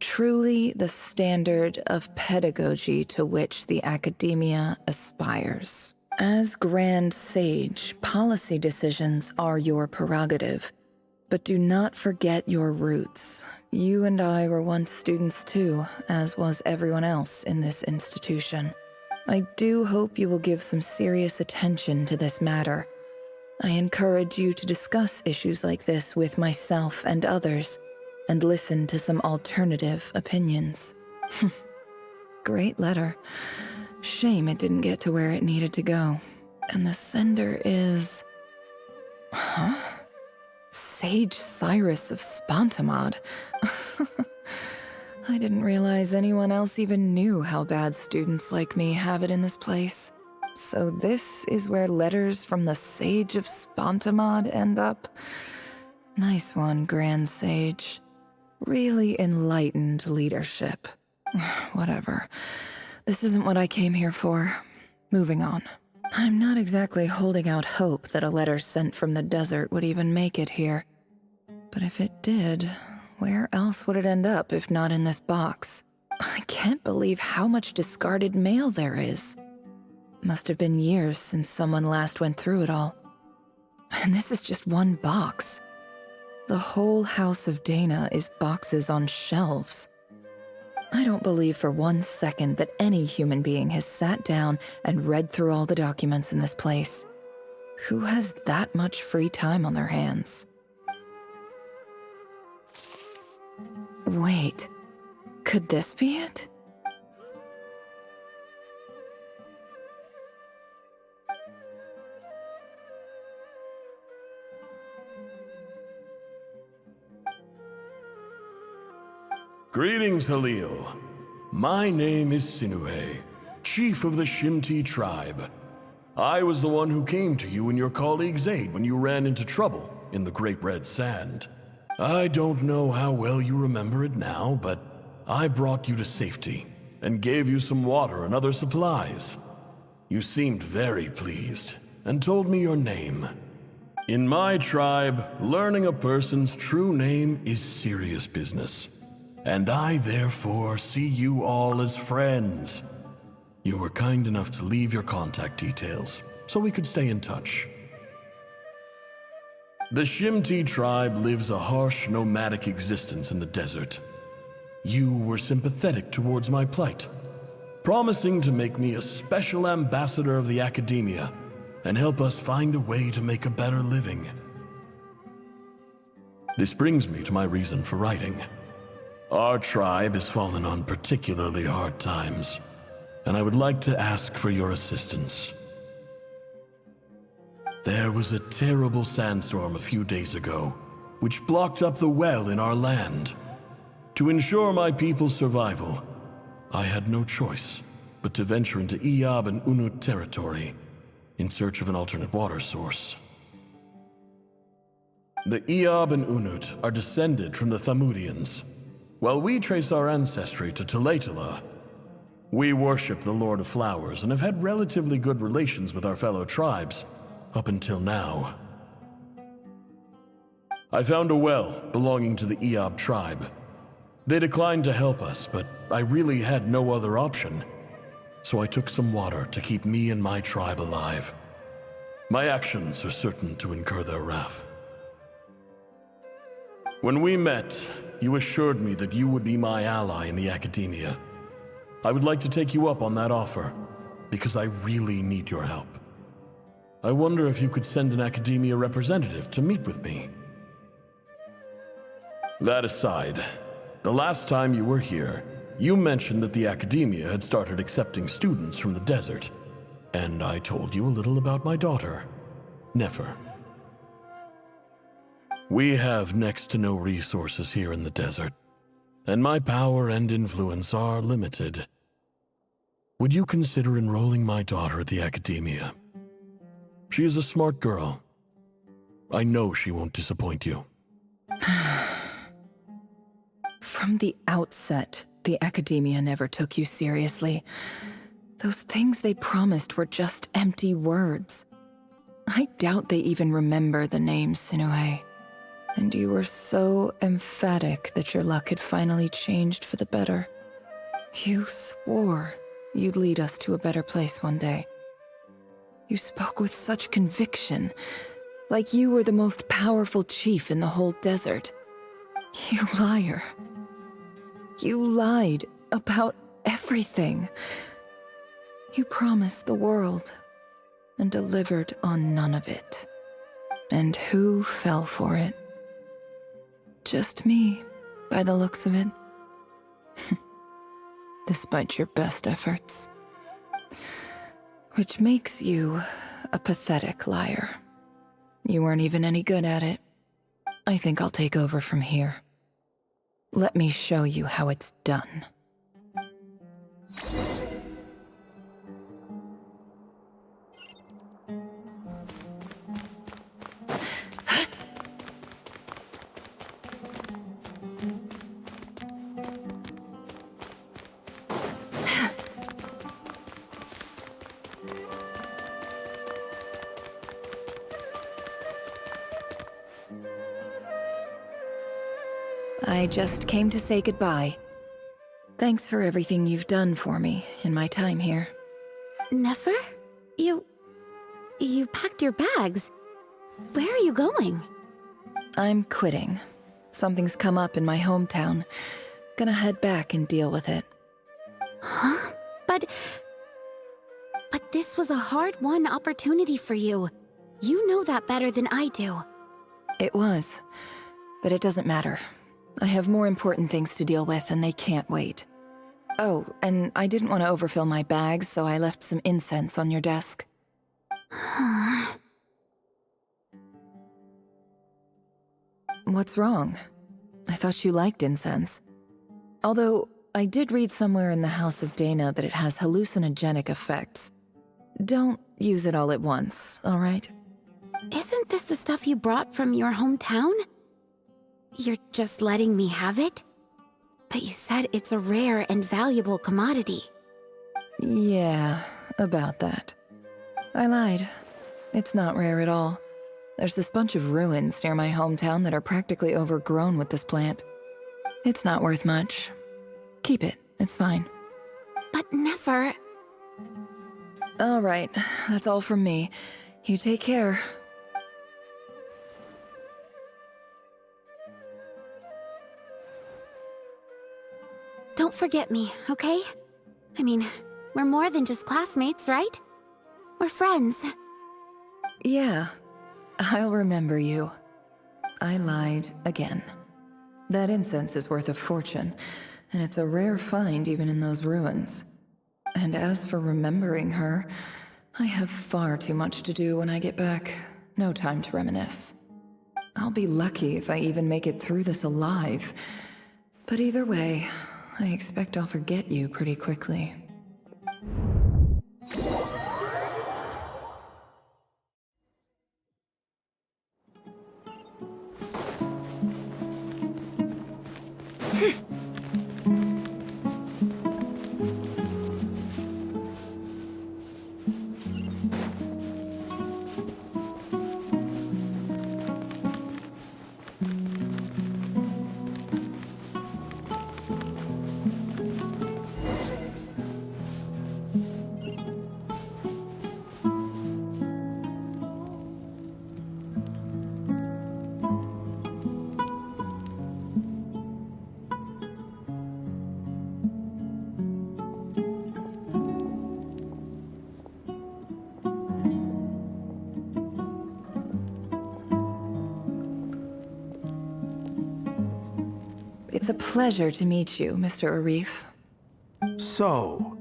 truly the standard of pedagogy to which the academia aspires? As Grand Sage, policy decisions are your prerogative, but do not forget your roots. You and I were once students too, as was everyone else in this institution. I do hope you will give some serious attention to this matter. I encourage you to discuss issues like this with myself and others, and listen to some alternative opinions. Great letter. Shame it didn't get to where it needed to go. And the sender is... Huh? Sage Cyrus of Spontamod. I didn't realize anyone else even knew how bad students like me have it in this place. So this is where letters from the Sage of Spontamod end up? Nice one, Grand Sage. Really enlightened leadership. Whatever. This isn't what I came here for. Moving on. I'm not exactly holding out hope that a letter sent from the desert would even make it here. But if it did, where else would it end up if not in this box? I can't believe how much discarded mail there is. Must have been years since someone last went through it all. And this is just one box. The whole House of Dana is boxes on shelves. I don't believe for 1 second that any human being has sat down and read through all the documents in this place. Who has that much free time on their hands? Wait, could this be it? Greetings, Halil. My name is Sinue, chief of the Shimti tribe. I was the one who came to you and your colleague Zaid when you ran into trouble in the Great Red Sand. I don't know how well you remember it now, but I brought you to safety and gave you some water and other supplies. You seemed very pleased and told me your name. In my tribe, learning a person's true name is serious business, and I therefore see you all as friends. You were kind enough to leave your contact details so we could stay in touch. The Shimti tribe lives a harsh, nomadic existence in the desert. You were sympathetic towards my plight, promising to make me a special ambassador of the academia and help us find a way to make a better living. This brings me to my reason for writing. Our tribe has fallen on particularly hard times, and I would like to ask for your assistance. There was a terrible sandstorm a few days ago, which blocked up the well in our land. To ensure my people's survival, I had no choice but to venture into Iyab and Unut territory in search of an alternate water source. The Iyab and Unut are descended from the Thamudians, while we trace our ancestry to Tulatala. We worship the Lord of Flowers and have had relatively good relations with our fellow tribes up until now. I found a well belonging to the Iyab tribe. They declined to help us, but I really had no other option, so I took some water to keep me and my tribe alive. My actions are certain to incur their wrath. When we met, you assured me that you would be my ally in the academia. I would like to take you up on that offer, because I really need your help. I wonder if you could send an academia representative to meet with me. That aside, the last time you were here, you mentioned that the academia had started accepting students from the desert, and I told you a little about my daughter, Nefer. We have next to no resources here in the desert, and my power and influence are limited. Would you consider enrolling my daughter at the academia? She is a smart girl. I know she won't disappoint you. From the outset, the academia never took you seriously. Those things they promised were just empty words. I doubt they even remember the name Sinue. And you were so emphatic that your luck had finally changed for the better. You swore you'd lead us to a better place one day. You spoke with such conviction, like you were the most powerful chief in the whole desert. You liar. You lied about everything. You promised the world and delivered on none of it. And who fell for it? Just me, by the looks of it. Despite your best efforts. Which makes you a pathetic liar. You weren't even any good at it. I think I'll take over from here. Let me show you how it's done. I just came to say goodbye. Thanks for everything you've done for me in my time here. Nefer? You packed your bags. Where are you going? I'm quitting. Something's come up in my hometown. Gonna head back and deal with it. Huh? But this was a hard-won opportunity for you. You know that better than I do. It was, but it doesn't matter. I have more important things to deal with, and they can't wait. Oh, and I didn't want to overfill my bags, so I left some incense on your desk. What's wrong? I thought you liked incense. Although, I did read somewhere in the House of Dana that it has hallucinogenic effects. Don't use it all at once, alright? Isn't this the stuff you brought from your hometown? You're just letting me have it? But you said it's a rare and valuable commodity. Yeah, about that. I lied. It's not rare at all. There's this bunch of ruins near my hometown that are practically overgrown with this plant. It's not worth much. Keep it, it's fine. But never... Alright, that's all from me. You take care. Don't forget me, okay? I mean, we're more than just classmates, right? We're friends. Yeah, I'll remember you. I lied again. That incense is worth a fortune, and it's a rare find even in those ruins. And as for remembering her, I have far too much to do when I get back. No time to reminisce. I'll be lucky if I even make it through this alive. But either way, I expect I'll forget you pretty quickly. It's a pleasure to meet you, Mr. Arif. So,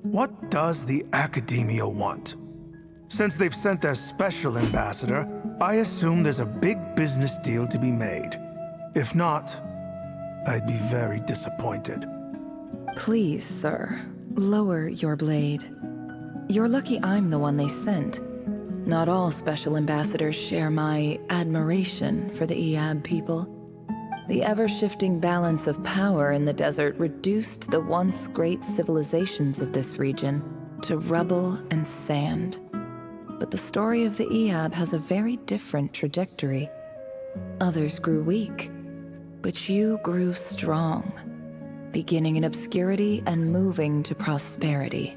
what does the Academia want? Since they've sent their special ambassador, I assume there's a big business deal to be made. If not, I'd be very disappointed. Please, sir, lower your blade. You're lucky I'm the one they sent. Not all special ambassadors share my admiration for the Iab people. The ever-shifting balance of power in the desert reduced the once great civilizations of this region to rubble and sand. But the story of the Iab has a very different trajectory. Others grew weak, but you grew strong, beginning in obscurity and moving to prosperity.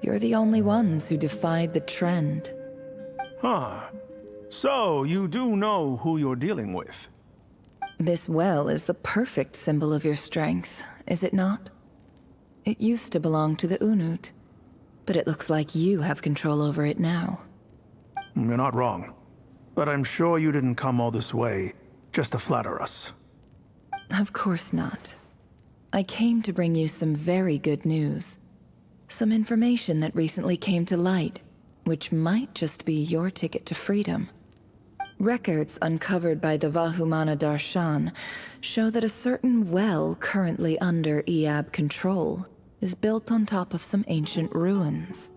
You're the only ones who defied the trend. Huh. So, you do know who you're dealing with? This well is the perfect symbol of your strength, is it not? It used to belong to the Unut, but it looks like you have control over it now. You're not wrong. But I'm sure you didn't come all this way just to flatter us. Of course not. I came to bring you some very good news. Some information that recently came to light, which might just be your ticket to freedom. Records uncovered by the Vahumana Darshan show that a certain well currently under Iab control is built on top of some ancient ruins.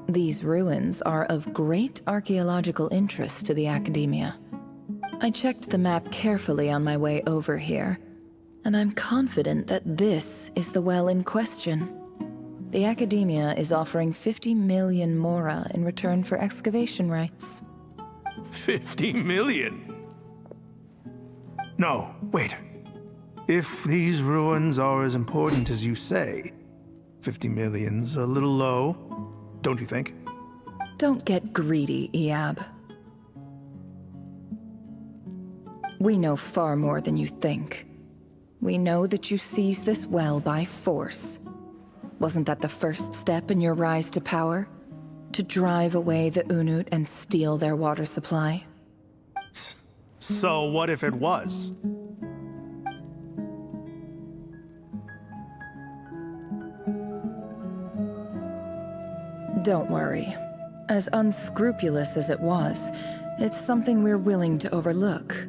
These ruins are of great archaeological interest to the Academia. I checked the map carefully on my way over here, and I'm confident that this is the well in question. The Academia is offering 50 million mora in return for excavation rights. 50 million? No, wait. If these ruins are as important as you say, 50 million's a little low, don't you think? Don't get greedy, Iab. We know far more than you think. We know that you seized this well by force. Wasn't that the first step in your rise to power? To drive away the Unut and steal their water supply? So what if it was? Don't worry. As unscrupulous as it was, it's something we're willing to overlook.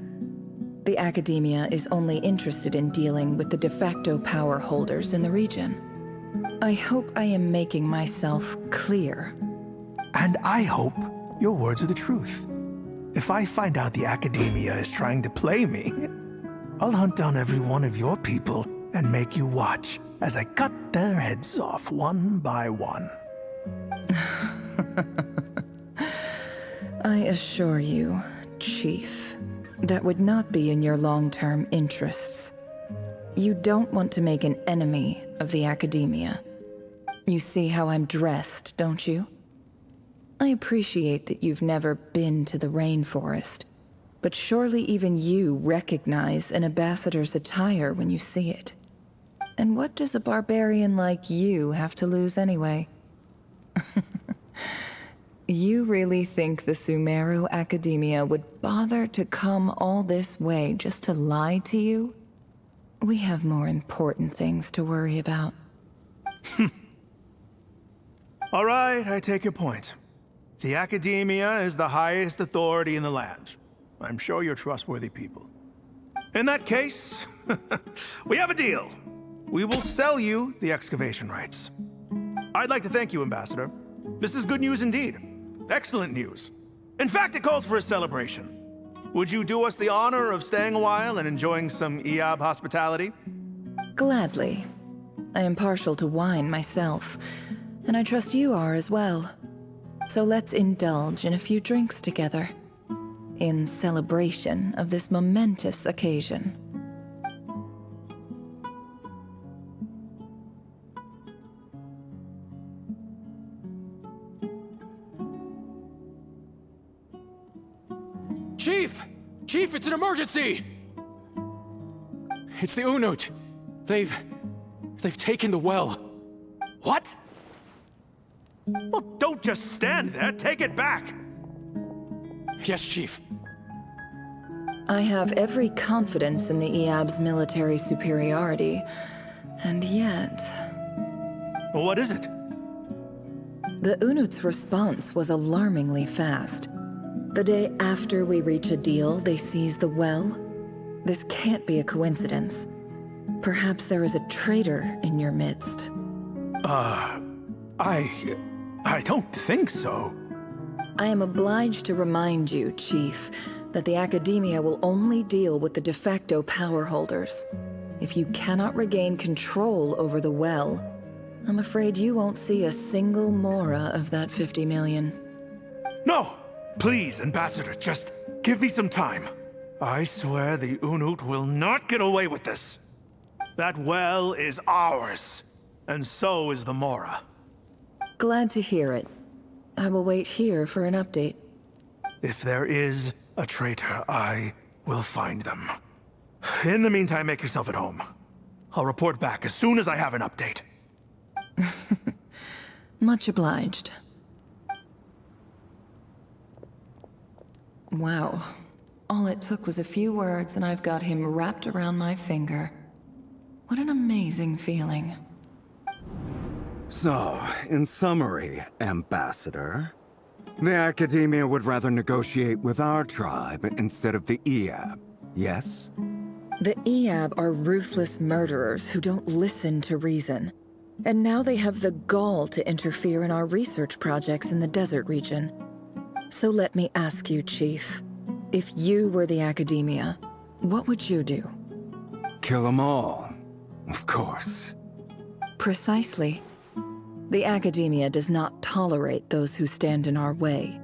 The Academia is only interested in dealing with the de facto power holders in the region. I hope I am making myself clear. And I hope your words are the truth. If I find out the Academia is trying to play me, I'll hunt down every one of your people and make you watch as I cut their heads off one by one. I assure you, Chief, that would not be in your long-term interests. You don't want to make an enemy of the Academia. You see how I'm dressed, don't you? I appreciate that you've never been to the rainforest, but surely even you recognize an ambassador's attire when you see it. And what does a barbarian like you have to lose anyway? You really think the Sumeru Academia would bother to come all this way just to lie to you? We have more important things to worry about. All right, I take your point. The Academia is the highest authority in the land. I'm sure you're trustworthy people. In that case, we have a deal. We will sell you the excavation rights. I'd like to thank you, Ambassador. This is good news indeed. Excellent news. In fact, it calls for a celebration. Would you do us the honor of staying a while and enjoying some Eab hospitality? Gladly. I am partial to wine myself, and I trust you are as well. So let's indulge in a few drinks together, in celebration of this momentous occasion. Chief! Chief, it's an emergency! It's the Unut. They've taken the well. What? Well, don't just stand there. Take it back. Yes, Chief. I have every confidence in the Eab's military superiority, and yet... Well, what is it? The Unut's response was alarmingly fast. The day after we reach a deal, they seize the well. This can't be a coincidence. Perhaps there is a traitor in your midst. I don't think so. I am obliged to remind you, Chief, that the Academia will only deal with the de facto power holders. If you cannot regain control over the well, I'm afraid you won't see a single mora of that 50 million. No! Please, Ambassador, just give me some time. I swear the Unut will not get away with this. That well is ours, and so is the mora. Glad to hear it. I will wait here for an update. If there is a traitor, I will find them. In the meantime, make yourself at home. I'll report back as soon as I have an update. Much obliged. Wow. All it took was a few words and I've got him wrapped around my finger. What an amazing feeling. So, in summary, Ambassador, the Academia would rather negotiate with our tribe instead of the Eab, yes? The Eab are ruthless murderers who don't listen to reason. And now they have the gall to interfere in our research projects in the desert region. So let me ask you, Chief, if you were the Academia, what would you do? Kill them all, of course. Precisely. The Academia does not tolerate those who stand in our way.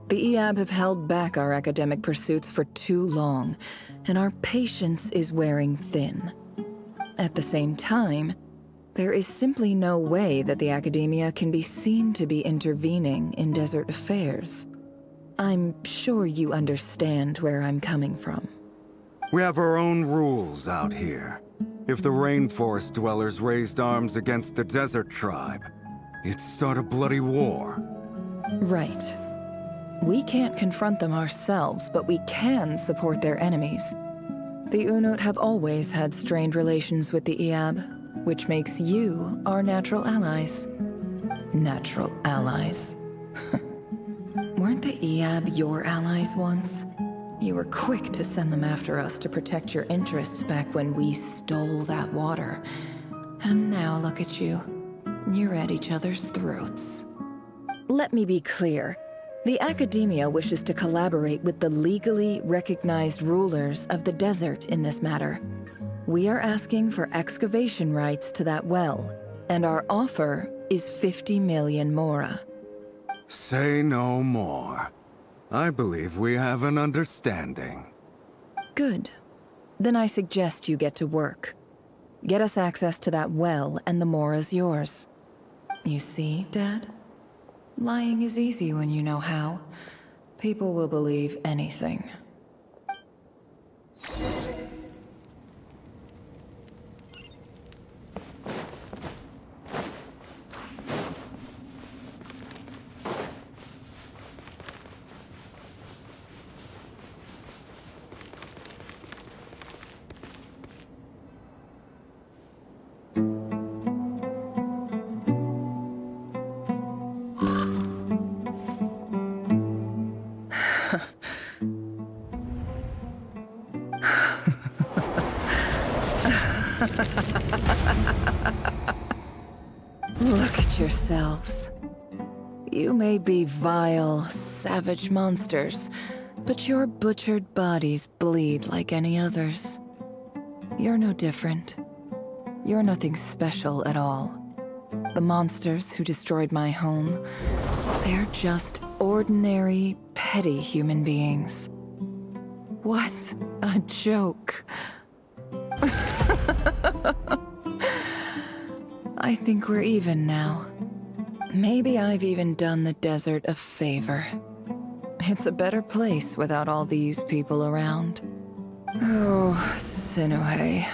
The Eab have held back our academic pursuits for too long, and our patience is wearing thin. At the same time, there is simply no way that the Academia can be seen to be intervening in desert affairs. I'm sure you understand where I'm coming from. We have our own rules out here. If the rainforest dwellers raised arms against a desert tribe, it'd start a bloody war. Right. We can't confront them ourselves, but we can support their enemies. The Unut have always had strained relations with the Eab, which makes you our natural allies. Natural allies. Weren't the Eab your allies once? You were quick to send them after us to protect your interests back when we stole that water. And now look at you. You're at each other's throats. Let me be clear. The Academia wishes to collaborate with the legally recognized rulers of the desert in this matter. We are asking for excavation rights to that well, and our offer is 50 million mora. Say no more. I believe we have an understanding. Good. Then I suggest you get to work. Get us access to that well, and the mora's yours. You see, Dad? Lying is easy when you know how. People will believe anything. Look at yourselves. You may be vile, savage monsters, but your butchered bodies bleed like any others. You're no different. You're nothing special at all. The monsters who destroyed my home, they're just ordinary, petty human beings. What a joke. I think we're even now. Maybe I've even done the desert a favor. It's a better place without all these people around. Oh, Sinuhe,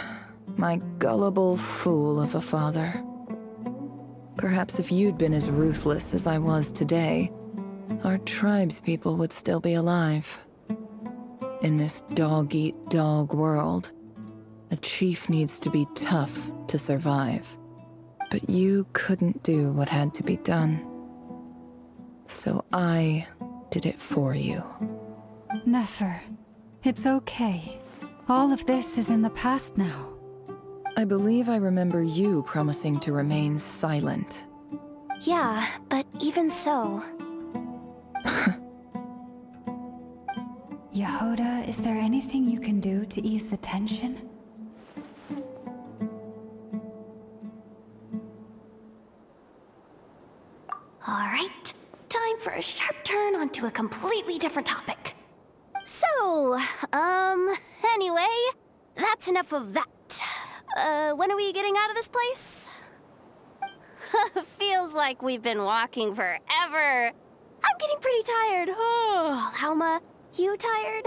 my gullible fool of a father. Perhaps if you'd been as ruthless as I was today, our tribespeople would still be alive. In this dog-eat-dog world, a chief needs to be tough to survive. But you couldn't do what had to be done. So I did it for you. Nefer, it's okay. All of this is in the past now. I believe I remember you promising to remain silent. Yeah, but even so... Yehoda, is there anything you can do to ease the tension? Alright, time for a sharp turn onto a completely different topic. So, anyway, that's enough of that. When are we getting out of this place? Feels like we've been walking forever. I'm getting pretty tired. Oh, Alma, you tired?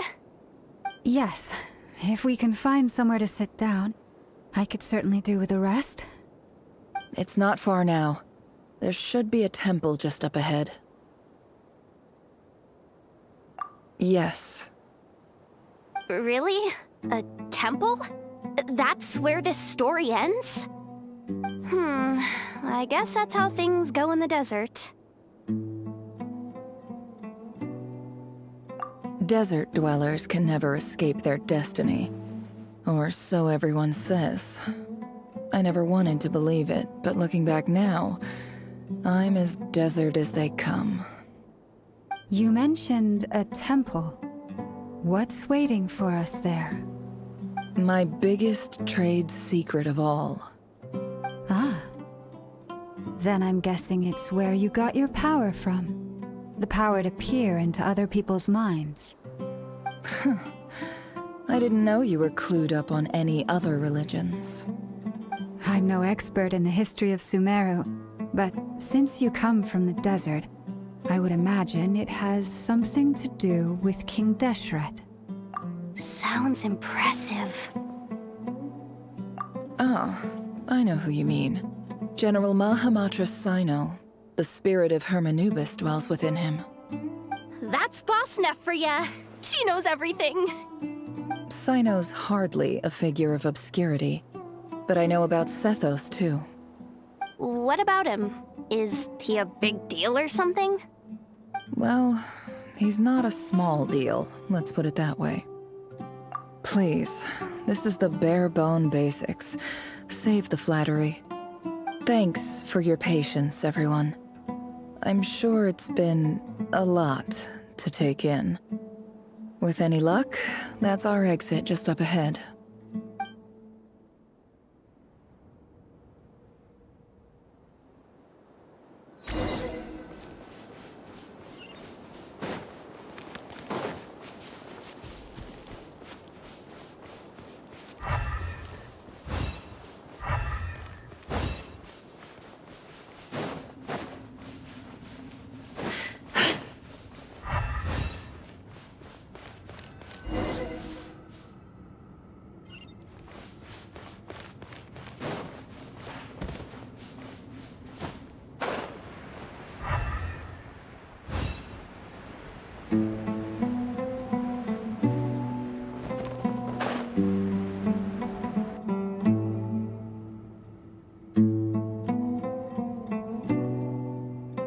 Yes. If we can find somewhere to sit down, I could certainly do with a rest. It's not far now. There should be a temple just up ahead. Yes. Really? A temple? That's where this story ends? I guess that's how things go in the desert. Desert dwellers can never escape their destiny. Or so everyone says. I never wanted to believe it, but looking back now, I'm as desert as they come. You mentioned a temple. What's waiting for us there? My biggest trade secret of all. Ah. Then I'm guessing it's where you got your power from. The power to peer into other people's minds. I didn't know you were clued up on any other religions. I'm no expert in the history of Sumeru, but since you come from the desert, I would imagine it has something to do with King Deshret. Sounds impressive. Ah, I know who you mean. General Mahamatra Sino. The spirit of Hermanubis dwells within him. That's Boss Neff for ya. She knows everything. Sino's hardly a figure of obscurity, but I know about Sethos too. What about him? Is he a big deal or something? Well, He's not a small deal, let's put it that way. Please, this is the bare-bone basics. Save the flattery. Thanks for your patience, everyone. I'm sure it's been a lot to take in. With any luck, that's our exit just up ahead.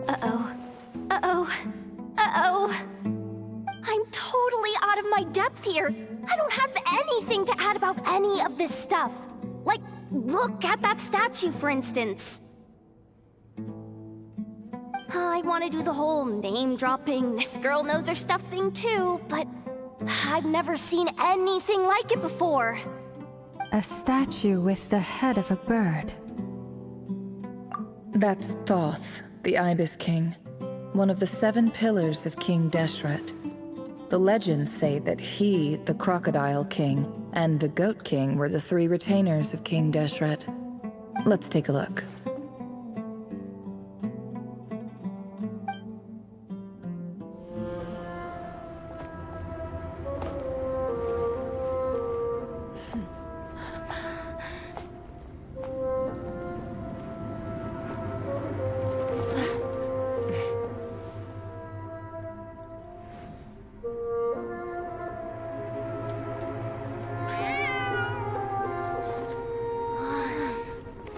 Uh-oh. Uh-oh. Uh-oh. I'm totally out of my depth here. I don't have anything to add about any of this stuff. Like, look at that statue, for instance. I want to do the whole name-dropping, this girl knows her stuff thing too, but I've never seen anything like it before. A statue with the head of a bird. That's Thoth, the Ibis King, one of the 7 pillars of King Deshret. The legends say that he, the Crocodile King, and the Goat King were the 3 retainers of King Deshret. Let's take a look.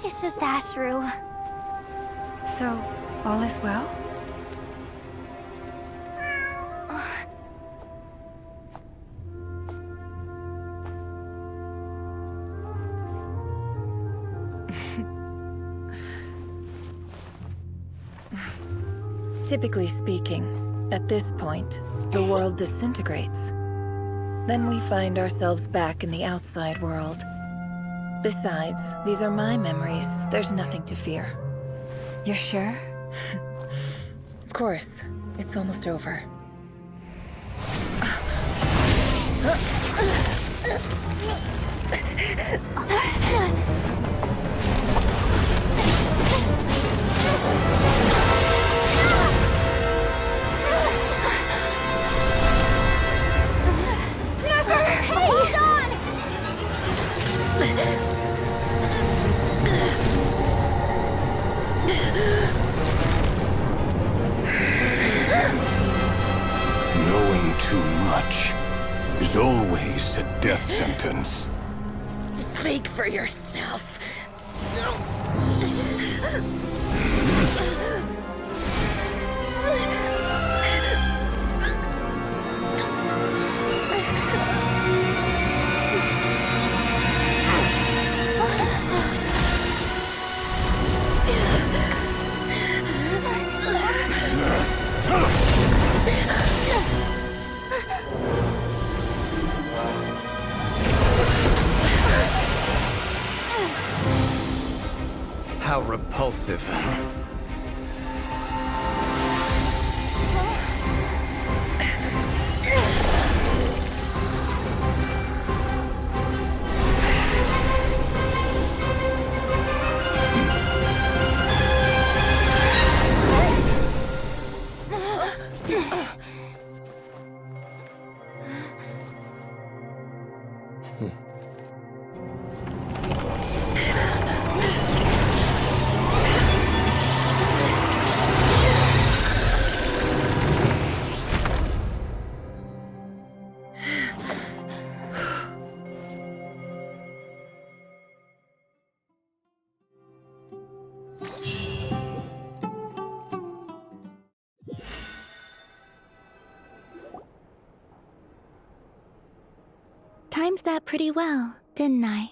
It's just Ashru. So, all is well? Typically speaking, at this point, the world disintegrates. Then we find ourselves back in the outside world. Besides, these are my memories. There's nothing to fear. You're sure? Of course. It's almost over. Hold on! Knowing too much is always a death sentence. Speak for yourself. How repulsive. timed that pretty well, didn't I?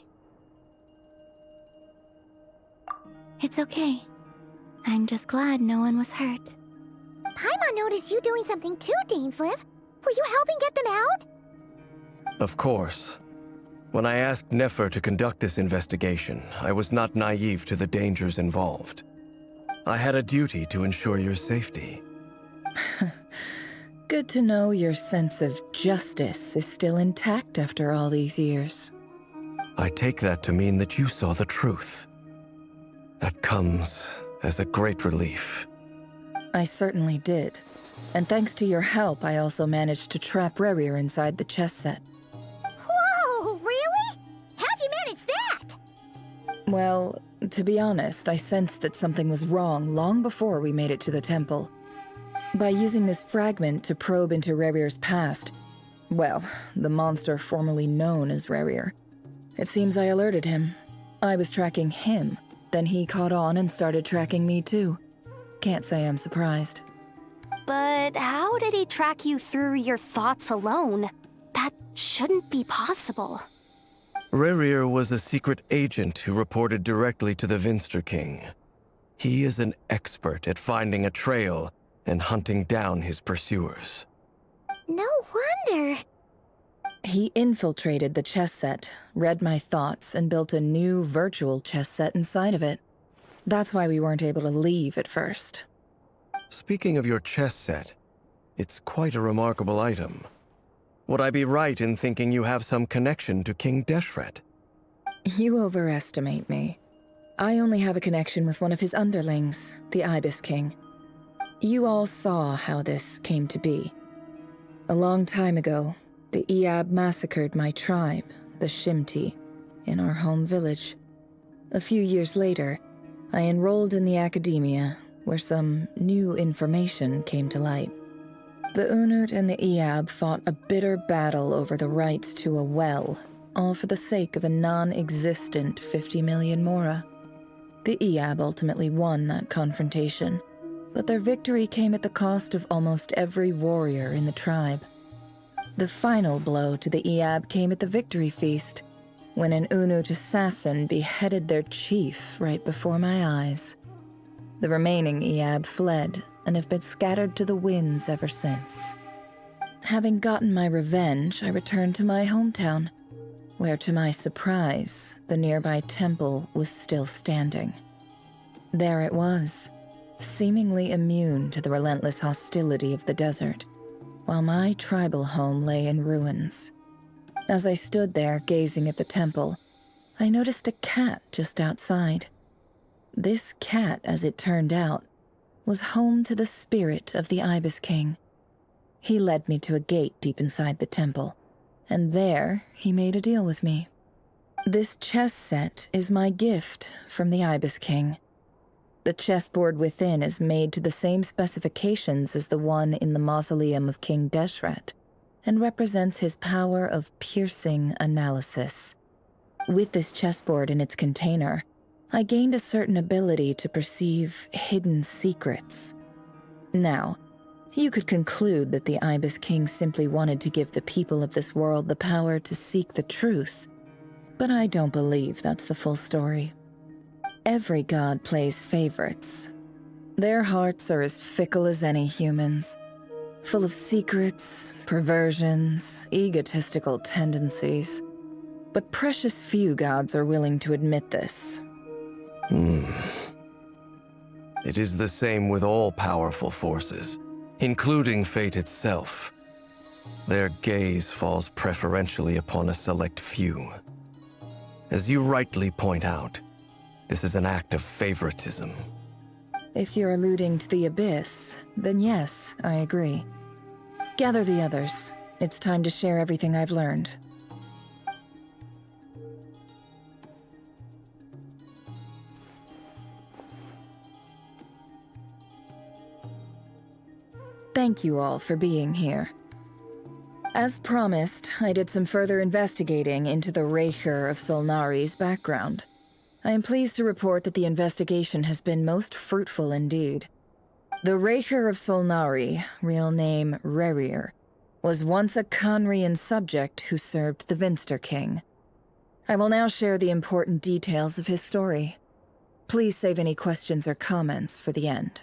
It's okay. I'm just glad no one was hurt. Paimon noticed you doing something too, Dainsleif. Were you helping get them out? Of course. When I asked Nefer to conduct this investigation, I was not naive to the dangers involved. I had a duty to ensure your safety. Good to know your sense of justice is still intact after all these years. I take that to mean that you saw the truth. That comes as a great relief. I certainly did. And thanks to your help, I also managed to trap Rerir inside the chess set. Whoa, really? How'd you manage that? Well, to be honest, I sensed that something was wrong long before we made it to the temple. By using this fragment to probe into Rerir's past, well, the monster formerly known as Rerir, it seems I alerted him. I was tracking him, then he caught on and started tracking me too. Can't say I'm surprised. But how did he track you through your thoughts alone? That shouldn't be possible. Rerir was a secret agent who reported directly to the Vinster King. He is an expert at finding a trail and hunting down his pursuers. No wonder. He infiltrated the chess set, read my thoughts, and built a new virtual chess set inside of it. That's why we weren't able to leave at first. Speaking of your chess set, it's quite a remarkable item. Would I be right in thinking you have some connection to King Deshret? You overestimate me. I only have a connection with one of his underlings, the Ibis King. You all saw how this came to be. A long time ago, the Iab massacred my tribe, the Shimti, in our home village. A few years later, I enrolled in the academia, where some new information came to light. The Unut and the Iab fought a bitter battle over the rights to a well, all for the sake of a non-existent 50 million mora. The Iab ultimately won that confrontation, but their victory came at the cost of almost every warrior in the tribe. The final blow to the Iab came at the victory feast, when an Unut assassin beheaded their chief right before my eyes. The remaining Iab fled and have been scattered to the winds ever since. Having gotten my revenge, I returned to my hometown, where to my surprise, the nearby temple was still standing. There it was, seemingly immune to the relentless hostility of the desert, while my tribal home lay in ruins. As I stood there gazing at the temple, I noticed a cat just outside. This cat, as it turned out, was home to the spirit of the Ibis King. He led me to a gate deep inside the temple, and there he made a deal with me. This chess set is my gift from the Ibis King. The chessboard within is made to the same specifications as the one in the mausoleum of King Deshret, and represents his power of piercing analysis. With this chessboard in its container, I gained a certain ability to perceive hidden secrets. Now, you could conclude that the Ibis King simply wanted to give the people of this world the power to seek the truth, but I don't believe that's the full story. Every god plays favorites. Their hearts are as fickle as any human's, full of secrets, perversions, egotistical tendencies. But precious few gods are willing to admit this. It is the same with all powerful forces, including fate itself. Their gaze falls preferentially upon a select few. As you rightly point out, this is an act of favoritism. If you're alluding to the Abyss, then yes, I agree. Gather the others. It's time to share everything I've learned. Thank you all for being here. As promised, I did some further investigating into the Raker of Solnari's background. I am pleased to report that the investigation has been most fruitful indeed. The Raker of Solnari, real name Rerir, was once a Conrian subject who served the Vinster King. I will now share the important details of his story. Please save any questions or comments for the end.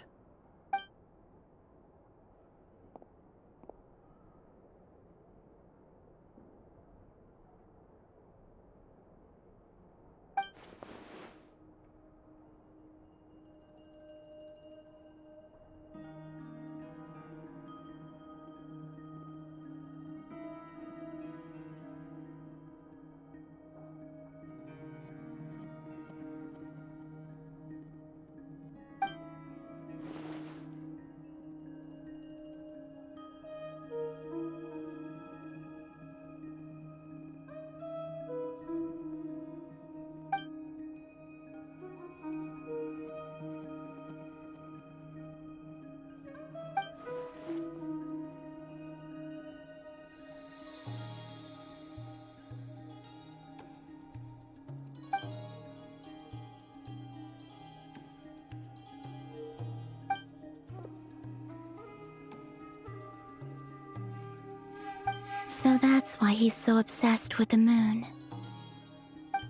So that's why he's so obsessed with the moon.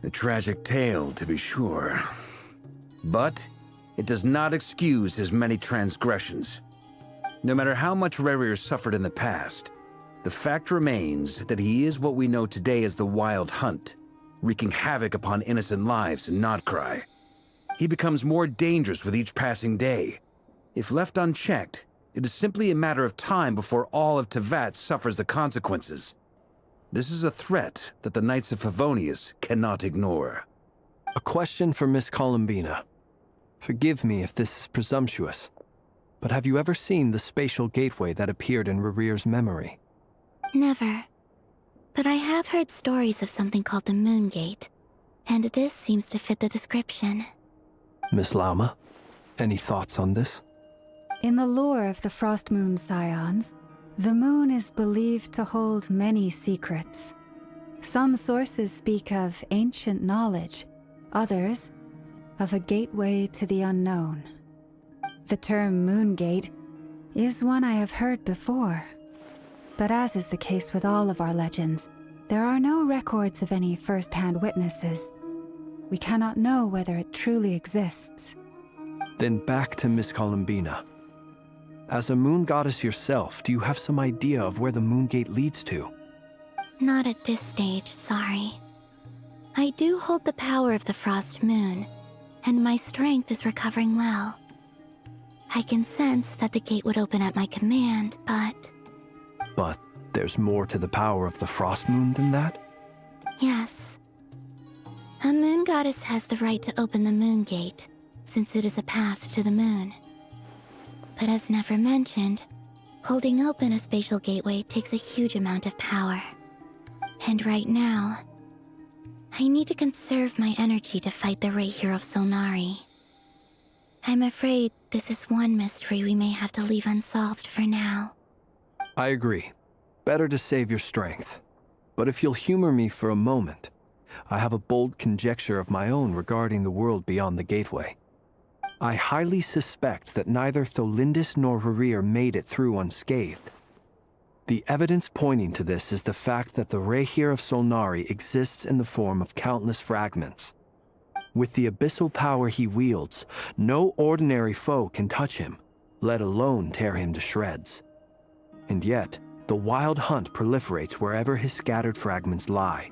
A tragic tale, to be sure. But it does not excuse his many transgressions. No matter how much Rerir suffered in the past, the fact remains that he is what we know today as the Wild Hunt, wreaking havoc upon innocent lives in Nodcry. He becomes more dangerous with each passing day. If left unchecked, it is simply a matter of time before all of Tevat suffers the consequences. This is a threat that the Knights of Favonius cannot ignore. A question for Miss Columbina. Forgive me if this is presumptuous, but have you ever seen the spatial gateway that appeared in Rerir's memory? Never. But I have heard stories of something called the Moon Gate, and this seems to fit the description. Miss Lauma, any thoughts on this? In the lore of the Frost Moon Scions, the moon is believed to hold many secrets. Some sources speak of ancient knowledge, others of a gateway to the unknown. The term Moon Gate is one I have heard before, but as is the case with all of our legends, there are no records of any first-hand witnesses. We cannot know whether it truly exists. Then back to Miss Columbina. As a moon goddess yourself, do you have some idea of where the Moon Gate leads to? Not at this stage, sorry. I do hold the power of the Frost Moon, and my strength is recovering well. I can sense that the gate would open at my command, but... But there's more to the power of the Frost Moon than that? Yes. A moon goddess has the right to open the Moon Gate, since it is a path to the moon. But as never mentioned, holding open a spatial gateway takes a huge amount of power. And right now, I need to conserve my energy to fight the Rahier of Solnari. I'm afraid this is one mystery we may have to leave unsolved for now. I agree. Better to save your strength. But if you'll humor me for a moment, I have a bold conjecture of my own regarding the world beyond the gateway. I highly suspect that neither Tholindis nor Rerir made it through unscathed. The evidence pointing to this is the fact that the Rahier of Solnari exists in the form of countless fragments. With the abyssal power he wields, no ordinary foe can touch him, let alone tear him to shreds. And yet, the Wild Hunt proliferates wherever his scattered fragments lie,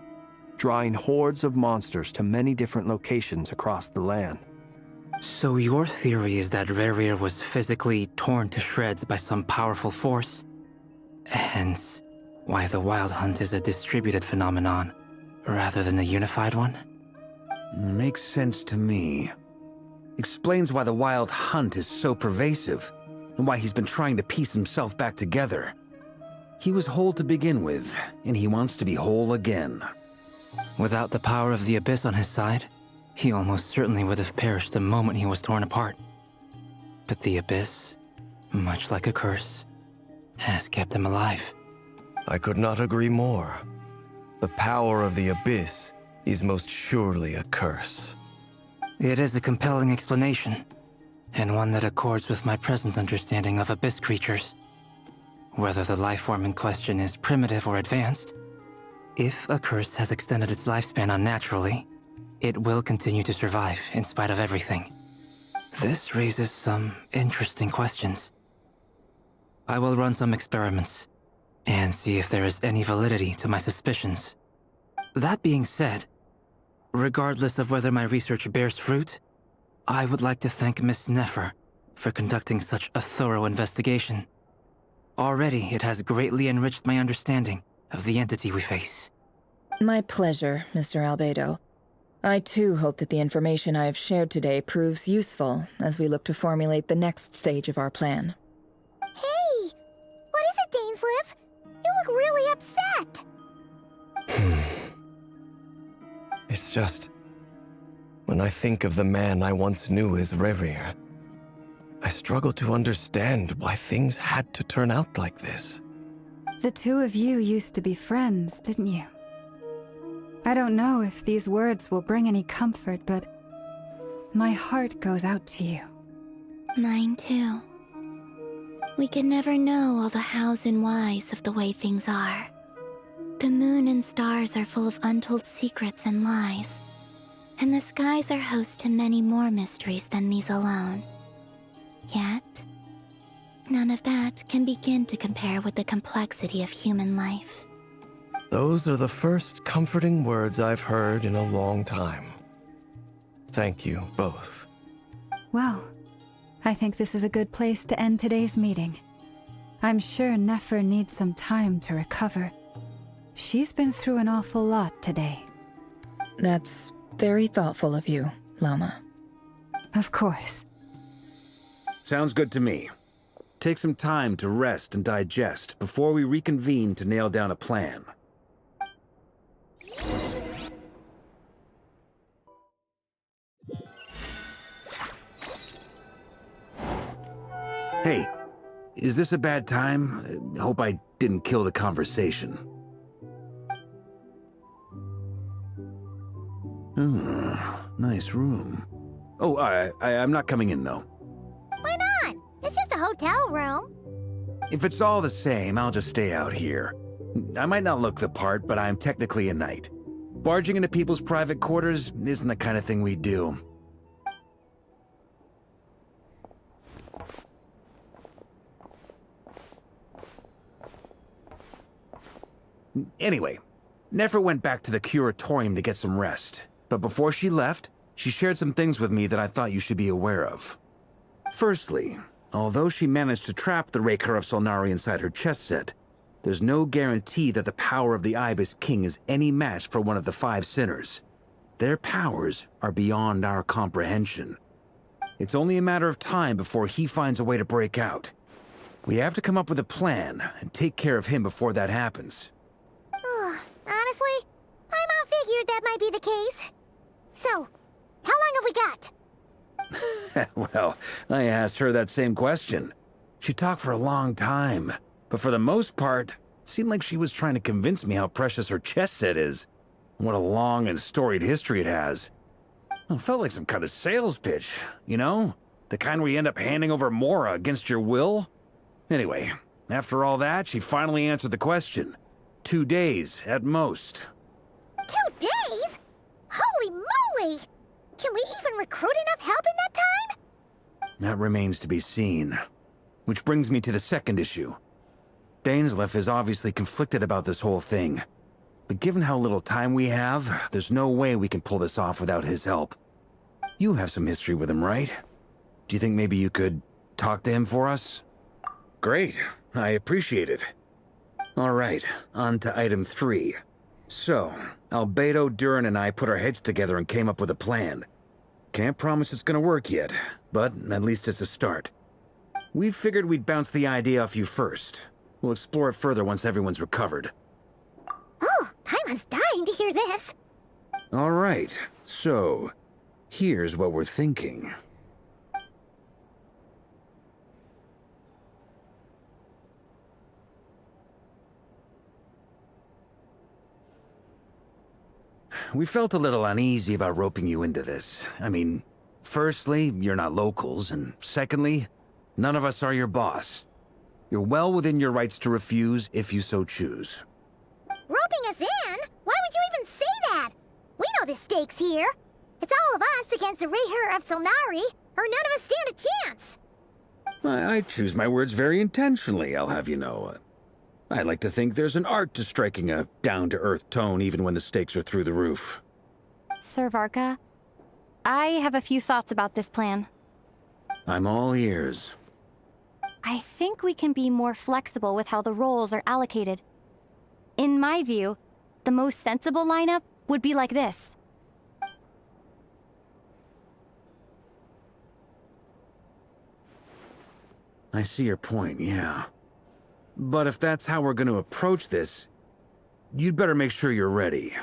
drawing hordes of monsters to many different locations across the land. So your theory is that Rerir was physically torn to shreds by some powerful force? Hence, why the Wild Hunt is a distributed phenomenon, rather than a unified one? Makes sense to me. Explains why the Wild Hunt is so pervasive, and why he's been trying to piece himself back together. He was whole to begin with, and he wants to be whole again. Without the power of the Abyss on his side, he almost certainly would have perished the moment he was torn apart. But the Abyss, much like a curse, has kept him alive. I could not agree more. The power of the Abyss is most surely a curse. It is a compelling explanation, and one that accords with my present understanding of Abyss creatures. whether the life form in question is primitive or advanced, if a curse has extended its lifespan unnaturally, it will continue to survive in spite of everything. This raises some interesting questions. I will run some experiments and see if there is any validity to my suspicions. That being said, regardless of whether my research bears fruit, I would like to thank Miss Nefer for conducting such a thorough investigation. Already, it has greatly enriched my understanding of the entity we face. My pleasure, Mr. Albedo. I too hope that the information I have shared today proves useful as we look to formulate the next stage of our plan. Hey! What is it, Dainsleif? You look really upset! It's just... when I think of the man I once knew as Rerir, I struggle to understand why things had to turn out like this. The two of you used to be friends, didn't you? I don't know if these words will bring any comfort, but my heart goes out to you. Mine too. We could never know all the hows and whys of the way things are. The moon and stars are full of untold secrets and lies, and the skies are host to many more mysteries than these alone. Yet, none of that can begin to compare with the complexity of human life. Those are the first comforting words I've heard in a long time. Thank you, both. Well, I think this is a good place to end today's meeting. I'm sure Nefer needs some time to recover. She's been through an awful lot today. That's very thoughtful of you, Lama. Of course. Sounds good to me. Take some time to rest and digest before we reconvene to nail down a plan. Hey, is this a bad time? Hope I didn't kill the conversation. Nice room. Oh, I'm not coming in, though. Why not? It's just a hotel room. If it's all the same, I'll just stay out here. I might not look the part, but I'm technically a knight. Barging into people's private quarters isn't the kind of thing we do. Anyway, Nefer went back to the curatorium to get some rest. But before she left, she shared some things with me that I thought you should be aware of. Firstly, although she managed to trap the Raker of Solnari inside her chess set, there's no guarantee that the power of the Ibis King is any match for one of the 5 sinners. Their powers are beyond our comprehension. It's only a matter of time before he finds a way to break out. We have to come up with a plan and take care of him before that happens. Honestly, Paimon figured that might be the case. So, how long have we got? Well, I asked her that same question. She talked for a long time, but for the most part, it seemed like she was trying to convince me how precious her chess set is, and what a long and storied history it has. It felt like some kind of sales pitch, you know? The kind where you end up handing over Mora against your will? Anyway, after all that, she finally answered the question. 2 days, at most. 2 days? Holy moly! Can we even recruit enough help in that time? That remains to be seen. Which brings me to the second issue. Dainsleif is obviously conflicted about this whole thing. But given how little time we have, there's no way we can pull this off without his help. You have some history with him, right? Do you think maybe you could talk to him for us? Great. I appreciate it. All right, on to item 3. So, Albedo, Duran, and I put our heads together and came up with a plan. Can't promise it's gonna work yet, but at least it's a start. We figured we'd bounce the idea off you first. We'll explore it further once everyone's recovered. Oh, Paimon's dying to hear this. All right, so here's what we're thinking. We felt a little uneasy about roping you into this. I mean, firstly, you're not locals, and secondly, none of us are your boss. You're well within your rights to refuse if you so choose. Roping us in? Why would you even say that? We know the stakes here. It's all of us against the Rayher of Solnari, or none of us stand a chance. I choose my words very intentionally, I'll have you know. I like to think there's an art to striking a down-to-earth tone even when the stakes are through the roof. Sir Varka, I have a few thoughts about this plan. I'm all ears. I think we can be more flexible with how the roles are allocated. In my view, the most sensible lineup would be like this. I see your point, yeah. But if that's how we're going to approach this, you'd better make sure you're ready.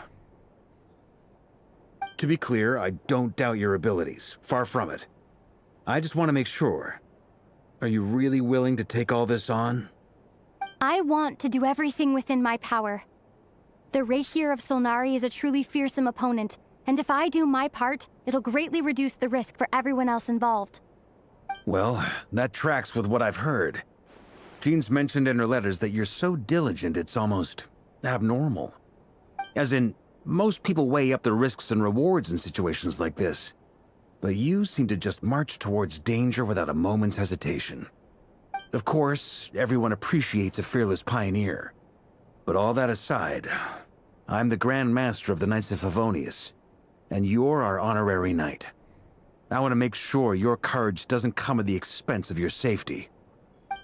To be clear, I don't doubt your abilities. Far from it. I just want to make sure. Are you really willing to take all this on? I want to do everything within my power. The Rayher of Solnari is a truly fearsome opponent, and if I do my part, it'll greatly reduce the risk for everyone else involved. Well, that tracks with what I've heard. Jean's mentioned in her letters that you're so diligent it's almost abnormal. As in, most people weigh up the risks and rewards in situations like this. But you seem to just march towards danger without a moment's hesitation. Of course, everyone appreciates a fearless pioneer. But all that aside, I'm the Grand Master of the Knights of Favonius, and you're our honorary knight. I want to make sure your courage doesn't come at the expense of your safety.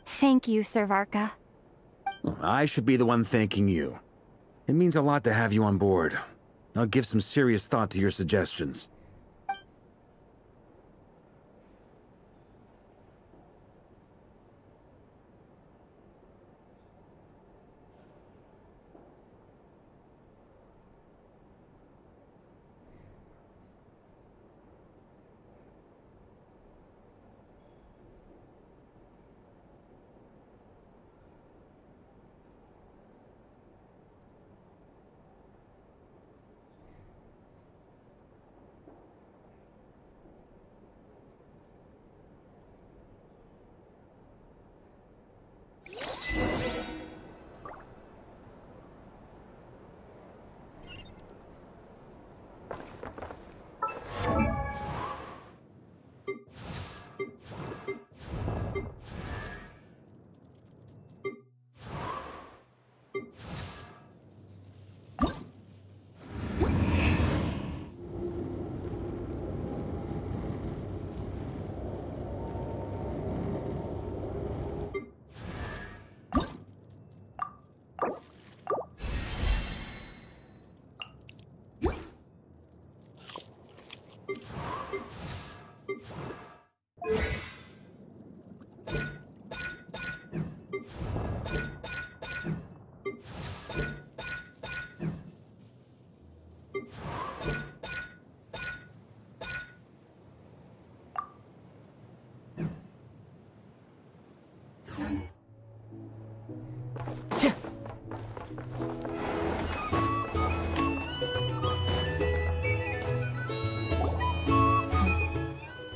Thank you, Sir Varka. I should be the one thanking you. It means a lot to have you on board. I'll give some serious thought to your suggestions.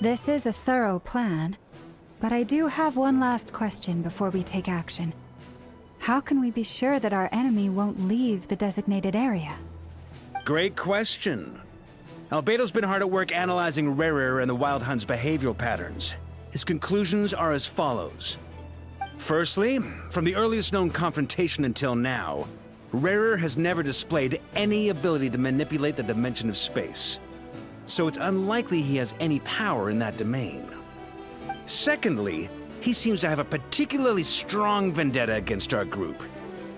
This is a thorough plan, but I do have one last question before we take action. How can we be sure that our enemy won't leave the designated area? Great question. Albedo's been hard at work analyzing Rayher and the Wild Hunt's behavioral patterns. His conclusions are as follows. Firstly, from the earliest known confrontation until now, Rayher has never displayed any ability to manipulate the dimension of space. So it's unlikely he has any power in that domain. Secondly, he seems to have a particularly strong vendetta against our group.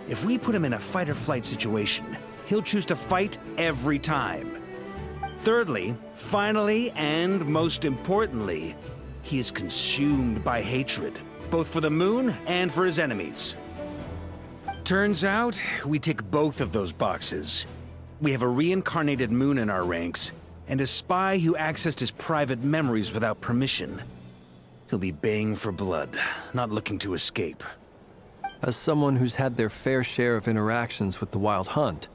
If we put him in a fight-or-flight situation, he'll choose to fight every time. Thirdly, finally, and most importantly, he is consumed by hatred, both for the moon and for his enemies. Turns out, we tick both of those boxes. We have a reincarnated moon in our ranks, and a spy who accessed his private memories without permission. He'll be baying for blood, not looking to escape. As someone who's had their fair share of interactions with the Wild Hunt,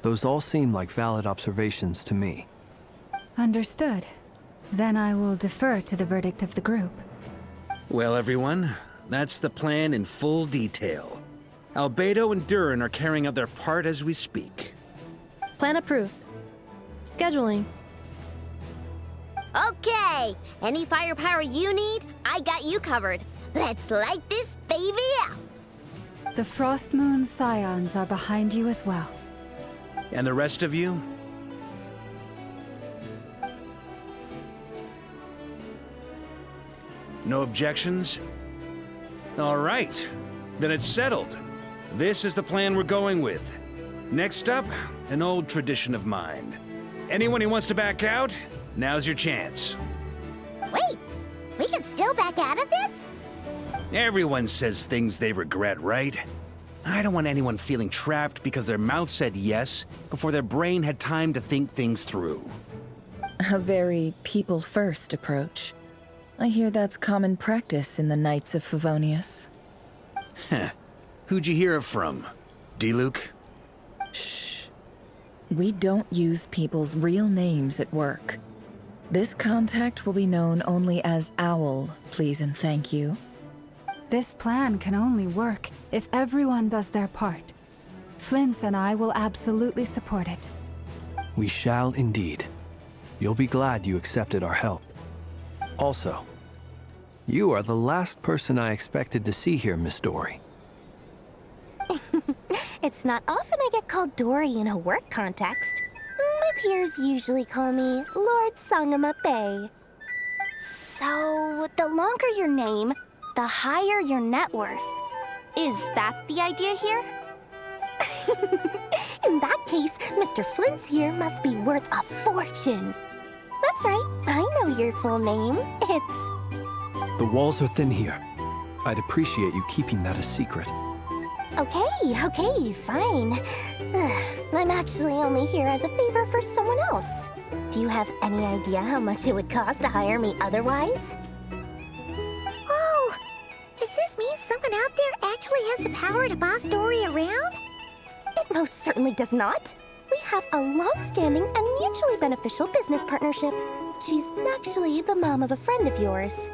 those all seem like valid observations to me. Understood. Then I will defer to the verdict of the group. Well, everyone, That's the plan in full detail. Albedo and Durin are carrying out their part as we speak. Plan approved. Scheduling. Okay, any firepower you need, I got you covered. Let's light this baby up. The Frost Moon Scions are behind you as well. And the rest of you? No objections? All right, then it's settled. This is the plan we're going with. Next up, an old tradition of mine. Anyone who wants to back out, now's your chance. Wait, we can still back out of this? Everyone says things they regret, right? I don't want anyone feeling trapped because their mouth said yes before their brain had time to think things through. A very people-first approach. I hear that's common practice in the Knights of Favonius. Heh. Who'd you hear it from? D-Luke? Shh. We don't use people's real names at work. This contact will be known only as Owl, please and thank you. This plan can only work if everyone does their part. Flint's and I will absolutely support it. We shall indeed. You'll be glad you accepted our help. Also, you are the last person I expected to see here, Miss Dory. It's not often I get called Dory in a work context. My peers usually call me Lord Sangama Bay. So, the longer your name, the higher your net worth. Is that the idea here? In that case, Mr. Flint's here must be worth a fortune. That's right, I know your full name. It's... The walls are thin here. I'd appreciate you keeping that a secret. Okay, fine. I'm actually only here as a favor for someone else. Do you have any idea how much it would cost to hire me otherwise? Oh, does this mean someone out there actually has the power to boss Dory around? It most certainly does not. We have a long-standing and mutually beneficial business partnership. She's actually the mom of a friend of yours.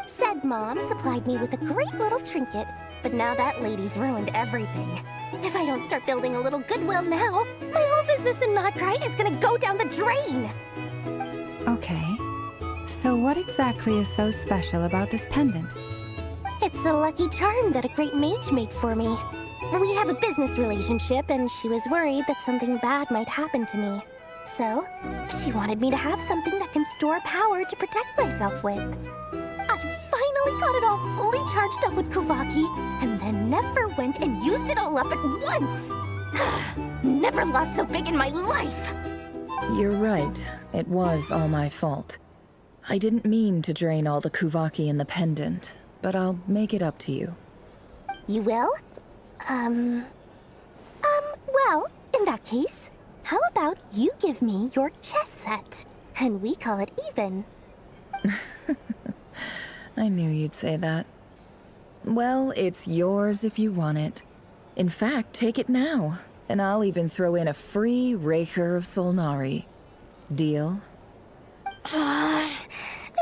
Said mom supplied me with a great little trinket, but now that lady's ruined everything. If I don't start building a little goodwill now, my whole business in Notcry is gonna go down the drain! Okay. So what exactly is so special about this pendant? It's a lucky charm that a great mage made for me. We have a business relationship, and she was worried that something bad might happen to me. So, she wanted me to have something that can store power to protect myself with. I finally got it all fully charged up with Kuvaki, and then never went and used it all up at once! Never lost so big in my life! You're right. It was all my fault. I didn't mean to drain all the Kuvaki in the pendant, but I'll make it up to you. You will? Well, in that case, how about you give me your chess set, and we call it even? I knew you'd say that. Well, it's yours if you want it. In fact, take it now, and I'll even throw in a free Raker of Solnari. Deal?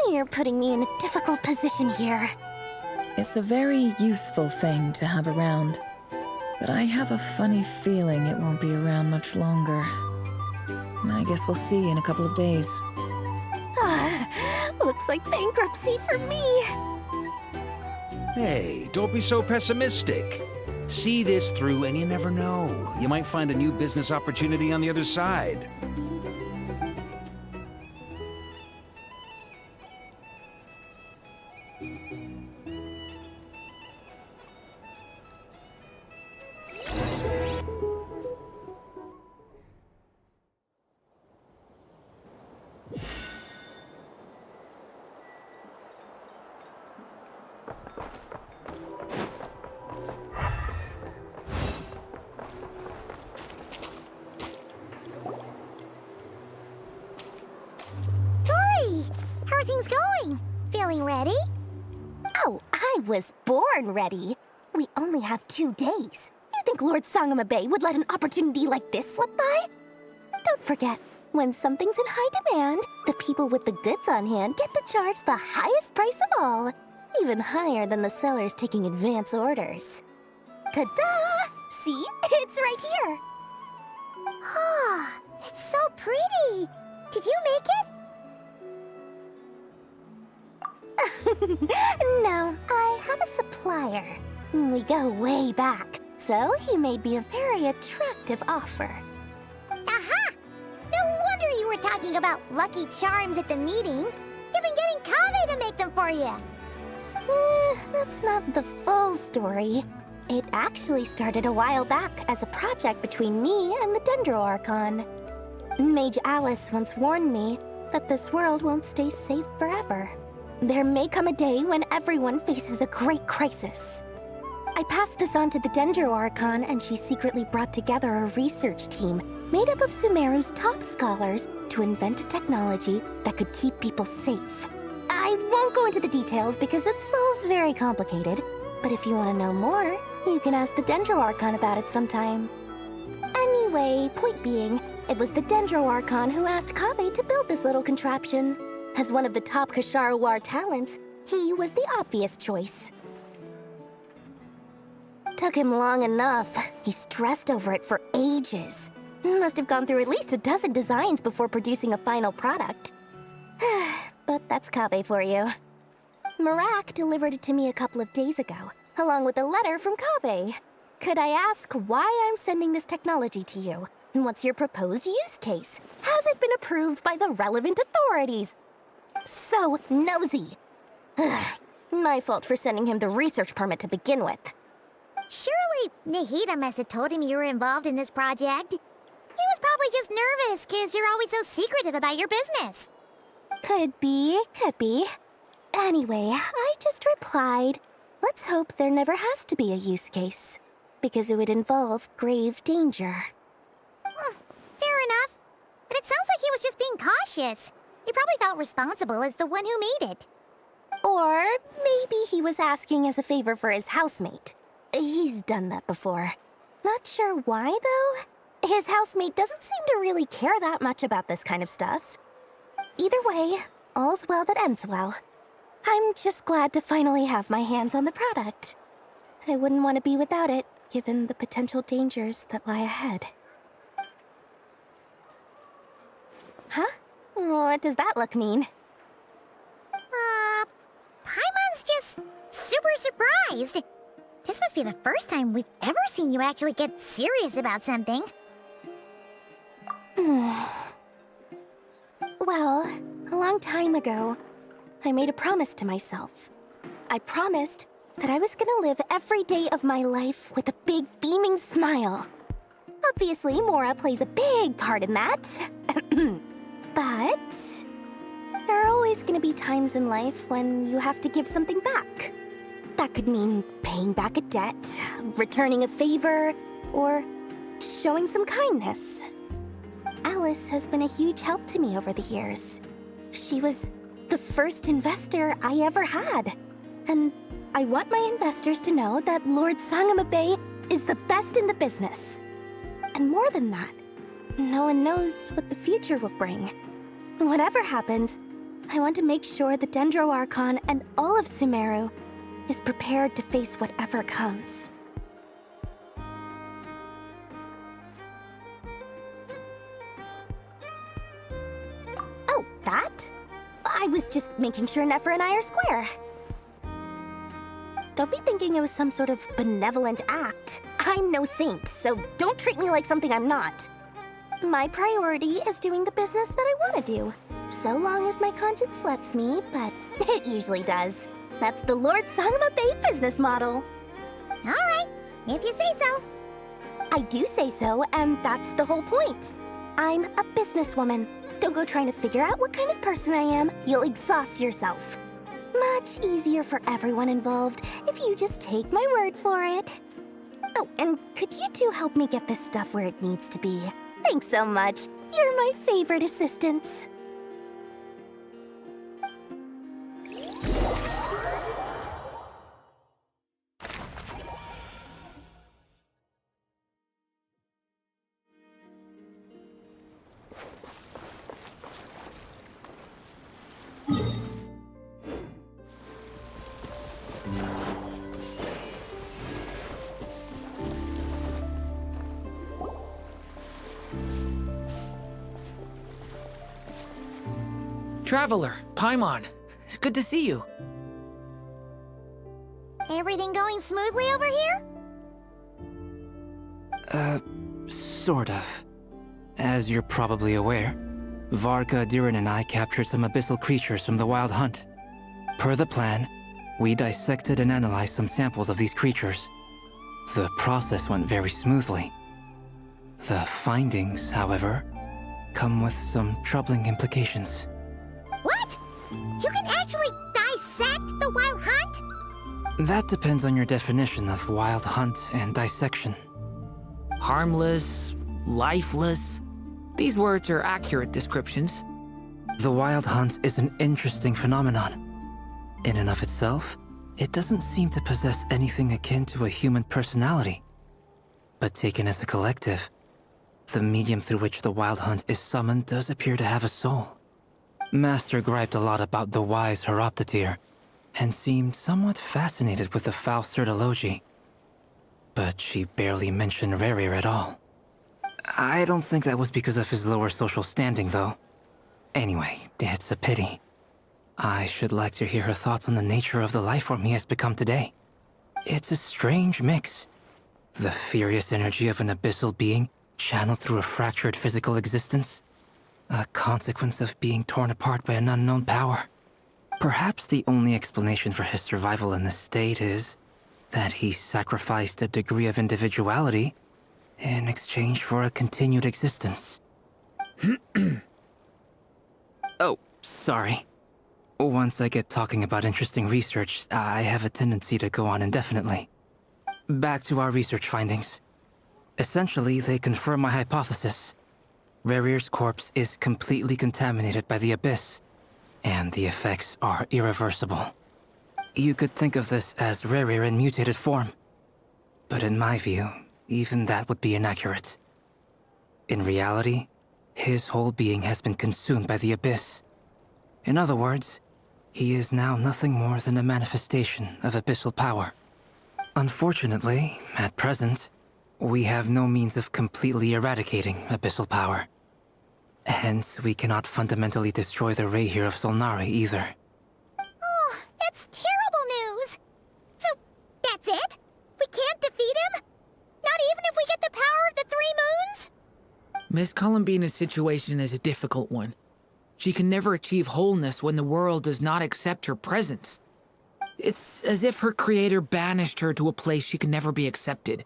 You're putting me in a difficult position here. It's a very useful thing to have around. But I have a funny feeling it won't be around much longer. I guess we'll see in a couple of days. Looks like bankruptcy for me. Hey, don't be so pessimistic. See this through and you never know. You might find a new business opportunity on the other side. How are things going? Feeling ready? Oh, I was born ready. We only have 2 days. You think Lord Sangama Bay would let an opportunity like this slip by? Don't forget, when something's in high demand, the people with the goods on hand get to charge the highest price of all. even higher than the sellers taking advance orders. Ta-da! See? It's right here! Oh, it's so pretty! Did you make it? No, I have a supplier. We go way back, so he made me a very attractive offer. Aha! No wonder you were talking about Lucky Charms at the meeting. You've been getting Kaveh to make them for you. That's not the full story. It actually started a while back as a project between me and the Dendro Archon. Mage Alice once warned me that this world won't stay safe forever. There may come a day when everyone faces a great crisis. I passed this on to the Dendro Archon, and she secretly brought together a research team made up of Sumeru's top scholars to invent a technology that could keep people safe. I won't go into the details because it's all very complicated, but if you want to know more, you can ask the Dendro Archon about it sometime. Anyway, point being, it was the Dendro Archon who asked Kaveh to build this little contraption. As one of the top Kashara War talents, he was the obvious choice. Took him long enough. He stressed over it for ages. Must have gone through at least a dozen designs before producing a final product. But that's Kaveh for you. Marak delivered it to me a couple of days ago, along with a letter from Kaveh. Could I ask why I'm sending this technology to you? And what's your proposed use case? Has it been approved by the relevant authorities? So nosy. My fault for sending him the research permit to begin with. Surely Nahida must have told him you were involved in this project. He was probably just nervous because you're always so secretive about your business. Could be. Anyway, I just replied, let's hope there never has to be a use case, because it would involve grave danger. Fair enough. But it sounds like he was just being cautious. He probably felt responsible as the one who made it. Or maybe he was asking as a favor for his housemate. He's done that before. Not sure why, though. His housemate doesn't seem to really care that much about this kind of stuff. Either way, all's well that ends well. I'm just glad to finally have my hands on the product. I wouldn't want to be without it, given the potential dangers that lie ahead. Huh? What does that look mean? Paimon's just super surprised. This must be the first time we've ever seen you actually get serious about something. Well, a long time ago, I made a promise to myself. I promised that I was gonna live every day of my life with a big beaming smile. Obviously, Mora plays a big part in that. But there are always gonna be times in life when you have to give something back. That could mean paying back a debt, returning a favor, or showing some kindness. Alice has been a huge help to me over the years. She was the first investor I ever had. And I want my investors to know that Lord Sangamabe is the best in the business. And more than that, no one knows what the future will bring. Whatever happens, I want to make sure the Dendro Archon and all of Sumeru is prepared to face whatever comes. Oh, that? I was just making sure Nefer and I are square. Don't be thinking it was some sort of benevolent act. I'm no saint, so don't treat me like something I'm not. My priority is doing the business that I want to do, so long as my conscience lets me, but it usually does. That's the Lord Sangamabe business model. All right, if you say so. I do say so, and that's the whole point. I'm a businesswoman. Don't go trying to figure out what kind of person I am. You'll exhaust yourself. Much easier for everyone involved if you just take my word for it. Oh, and could you two help me get this stuff where it needs to be? Thanks so much. You're my favorite assistants. traveler, Paimon. It's good to see you. Everything going smoothly over here? Sort of. As you're probably aware, Varka, Durin, and I captured some abyssal creatures from the Wild Hunt. Per the plan, we dissected and analyzed some samples of these creatures. The process went very smoothly. The findings, however, come with some troubling implications. What? You can actually dissect the Wild Hunt? That depends on your definition of Wild Hunt and dissection. Harmless, lifeless. These words are accurate descriptions. The Wild Hunt is an interesting phenomenon. In and of itself, it doesn't seem to possess anything akin to a human personality. But taken as a collective, the medium through which the Wild Hunt is summoned does appear to have a soul. Master griped a lot about the wise Horoptotire, and seemed somewhat fascinated with the Faust Certology. But she barely mentioned Rerir at all. I don't think that was because of his lower social standing, though. Anyway, it's a pity. I should like to hear her thoughts on the nature of the lifeform he has become today. It's a strange mix. The furious energy of an abyssal being channeled through a fractured physical existence. A consequence of being torn apart by an unknown power. Perhaps the only explanation for his survival in this state is that he sacrificed a degree of individuality in exchange for a continued existence. Oh, sorry. Once I get talking about interesting research, I have a tendency to go on indefinitely. Back to our research findings. Essentially, they confirm my hypothesis. Rerir's corpse is completely contaminated by the Abyss, and the effects are irreversible. You could think of this as Rerir in mutated form. But in my view, even that would be inaccurate. In reality, his whole being has been consumed by the Abyss. In other words, he is now nothing more than a manifestation of abyssal power. Unfortunately, at present, we have no means of completely eradicating abyssal power. Hence, we cannot fundamentally destroy the Rerir of Solnari either. Oh, that's terrible news! So, that's it? We can't defeat him? Not even if we get the power of the Three Moons? Miss Columbina's situation is a difficult one. She can never achieve wholeness when the world does not accept her presence. It's as if her creator banished her to a place she can never be accepted.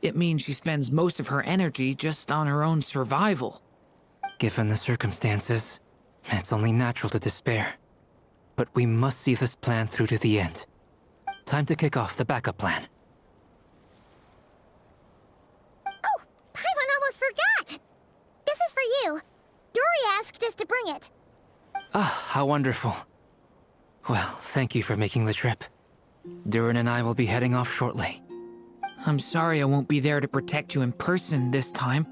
It means she spends most of her energy just on her own survival. Given the circumstances, it's only natural to despair. But we must see this plan through to the end. Time to kick off the backup plan. Oh, Paimon almost forgot! This is for you. Dory asked us to bring it. Ah, how wonderful. Well, thank you for making the trip. Durin and I will be heading off shortly. I'm sorry I won't be there to protect you in person this time.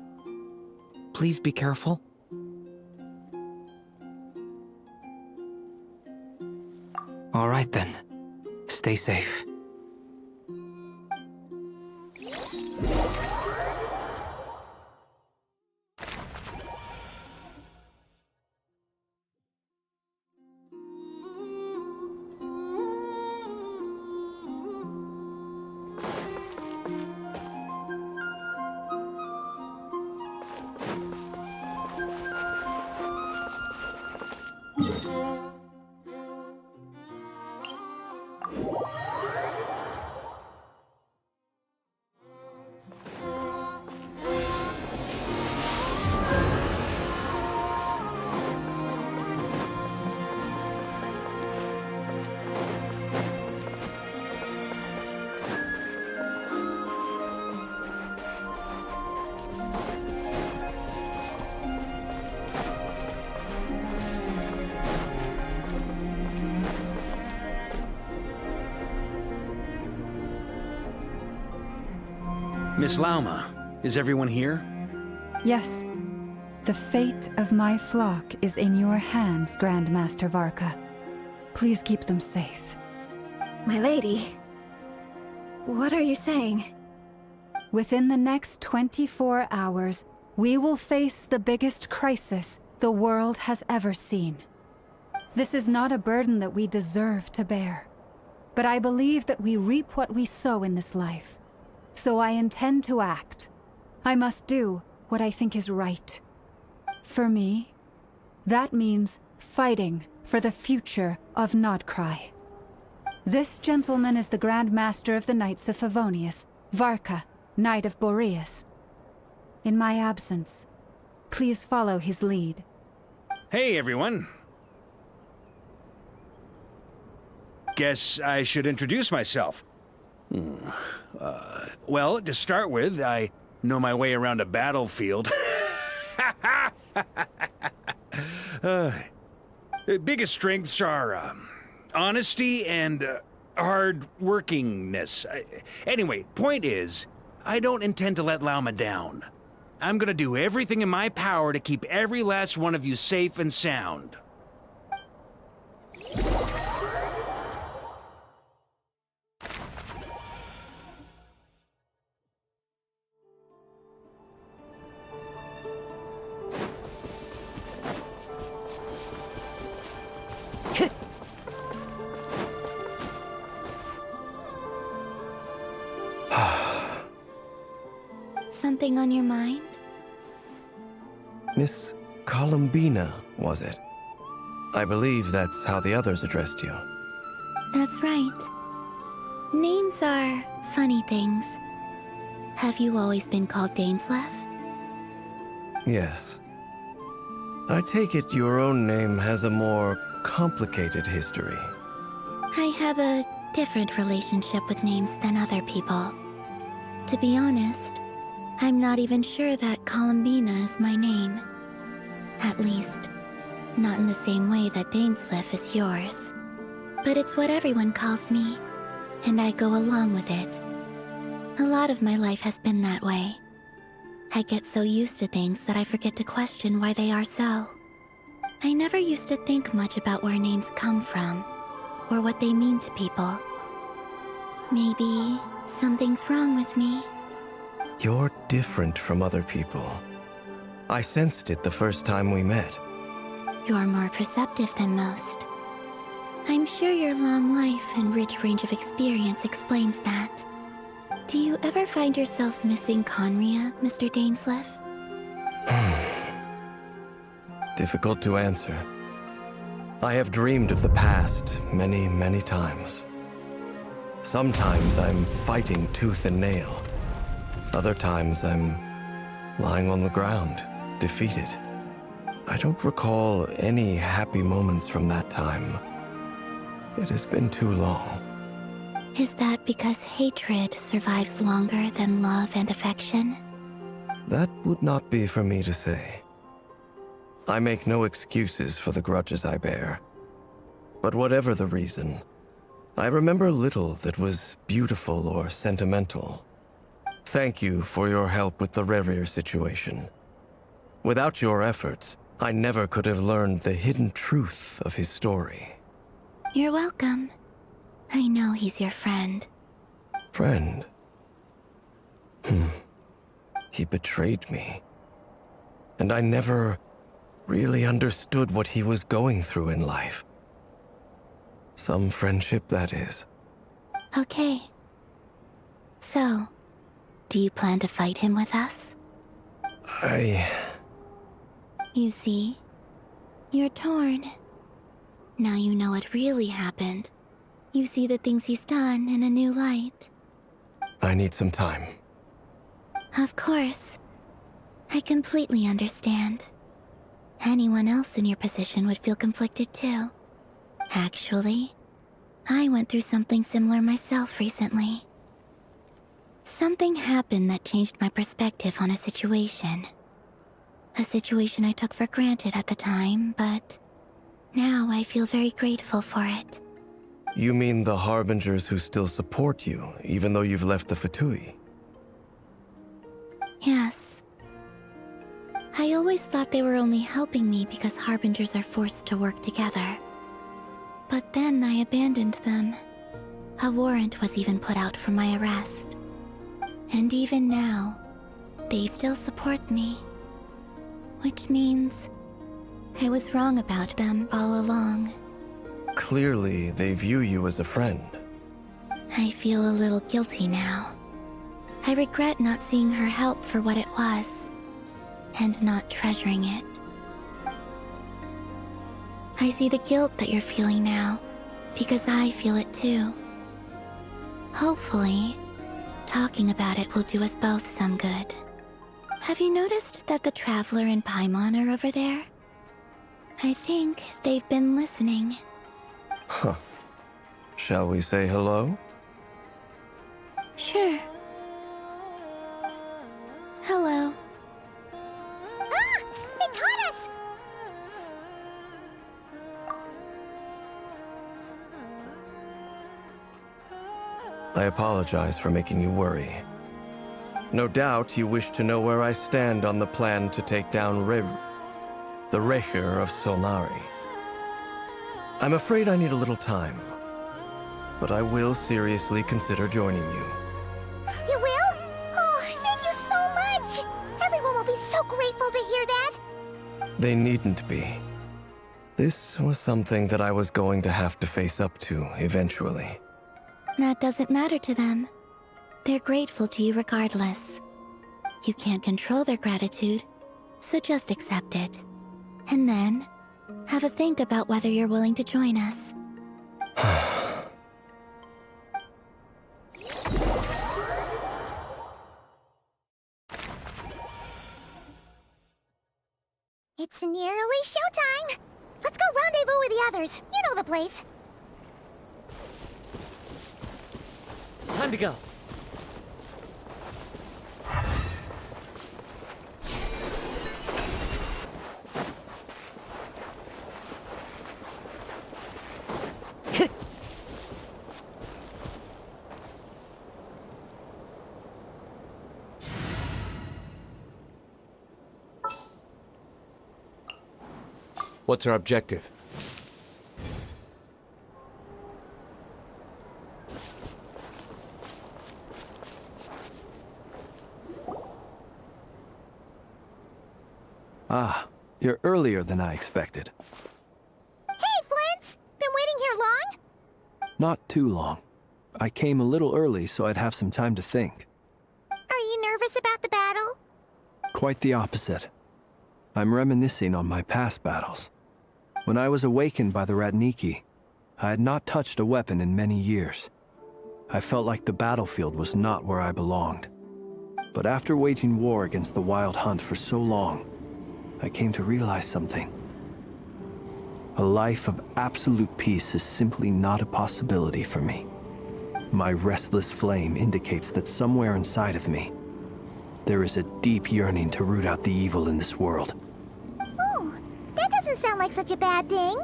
Please be careful. All right then. Stay safe. Miss Lauma, is everyone here? Yes. The fate of my flock is in your hands, Grand Master Varka. Please keep them safe. My lady, what are you saying? Within the next 24 hours, we will face the biggest crisis the world has ever seen. This is not a burden that we deserve to bear. But I believe that we reap what we sow in this life. So I intend to act. I must do what I think is right. For me, that means fighting for the future of Nodcry. This gentleman is the Grand Master of the Knights of Favonius, Varka, Knight of Boreas. In my absence, please follow his lead. Hey, everyone. Guess I should introduce myself. Well, to start with, I know my way around a battlefield. Biggest strengths are honesty and hard-workingness. Anyway, point is, I don't intend to let Lauma down. I'm gonna do everything in my power to keep every last one of you safe and sound. Something on your mind? Miss Columbina, was it? I believe that's how the others addressed you. That's right. Names are funny things. Have you always been called Dainsleif? Yes. I take it your own name has a more complicated history. I have a different relationship with names than other people. To be honest, I'm not even sure that Columbina is my name. At least, not in the same way that Dainsleif is yours. But it's what everyone calls me, and I go along with it. A lot of my life has been that way. I get so used to things that I forget to question why they are so. I never used to think much about where names come from, or what they mean to people. Maybe something's wrong with me. You're different from other people. I sensed it the first time we met. You're more perceptive than most. I'm sure your long life and rich range of experience explains that. Do you ever find yourself missing Conria, Mr. Dainsleif? Difficult to answer. I have dreamed of the past many, many times. Sometimes I'm fighting tooth and nail. Other times I'm lying on the ground, defeated. I don't recall any happy moments from that time. It has been too long. Is that because hatred survives longer than love and affection? That would not be for me to say. I make no excuses for the grudges I bear. But whatever the reason, I remember little that was beautiful or sentimental. Thank you for your help with the Rerir situation. Without your efforts, I never could have learned the hidden truth of his story. You're welcome. I know he's your friend. Friend? He betrayed me. And I never really understood what he was going through in life. Some friendship, that is. Okay. So, do you plan to fight him with us? You see, you're torn. Now you know what really happened. You see the things he's done in a new light. I need some time. Of course. I completely understand. Anyone else in your position would feel conflicted too. Actually, I went through something similar myself recently. Something happened that changed my perspective on a situation. A situation I took for granted at the time, but now I feel very grateful for it. You mean the Harbingers who still support you, even though you've left the Fatui? Yes. I always thought they were only helping me because Harbingers are forced to work together. But then I abandoned them. A warrant was even put out for my arrest. And even now, they still support me. Which means I was wrong about them all along. Clearly, they view you as a friend. I feel a little guilty now. I regret not seeing her help for what it was, and not treasuring it. I see the guilt that you're feeling now, because I feel it too. Hopefully, talking about it will do us both some good. Have you noticed that the Traveler and Paimon are over there? I think they've been listening. Huh. Shall we say hello? Sure. Hello. Ah! They caught us! I apologize for making you worry. No doubt you wish to know where I stand on the plan to take down the Raher of Solnari. I'm afraid I need a little time, but I will seriously consider joining you. You will? Oh, thank you so much! Everyone will be so grateful to hear that! They needn't be. This was something that I was going to have to face up to eventually. That doesn't matter to them. They're grateful to you regardless. You can't control their gratitude, so just accept it. And then, have a think about whether you're willing to join us. It's nearly showtime! Let's go rendezvous with the others. You know the place. Time to go. What's our objective? Ah, you're earlier than I expected. Hey, Flint's! Been waiting here long? Not too long. I came a little early so I'd have some time to think. Are you nervous about the battle? Quite the opposite. I'm reminiscing on my past battles. When I was awakened by the Ratniki, I had not touched a weapon in many years. I felt like the battlefield was not where I belonged. But after waging war against the Wild Hunt for so long, I came to realize something. A life of absolute peace is simply not a possibility for me. My restless flame indicates that somewhere inside of me, there is a deep yearning to root out the evil in this world. Oh, that doesn't sound like such a bad thing.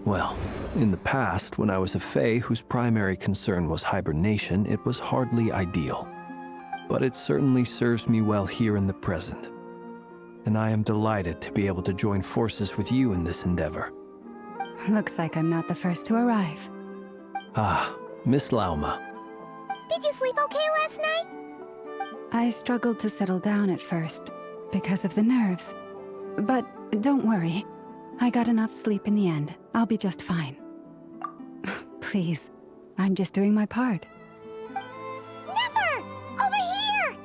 Well, in the past, when I was a Fae whose primary concern was hibernation, it was hardly ideal. But it certainly serves me well here in the present. And I am delighted to be able to join forces with you in this endeavor. Looks like I'm not the first to arrive. Ah, Miss Lauma. Did you sleep okay last night? I struggled to settle down at first, because of the nerves. But don't worry. I got enough sleep in the end. I'll be just fine. Please, I'm just doing my part. Never! Over here!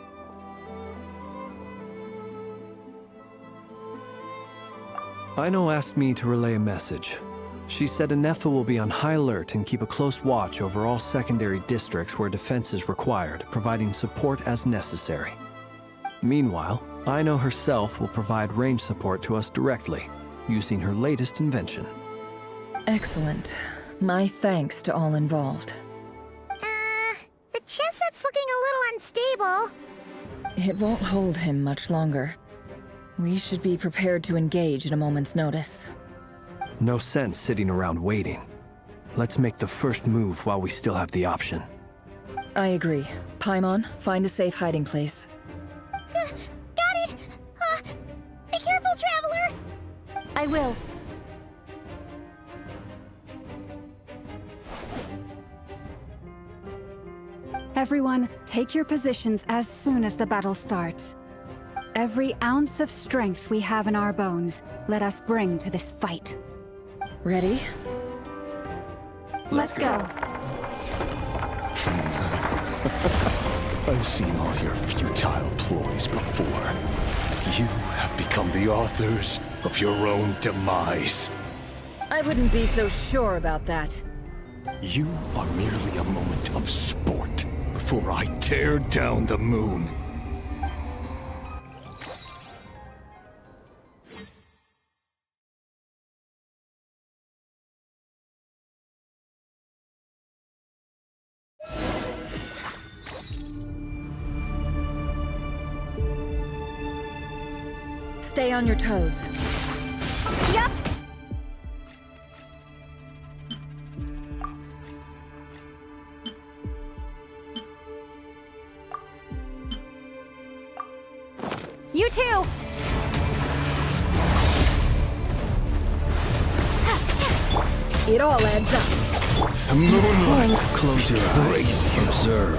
Aino asked me to relay a message. She said Anefa will be on high alert and keep a close watch over all secondary districts where defense is required, providing support as necessary. Meanwhile, Aino herself will provide range support to us directly, using her latest invention. Excellent. My thanks to all involved. The chestnut's looking a little unstable. It won't hold him much longer. We should be prepared to engage at a moment's notice. No sense sitting around waiting. Let's make the first move while we still have the option. I agree. Paimon, find a safe hiding place. Got it! Be careful, Traveler! I will. Everyone, take your positions as soon as the battle starts. Every ounce of strength we have in our bones, let us bring to this fight. Ready? Let's go. I've seen all your futile ploys before. You have become the authors of your own demise. I wouldn't be so sure about that. You are merely a moment of sport before I tear down the moon. Stay on your toes. Yep. You too. It all adds up. The moonlight. Close your eyes. Observe.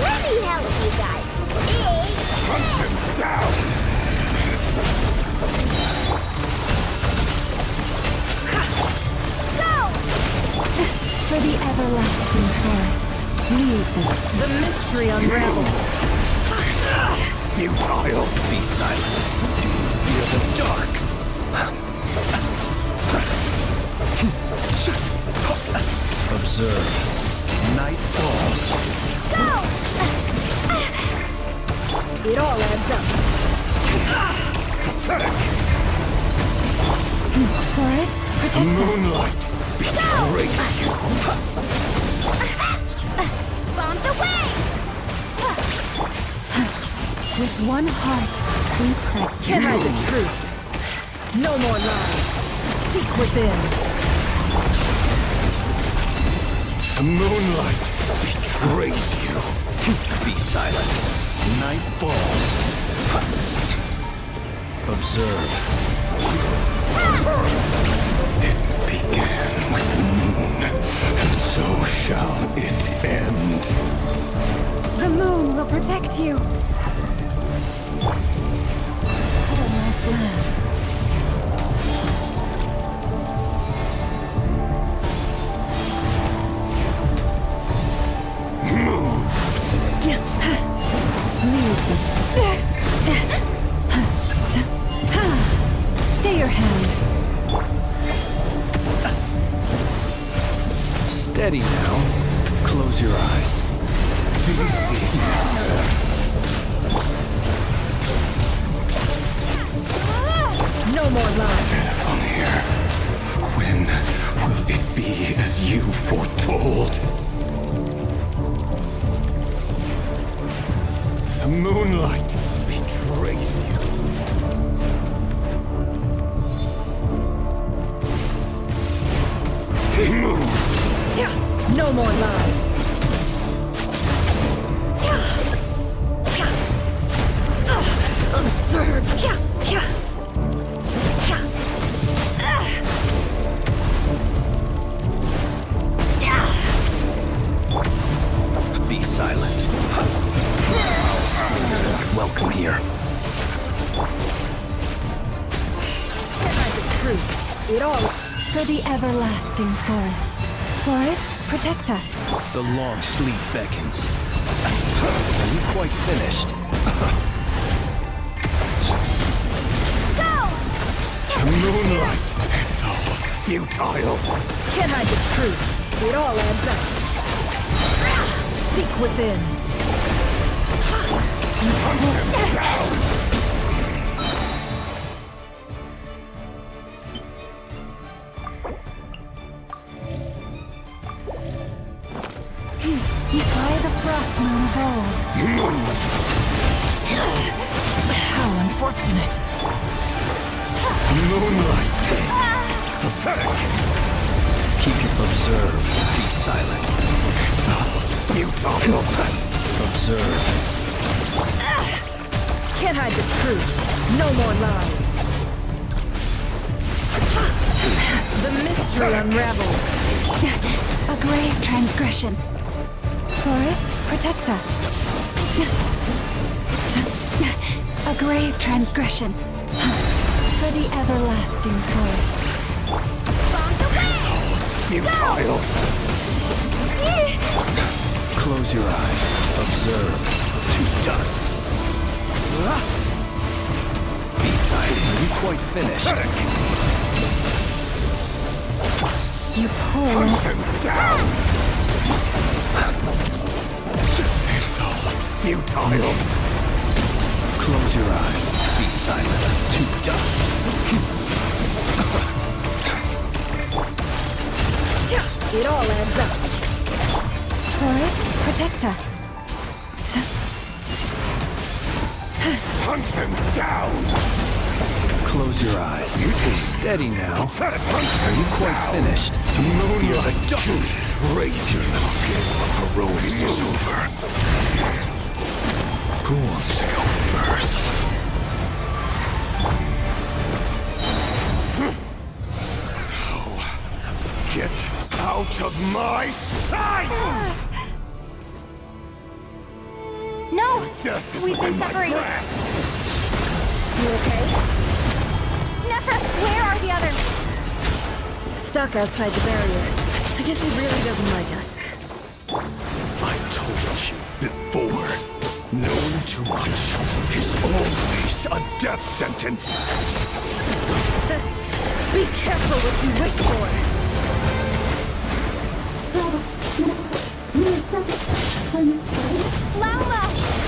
Let me help you guys. Hunt him down! Go! For the everlasting forest, leave this. The mystery unravels. Futile! Be silent. Fear the dark. Observe. Night falls. Go! It all adds up. Pathetic! Forest, protect us. Moonlight betrays you. Bombs away! With one heart, we pray. Can't hide the truth. No more lies. Seek within. The moonlight betrays you. Be silent. Night falls. Observe. It began with the moon, and so shall it end. The moon will protect you. Everlast land. Leave this. Stay your hand. Steady now. Close your eyes. No more lies. From here, when will it be as you foretold? The moonlight betrays you. Move! No more lies. Absurd. Be silent. Welcome here. It all. For the everlasting forest. Forest, protect us. The long sleep beckons. Are you quite finished? The moonlight is all futile. Can't hide the truth. It all adds up. Seek within. Hunt him down. By the frost moon of old. How unfortunate. Moonlight. Pathetic. Keep it observed. Be silent. Futile. Observe. Can't hide the truth. No more lies. The mystery unravels. A grave transgression. Forest, protect us. A grave transgression. For the everlasting forest. Bombs away! futile! Close your eyes. Observe. To dust. Be silent. Are you quite finished? You pull. Hunt him down! It's all futile! Close your eyes. Be silent. To dust. It all adds up. Toys, protect us. Hunt him down! Close your eyes. Steady now. Pathetic Are you quite finished? Moonlight traitor! The heroics is over. Who wants to go first? No. Get out of my sight! No! Death is We've been within my separated. grasp! You okay? Nessa, where are the others? Stuck outside the barrier. I guess he really doesn't like us. I told you before. Knowing too much is always a death sentence. Be careful what you wish for. Lauma!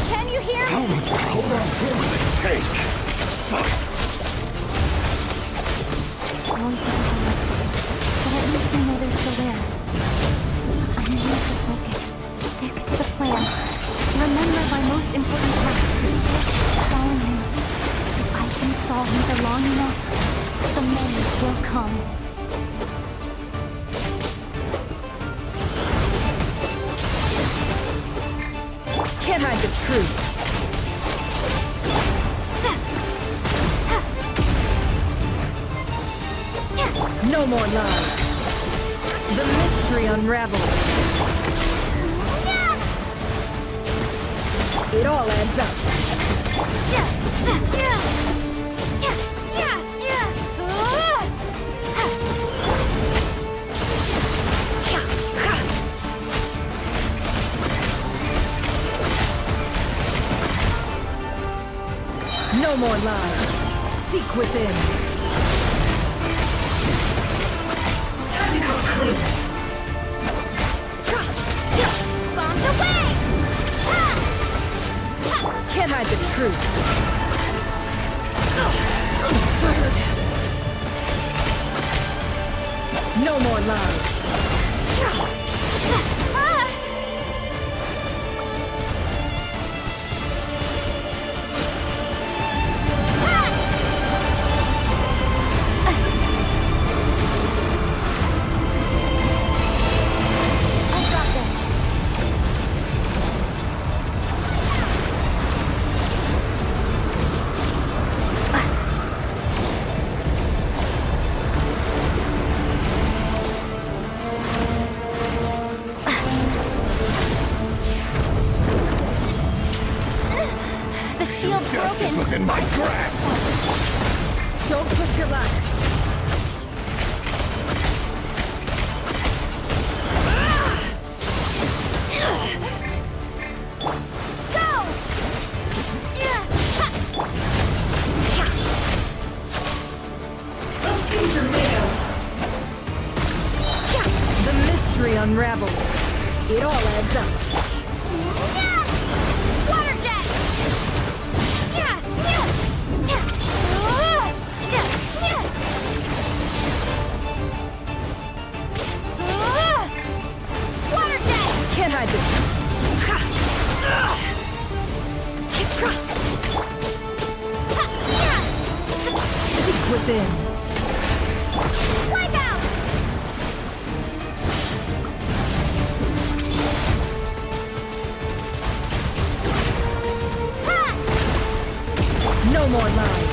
Can you hear How me? much power will it take? Silence! Voices are gone, but at least I know they're still there. I need to focus. Stick to the plan. Remember my most important task. Follow him. If I can stall him for long enough, the moment will come. Can't hide the truth. No more lies. The mystery unravels. It all adds up. No more lies. Seek within. Time to come clean. Bombs away! Can't hide the truth. Absurd. No more lies. Death is within my grasp! Don't push your luck. The mystery unravels. It all adds up. Water jet! Water jet! Can't hide this. Seek within. Wipe out! No more lies.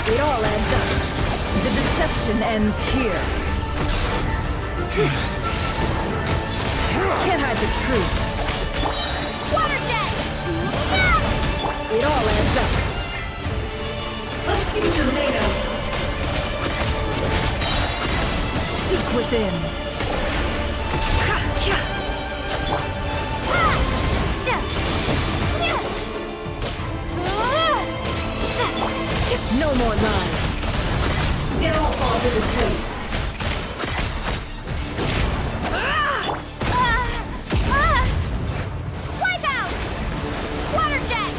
It all adds up. The deception ends here. Can't hide the truth. Water jet! It all adds up. Let's see tomatoes. Seek within. No more lies. It all falls into place. Wipe out! Water jet!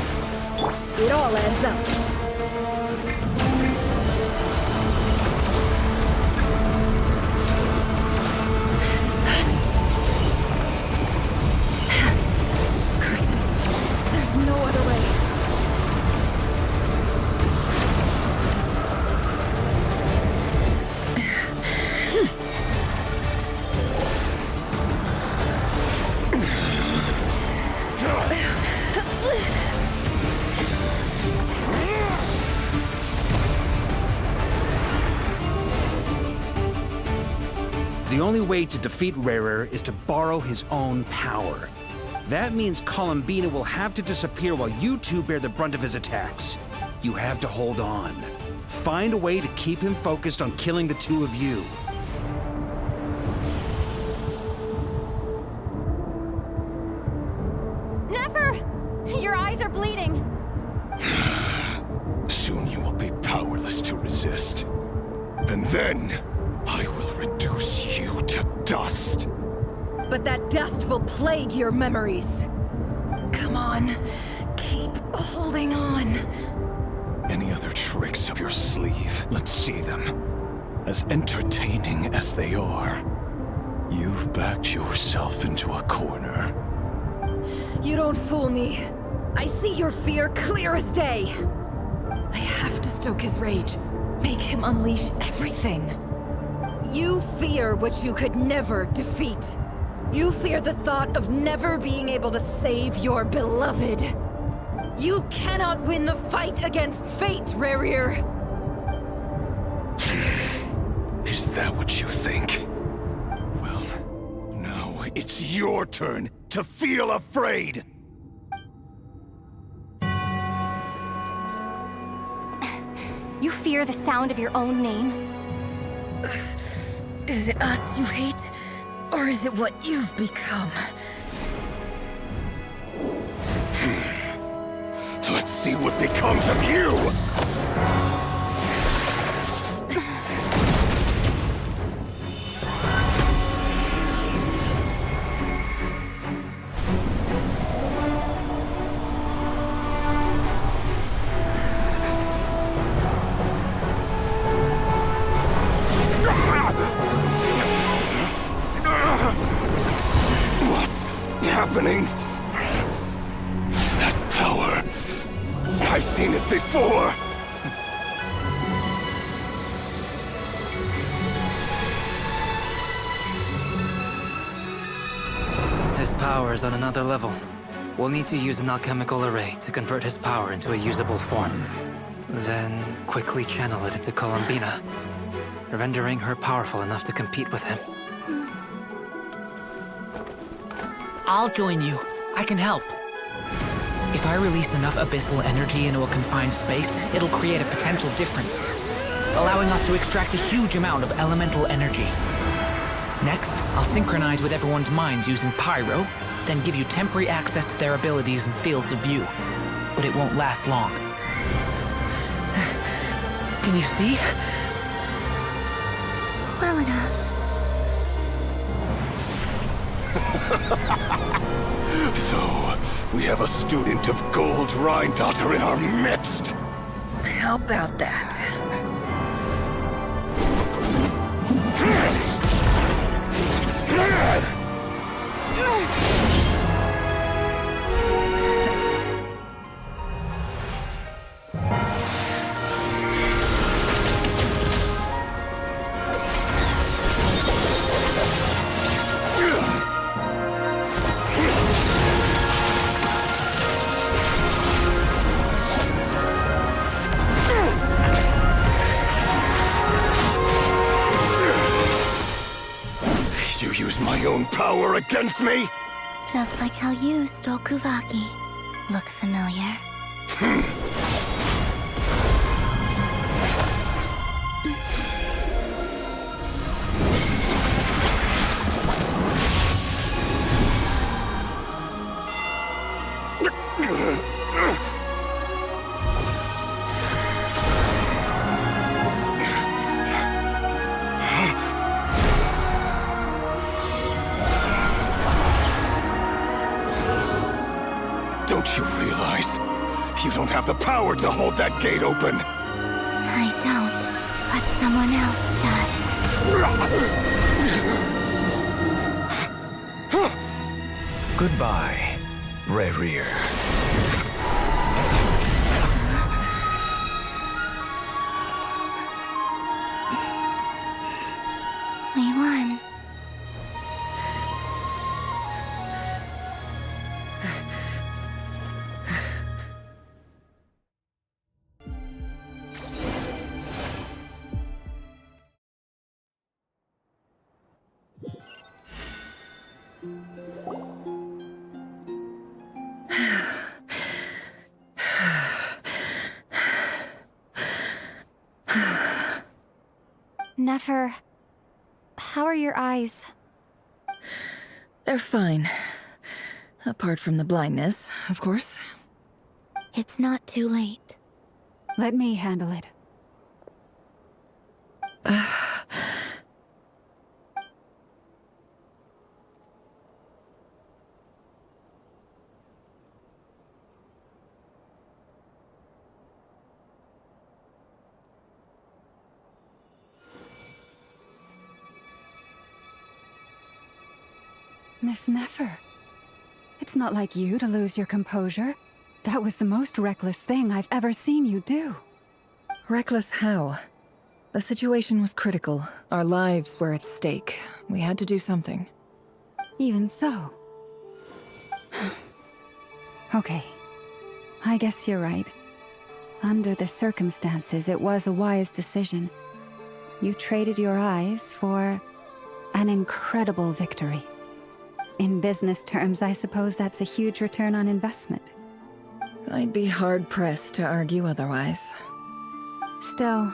It all adds up. Curses. There's no other way. The only way to defeat Rarer is to borrow his own power. That means Columbina will have to disappear while you two bear the brunt of his attacks. You have to hold on. Find a way to keep him focused on killing the two of you. Never! Your eyes are bleeding. Soon you will be powerless to resist. And then, I will reduce you to dust. But that dust will plague your memories. Come on. Keep holding on. Any other tricks up your sleeve? Let's see them. As entertaining as they are, you've backed yourself into a corner. You don't fool me. I see your fear clear as day. I have to stoke his rage. Make him unleash everything. You fear what you could never defeat. You fear the thought of never being able to save your beloved. You cannot win the fight against fate, Rarir. Is that what you think? Well, now it's your turn to feel afraid! You fear the sound of your own name? Is it us you hate? Or is it what you've become? Let's see what becomes of you! What's happening? That power. I've seen it before. His power is on another level. We'll need to use an alchemical array to convert his power into a usable form. Then quickly channel it into Columbina, rendering her powerful enough to compete with him. I'll join you. I can help. If I release enough abyssal energy into a confined space, it'll create a potential difference, allowing us to extract a huge amount of elemental energy. Next, I'll synchronize with everyone's minds using Pyro, then give you temporary access to their abilities and fields of view. But it won't last long. Can you see? Well enough. So, we have a student of Gold Rhine-Daughter in our midst. How about that? using power against me? Just like how you stole Kuvaki. Look familiar? Don't you realize? You don't have the power to hold that gate open! I don't, but someone else does. Goodbye, Rerir. We won. Nefer, how are your eyes? They're fine. Apart from the blindness, of course. It's not too late. Let me handle it. Miss Nefer, it's not like you to lose your composure. That was the most reckless thing I've ever seen you do. Reckless how? The situation was critical. Our lives were at stake. We had to do something. Even so. Okay. I guess you're right. Under the circumstances, it was a wise decision. You traded your eyes for an incredible victory. In business terms, I suppose that's a huge return on investment. I'd be hard-pressed to argue otherwise. Still,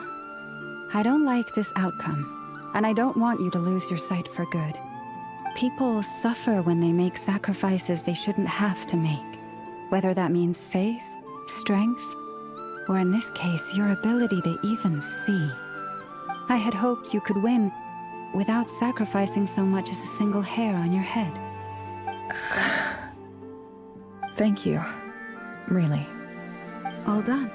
I don't like this outcome, and I don't want you to lose your sight for good. People suffer when they make sacrifices they shouldn't have to make, whether that means faith, strength, or in this case, your ability to even see. I had hoped you could win without sacrificing so much as a single hair on your head. Thank you. Really. All done.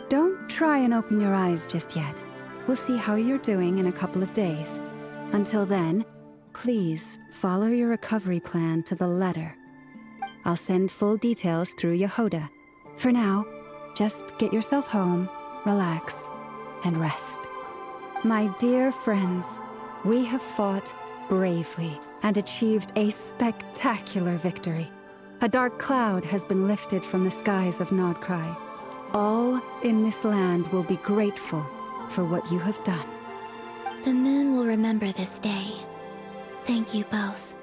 Don't try and open your eyes just yet. We'll see how you're doing in a couple of days. Until then, please follow your recovery plan to the letter. I'll send full details through Yehoda. For now, just get yourself home, relax, and rest. My dear friends, we have fought bravely and achieved a spectacular victory. A dark cloud has been lifted from the skies of Nodcry. All in this land will be grateful for what you have done. The moon will remember this day. Thank you both.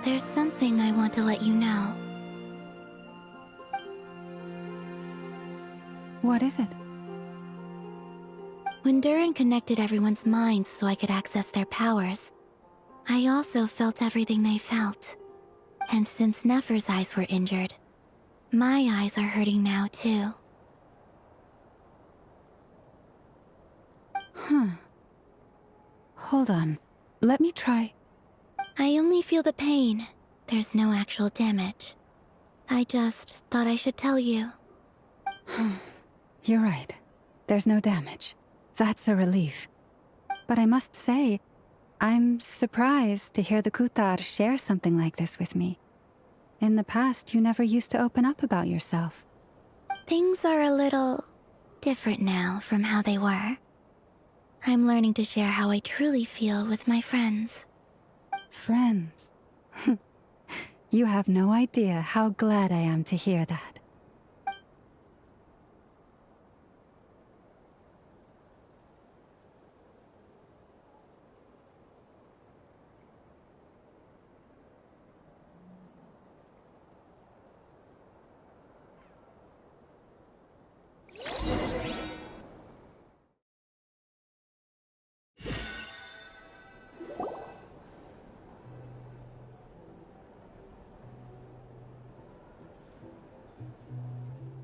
There's something I want to let you know. What is it? When Durin connected everyone's minds so I could access their powers, I also felt everything they felt. And since Nefer's eyes were injured, my eyes are hurting now too. Hold on. Let me try. I only feel the pain. There's no actual damage. I just thought I should tell you. You're right. There's no damage. That's a relief. But I must say, I'm surprised to hear the Kutar share something like this with me. In the past, you never used to open up about yourself. Things are a little different now from how they were. I'm learning to share how I truly feel with my friends. Friends? You have no idea how glad I am to hear that.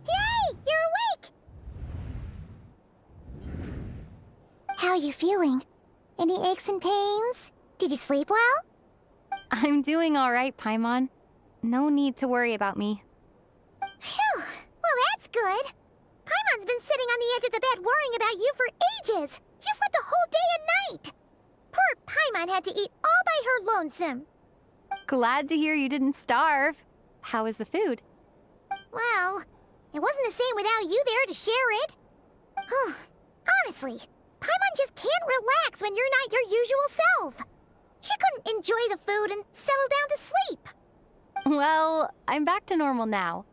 Yay! You're awake! How are you feeling? Any aches and pains? Did you sleep well? I'm doing all right, Paimon. No need to worry about me. Phew! Well, that's good. Paimon's been sitting on the edge of the bed worrying about you for ages. You slept a whole day and night. Poor Paimon had to eat all by her lonesome. Glad to hear you didn't starve. How was the food? Well, it wasn't the same without you there to share it. Honestly, Paimon just can't relax when you're not your usual self. She couldn't enjoy the food and settle down to sleep. Well, I'm back to normal now.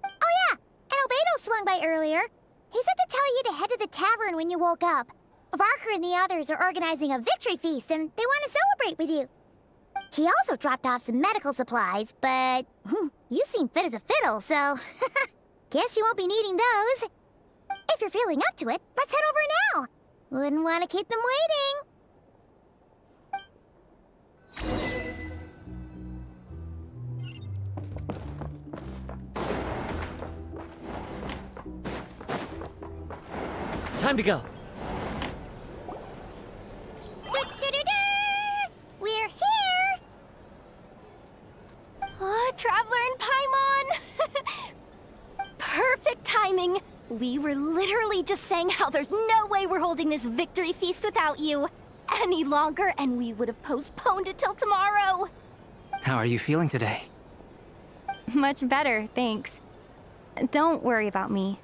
Oh yeah, and Albedo swung by earlier. He said to tell you to head to the tavern when you woke up. Varker and the others are organizing a victory feast and they want to celebrate with you. He also dropped off some medical supplies, but you seem fit as a fiddle, so guess you won't be needing those. If you're feeling up to it, let's head over now. Wouldn't want to keep them waiting. Time to go. We're here! Oh, Traveler and Paimon! Perfect timing! We were literally just saying how there's no way we're holding this victory feast without you any longer, and we would have postponed it till tomorrow. How are you feeling today? Much better, thanks. Don't worry about me.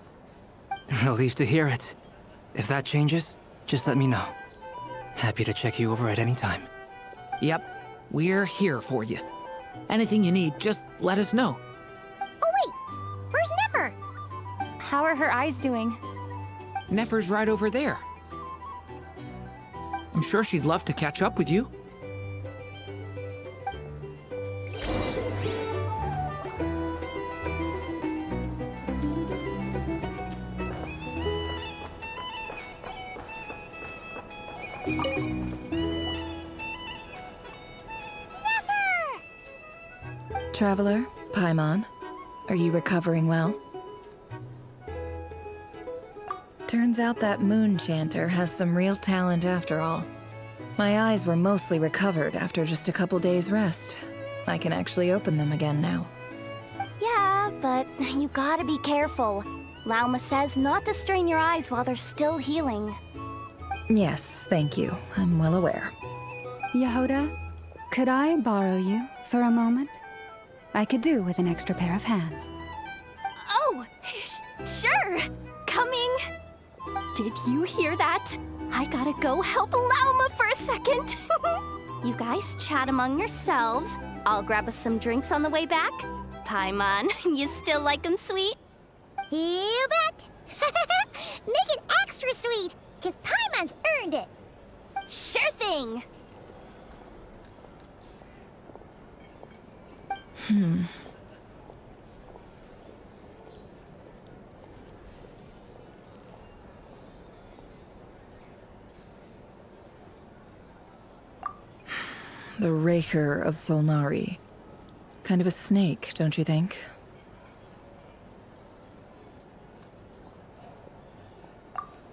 Relieved to hear it. If that changes, just let me know. Happy to check you over at any time. Yep, we're here for you. Anything you need, just let us know. Oh wait, where's Nefer? How are her eyes doing? Nefer's right over there. I'm sure she'd love to catch up with you. Traveler, Paimon, are you recovering well? Turns out that moon chanter has some real talent after all. My eyes were mostly recovered after just a couple days' rest. I can actually open them again now. Yeah, but you gotta be careful. Lauma says not to strain your eyes while they're still healing. Yes, thank you. I'm well aware. Yehoda, could I borrow you for a moment? I could do with an extra pair of hands. Oh, sure. Coming. Did you hear that? I gotta go help Lauma for a second. You guys chat among yourselves. I'll grab us some drinks on the way back. Paimon, you still like 'em sweet? You bet. Make it extra sweet, because Paimon's earned it. Sure thing. The Raker of Solnari. Kind of a snake, don't you think?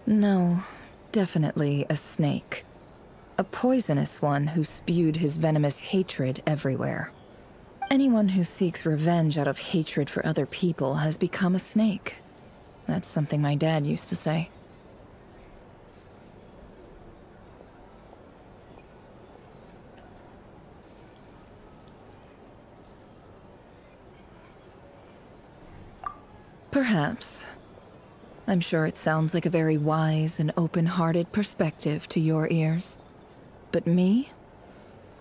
No, definitely a snake. A poisonous one who spewed his venomous hatred everywhere. Anyone who seeks revenge out of hatred for other people has become a snake. That's something my dad used to say. Perhaps. I'm sure it sounds like a very wise and open-hearted perspective to your ears. But me?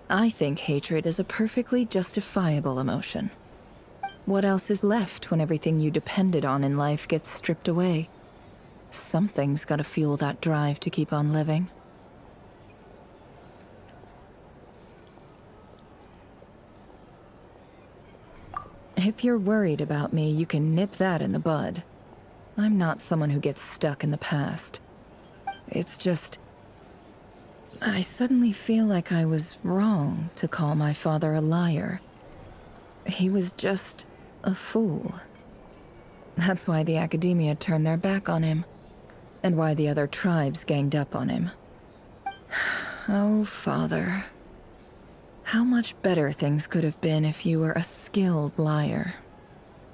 I think hatred is a perfectly justifiable emotion. What else is left when everything you depended on in life gets stripped away? Something's gotta fuel that drive to keep on living. If you're worried about me, you can nip that in the bud. I'm not someone who gets stuck in the past. It's just... I suddenly feel like I was wrong to call my father a liar. He was just a fool. That's why the Academia turned their back on him, and why the other tribes ganged up on him. Oh, Father. How much better things could have been if you were a skilled liar.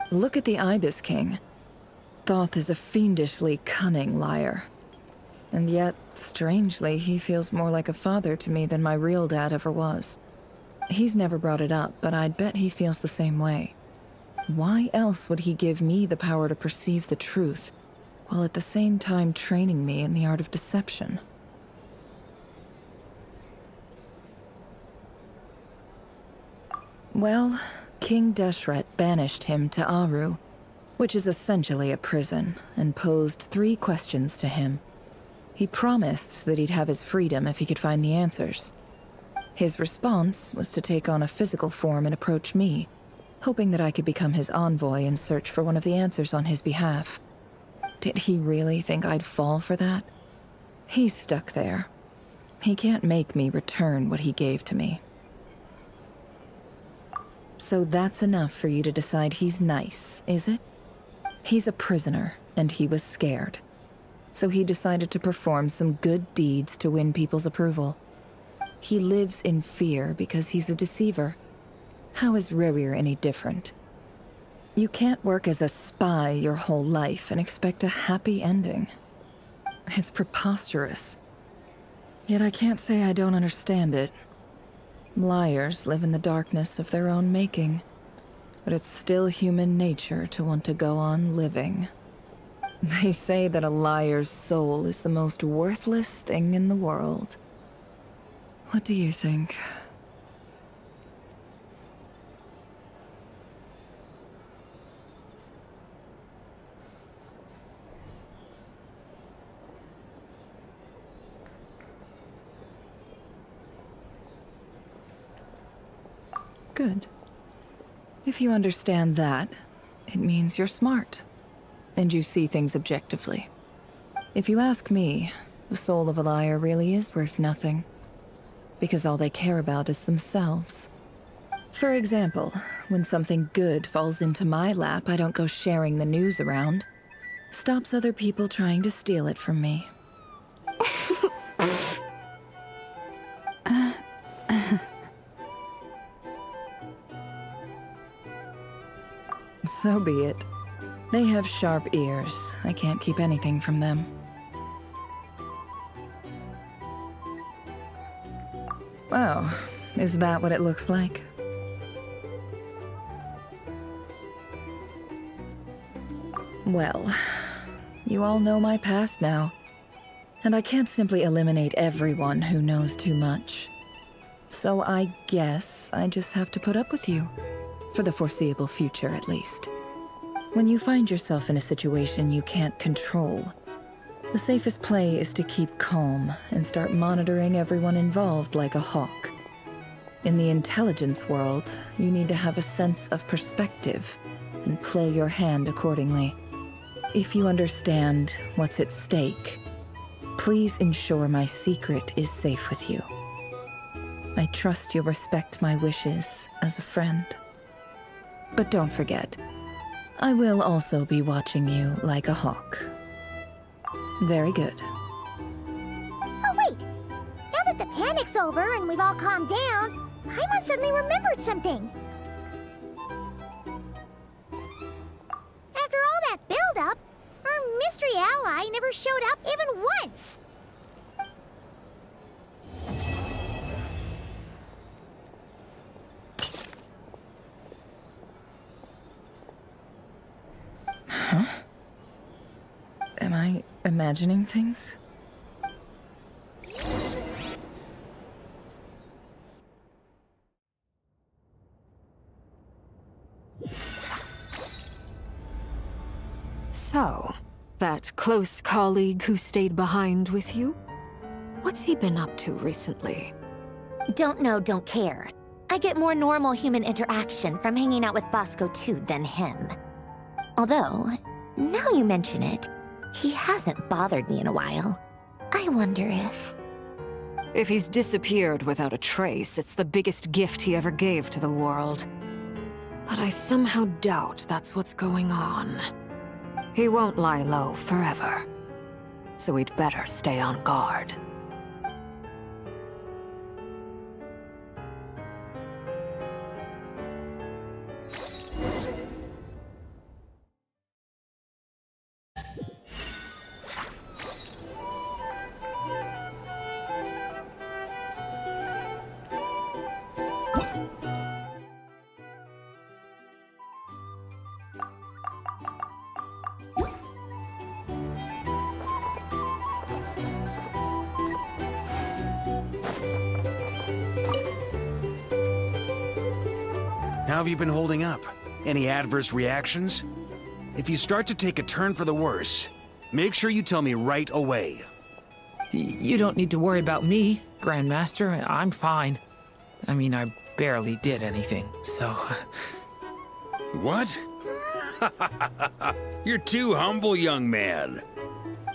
Look at the Ibis King. Thoth is a fiendishly cunning liar. And yet, strangely, he feels more like a father to me than my real dad ever was. He's never brought it up, but I'd bet he feels the same way. Why else would he give me the power to perceive the truth, while at the same time training me in the art of deception? Well, King Deshret banished him to Aru, which is essentially a prison, and posed 3 questions to him. He promised that he'd have his freedom if he could find the answers. His response was to take on a physical form and approach me, hoping that I could become his envoy and search for one of the answers on his behalf. Did he really think I'd fall for that? He's stuck there. He can't make me return what he gave to me. So that's enough for you to decide he's nice, is it? He's a prisoner, and he was scared. So he decided to perform some good deeds to win people's approval. He lives in fear because he's a deceiver. How is Rerir any different? You can't work as a spy your whole life and expect a happy ending. It's preposterous. Yet I can't say I don't understand it. Liars live in the darkness of their own making, but it's still human nature to want to go on living. They say that a liar's soul is the most worthless thing in the world. What do you think? Good. If you understand that, it means you're smart, and you see things objectively. If you ask me, the soul of a liar really is worth nothing, because all they care about is themselves. For example, when something good falls into my lap, I don't go sharing the news around. Stops other people trying to steal it from me. So be it. They have sharp ears. I can't keep anything from them. Oh, is that what it looks like? Well, you all know my past now, and I can't simply eliminate everyone who knows too much. So I guess I just have to put up with you. For the foreseeable future, at least. When you find yourself in a situation you can't control, the safest play is to keep calm and start monitoring everyone involved like a hawk. In the intelligence world, you need to have a sense of perspective and play your hand accordingly. If you understand what's at stake, please ensure my secret is safe with you. I trust you'll respect my wishes as a friend. But don't forget, I will also be watching you like a hawk. Very good. Oh, wait! Now that the panic's over and we've all calmed down, Paimon suddenly remembered something. After all that build-up, our mystery ally never showed up even once! Huh? imagining things? So, that close colleague who stayed behind with you? What's he been up to recently? Don't know, don't care. I get more normal human interaction from hanging out with Bosco too than him. Although, now you mention it, he hasn't bothered me in a while. I wonder if... If he's disappeared without a trace, it's the biggest gift he ever gave to the world. But I somehow doubt that's what's going on. He won't lie low forever. So we'd better stay on guard. How have you been holding up? Any adverse reactions? If you start to take a turn for the worse, make sure you tell me right away. You don't need to worry about me, Grandmaster. I'm fine. I mean, I barely did anything, so... What? You're too humble, young man.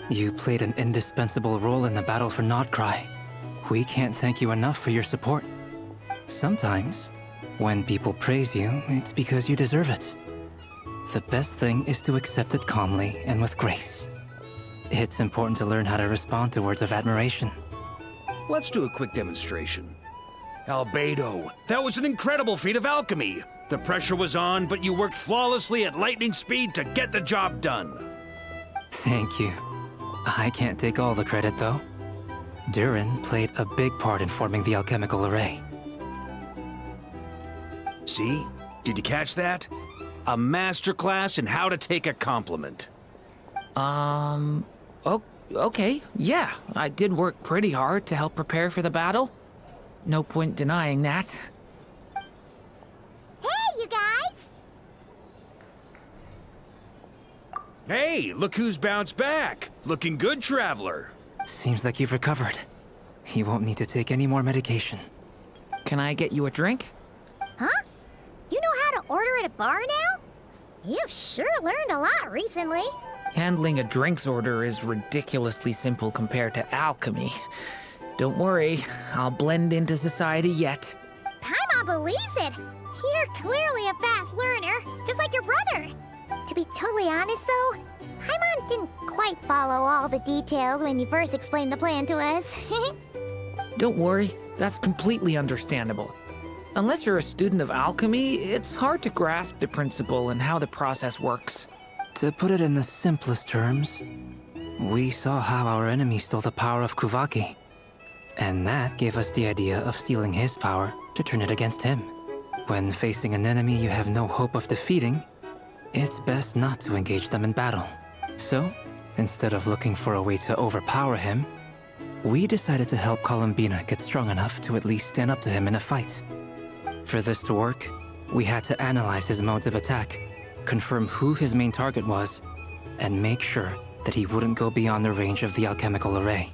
You played an indispensable role in the battle for Nodcry. We can't thank you enough for your support. Sometimes, when people praise you, it's because you deserve it. The best thing is to accept it calmly and with grace. It's important to learn how to respond to words of admiration. Let's do a quick demonstration. Albedo, that was an incredible feat of alchemy. The pressure was on, but you worked flawlessly at lightning speed to get the job done. Thank you. I can't take all the credit, though. Durin played a big part in forming the alchemical array. See? Did you catch that? A masterclass in how to take a compliment. Okay, yeah. I did work pretty hard to help prepare for the battle. No point denying that. Hey, you guys! Hey, look who's bounced back. Looking good, Traveler. Seems like you've recovered. You won't need to take any more medication. Can I get you a drink? Huh? You know how to order at a bar now? You've sure learned a lot recently. Handling a drinks order is ridiculously simple compared to alchemy. Don't worry, I'll blend into society yet. Paimon believes it. You're clearly a fast learner, just like your brother. To be totally honest, though, Paimon didn't quite follow all the details when you first explained the plan to us. Don't worry, that's completely understandable. Unless you're a student of alchemy, it's hard to grasp the principle and how the process works. To put it in the simplest terms, we saw how our enemy stole the power of Kuvaki. And that gave us the idea of stealing his power to turn it against him. When facing an enemy you have no hope of defeating, it's best not to engage them in battle. So, instead of looking for a way to overpower him, we decided to help Columbina get strong enough to at least stand up to him in a fight. For this to work, we had to analyze his modes of attack, confirm who his main target was, and make sure that he wouldn't go beyond the range of the alchemical array.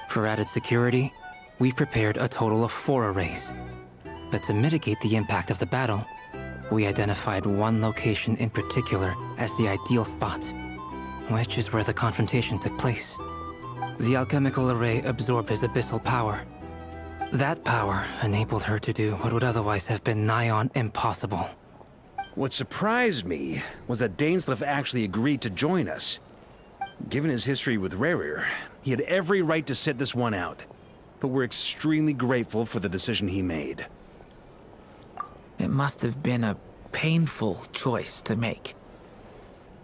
For added security, we prepared a total of 4 arrays. But to mitigate the impact of the battle, we identified one location in particular as the ideal spot, which is where the confrontation took place. The alchemical array absorbed his abyssal power. That power enabled her to do what would otherwise have been nigh on impossible. What surprised me was that Dainsleif actually agreed to join us. Given his history with Rerir, he had every right to sit this one out. But we're extremely grateful for the decision he made. It must have been a painful choice to make.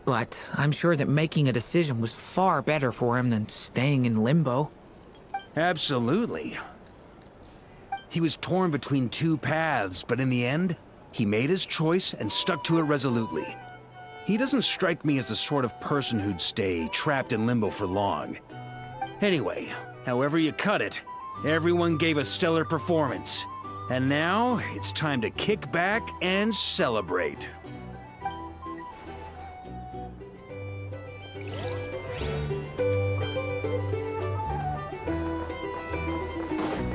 But I'm sure that making a decision was far better for him than staying in limbo. Absolutely. He was torn between 2 paths, but in the end, he made his choice and stuck to it resolutely. He doesn't strike me as the sort of person who'd stay trapped in limbo for long. Anyway, however you cut it, everyone gave a stellar performance. And now, it's time to kick back and celebrate. Hey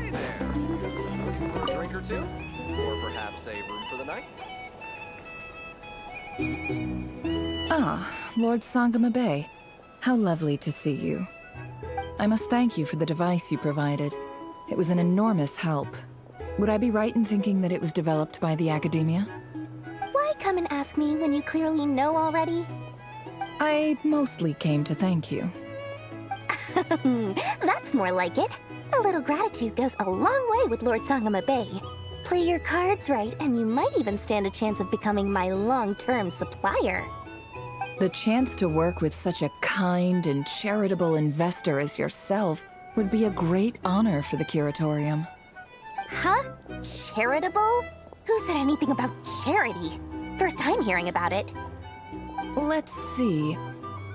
there. Looking for a drink or two? Or perhaps a room for the night? Ah, Lord Sangama Bay. How lovely to see you. I must thank you for the device you provided. It was an enormous help. Would I be right in thinking that it was developed by the Academia? Why come and ask me when you clearly know already? I mostly came to thank you. That's more like it. A little gratitude goes a long way with Lord Sangama Bay. Play your cards right, and you might even stand a chance of becoming my long-term supplier. The chance to work with such a kind and charitable investor as yourself would be a great honor for the Curatorium. Huh? Charitable? Who said anything about charity? First I'm hearing about it. Let's see.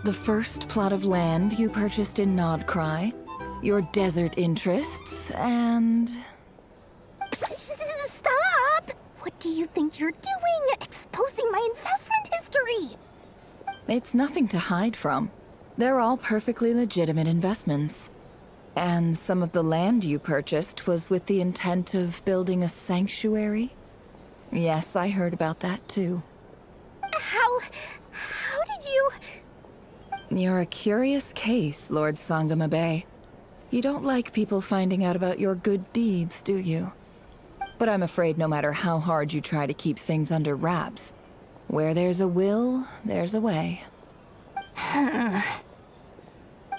The first plot of land you purchased in Nodcry, your desert interests, and... Stop! What do you think you're doing? Exposing my investment history! It's nothing to hide from. They're all perfectly legitimate investments. And some of the land you purchased was with the intent of building a sanctuary? Yes, I heard about that too. How did you... You're a curious case, Lord Sangama Bay. You don't like people finding out about your good deeds, do you? But I'm afraid no matter how hard you try to keep things under wraps, where there's a will, there's a way.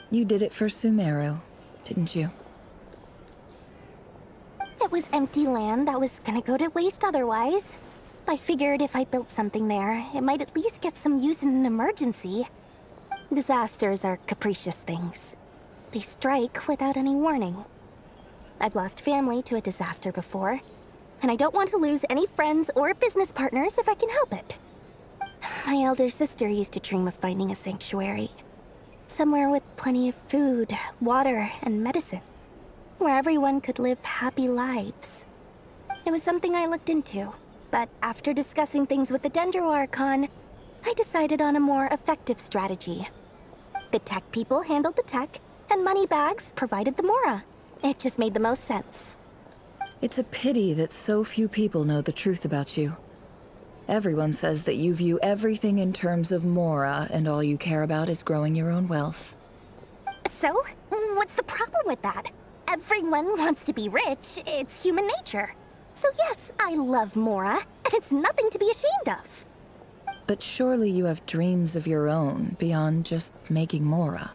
You did it for Sumeru, didn't you? It was empty land that was gonna go to waste otherwise. I figured if I built something there, it might at least get some use in an emergency. Disasters are capricious things. They strike without any warning. I've lost family to a disaster before, and I don't want to lose any friends or business partners if I can help it. My elder sister used to dream of finding a sanctuary. Somewhere with plenty of food, water, and medicine. Where everyone could live happy lives. It was something I looked into, but after discussing things with the Dendro Archon, I decided on a more effective strategy. The tech people handled the tech, and Moneybags provided the Mora. It just made the most sense. It's a pity that so few people know the truth about you. Everyone says that you view everything in terms of Mora, and all you care about is growing your own wealth. So, what's the problem with that? Everyone wants to be rich. It's human nature. So yes, I love Mora, and it's nothing to be ashamed of. But surely you have dreams of your own beyond just making Mora.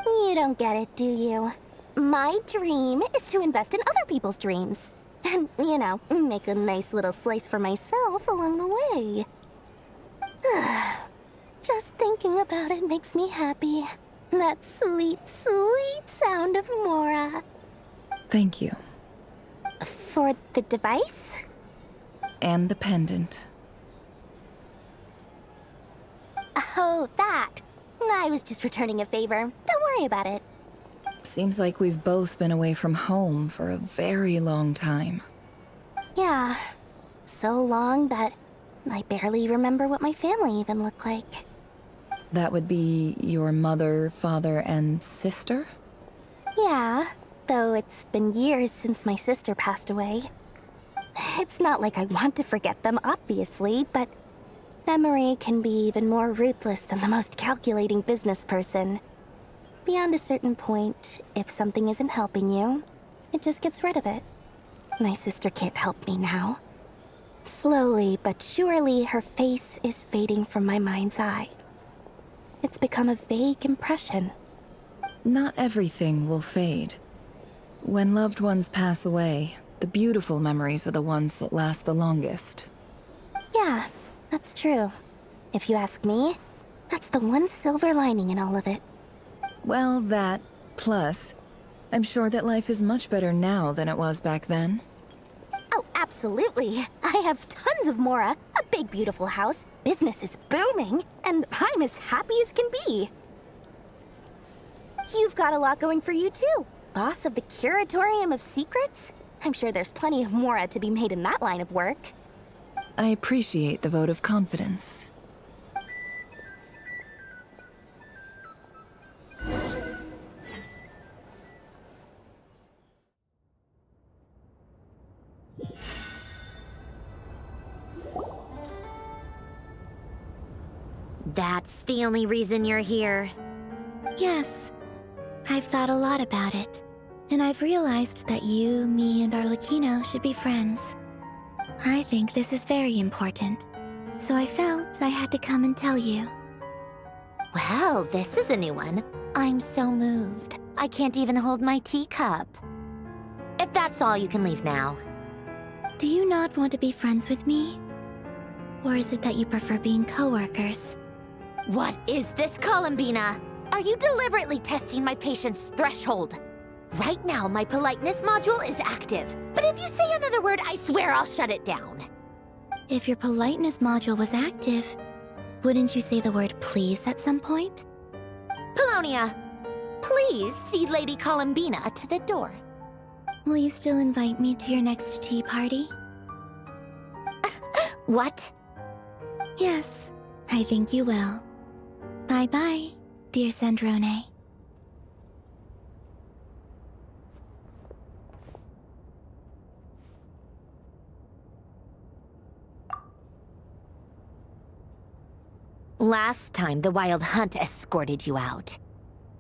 You don't get it, do you? My dream is to invest in other people's dreams. And, you know, make a nice little slice for myself along the way. Just thinking about it makes me happy. That sweet, sweet sound of Mora. Thank you. For the device? And the pendant. Oh, that. I was just returning a favor. Don't worry about it. Seems like we've both been away from home for a very long time. Yeah. So long that I barely remember what my family even looked like. That would be your mother, father, and sister? Yeah, though it's been years since my sister passed away. It's not like I want to forget them, obviously, but memory can be even more ruthless than the most calculating business person. Beyond a certain point, if something isn't helping you, it just gets rid of it. My sister can't help me now. Slowly but surely, her face is fading from my mind's eye. It's become a vague impression. Not everything will fade. When loved ones pass away, the beautiful memories are the ones that last the longest. Yeah, that's true. If you ask me, that's the one silver lining in all of it. Well, that, plus, I'm sure that life is much better now than it was back then. Oh, absolutely. Absolutely. I have tons of Mora, a big beautiful house, business is booming, and I'm as happy as can be. You've got a lot going for you too. Boss of the Curatorium of Secrets? I'm sure there's plenty of Mora to be made in that line of work. I appreciate the vote of confidence. That's the only reason you're here. Yes. I've thought a lot about it. And I've realized that you, me, and Arlecchino should be friends. I think this is very important. So I felt I had to come and tell you. Well, this is a new one. I'm so moved. I can't even hold my teacup. If that's all, you can leave now. Do you not want to be friends with me? Or is it that you prefer being co-workers? What is this, Columbina? Are you deliberately testing my patience threshold? Right now, my politeness module is active. But if you say another word, I swear I'll shut it down. If your politeness module was active, wouldn't you say the word please at some point? Polonia, please see Lady Columbina to the door. Will you still invite me to your next tea party? What? Yes, I think you will. Bye-bye, dear Sandrone. Last time, the Wild Hunt escorted you out.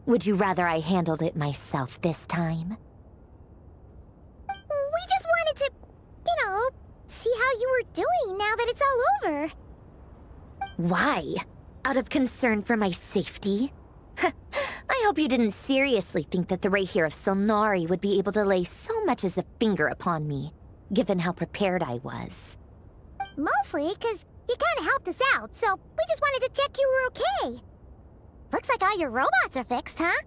Would you rather I handled it myself this time? We just wanted to, see how you were doing now that it's all over. Why? Out of concern for my safety? I hope you didn't seriously think that the Rayhir of Solnari would be able to lay so much as a finger upon me, given how prepared I was. Mostly because you kind of helped us out, so we just wanted to check you were okay. Looks like all your robots are fixed, huh?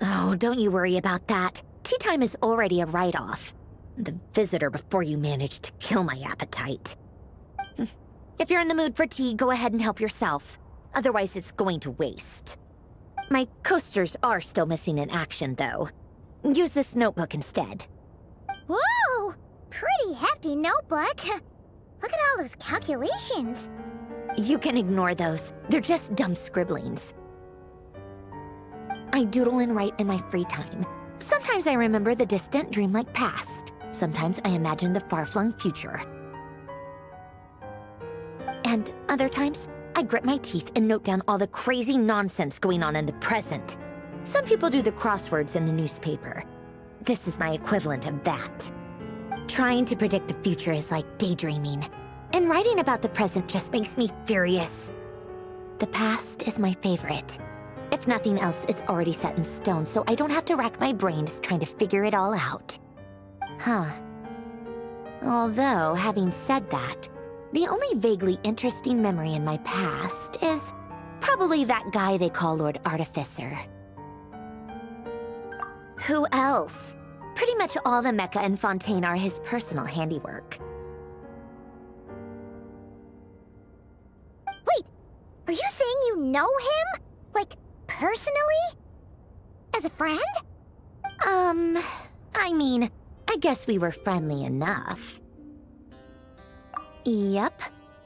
Oh, don't you worry about that. Tea time is already a write-off. The visitor before you managed to kill my appetite. If you're in the mood for tea, go ahead and help yourself. Otherwise, it's going to waste. My coasters are still missing in action, though. Use this notebook instead. Whoa! Pretty hefty notebook. Look at all those calculations. You can ignore those. They're just dumb scribblings. I doodle and write in my free time. Sometimes I remember the distant dreamlike past. Sometimes I imagine the far-flung future. And other times, I grit my teeth and note down all the crazy nonsense going on in the present. Some people do the crosswords in the newspaper. This is my equivalent of that. Trying to predict the future is like daydreaming, and writing about the present just makes me furious. The past is my favorite. If nothing else, it's already set in stone, so I don't have to rack my brains trying to figure it all out. Huh. Although, having said that, the only vaguely interesting memory in my past is probably that guy they call Lord Artificer. Who else? Pretty much all the mecha and Fontaine are his personal handiwork. Wait, are you saying you know him? Like, personally? As a friend? I mean, I guess we were friendly enough. Yep.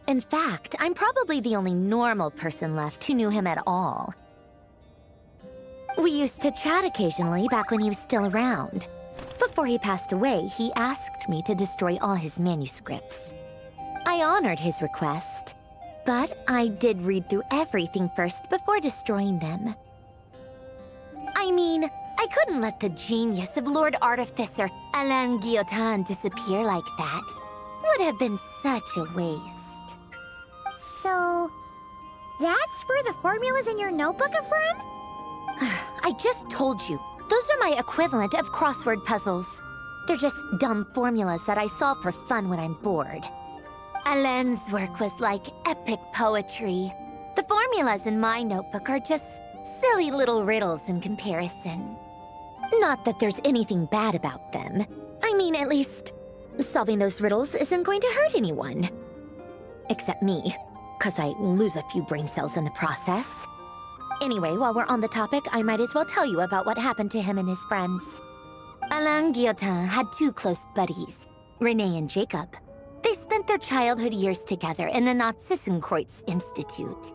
In fact, I'm probably the only normal person left who knew him at all. We used to chat occasionally back when he was still around. Before he passed away, he asked me to destroy all his manuscripts. I honored his request, but I did read through everything first before destroying them. I mean, I couldn't let the genius of Lord Artificer Alain Guillotin disappear like that. Would have been such a waste. So, that's where the formulas in your notebook are from? I just told you. Those are my equivalent of crossword puzzles. They're just dumb formulas that I solve for fun when I'm bored. Alain's work was like epic poetry. The formulas in my notebook are just silly little riddles in comparison. Not that there's anything bad about them. I mean, at least, solving those riddles isn't going to hurt anyone. Except me, because I lose a few brain cells in the process. Anyway, while we're on the topic, I might as well tell you about what happened to him and his friends. Alain Guillotin had two close buddies, Renee and Jacob. They spent their childhood years together in the Narzissenkreuz Institute.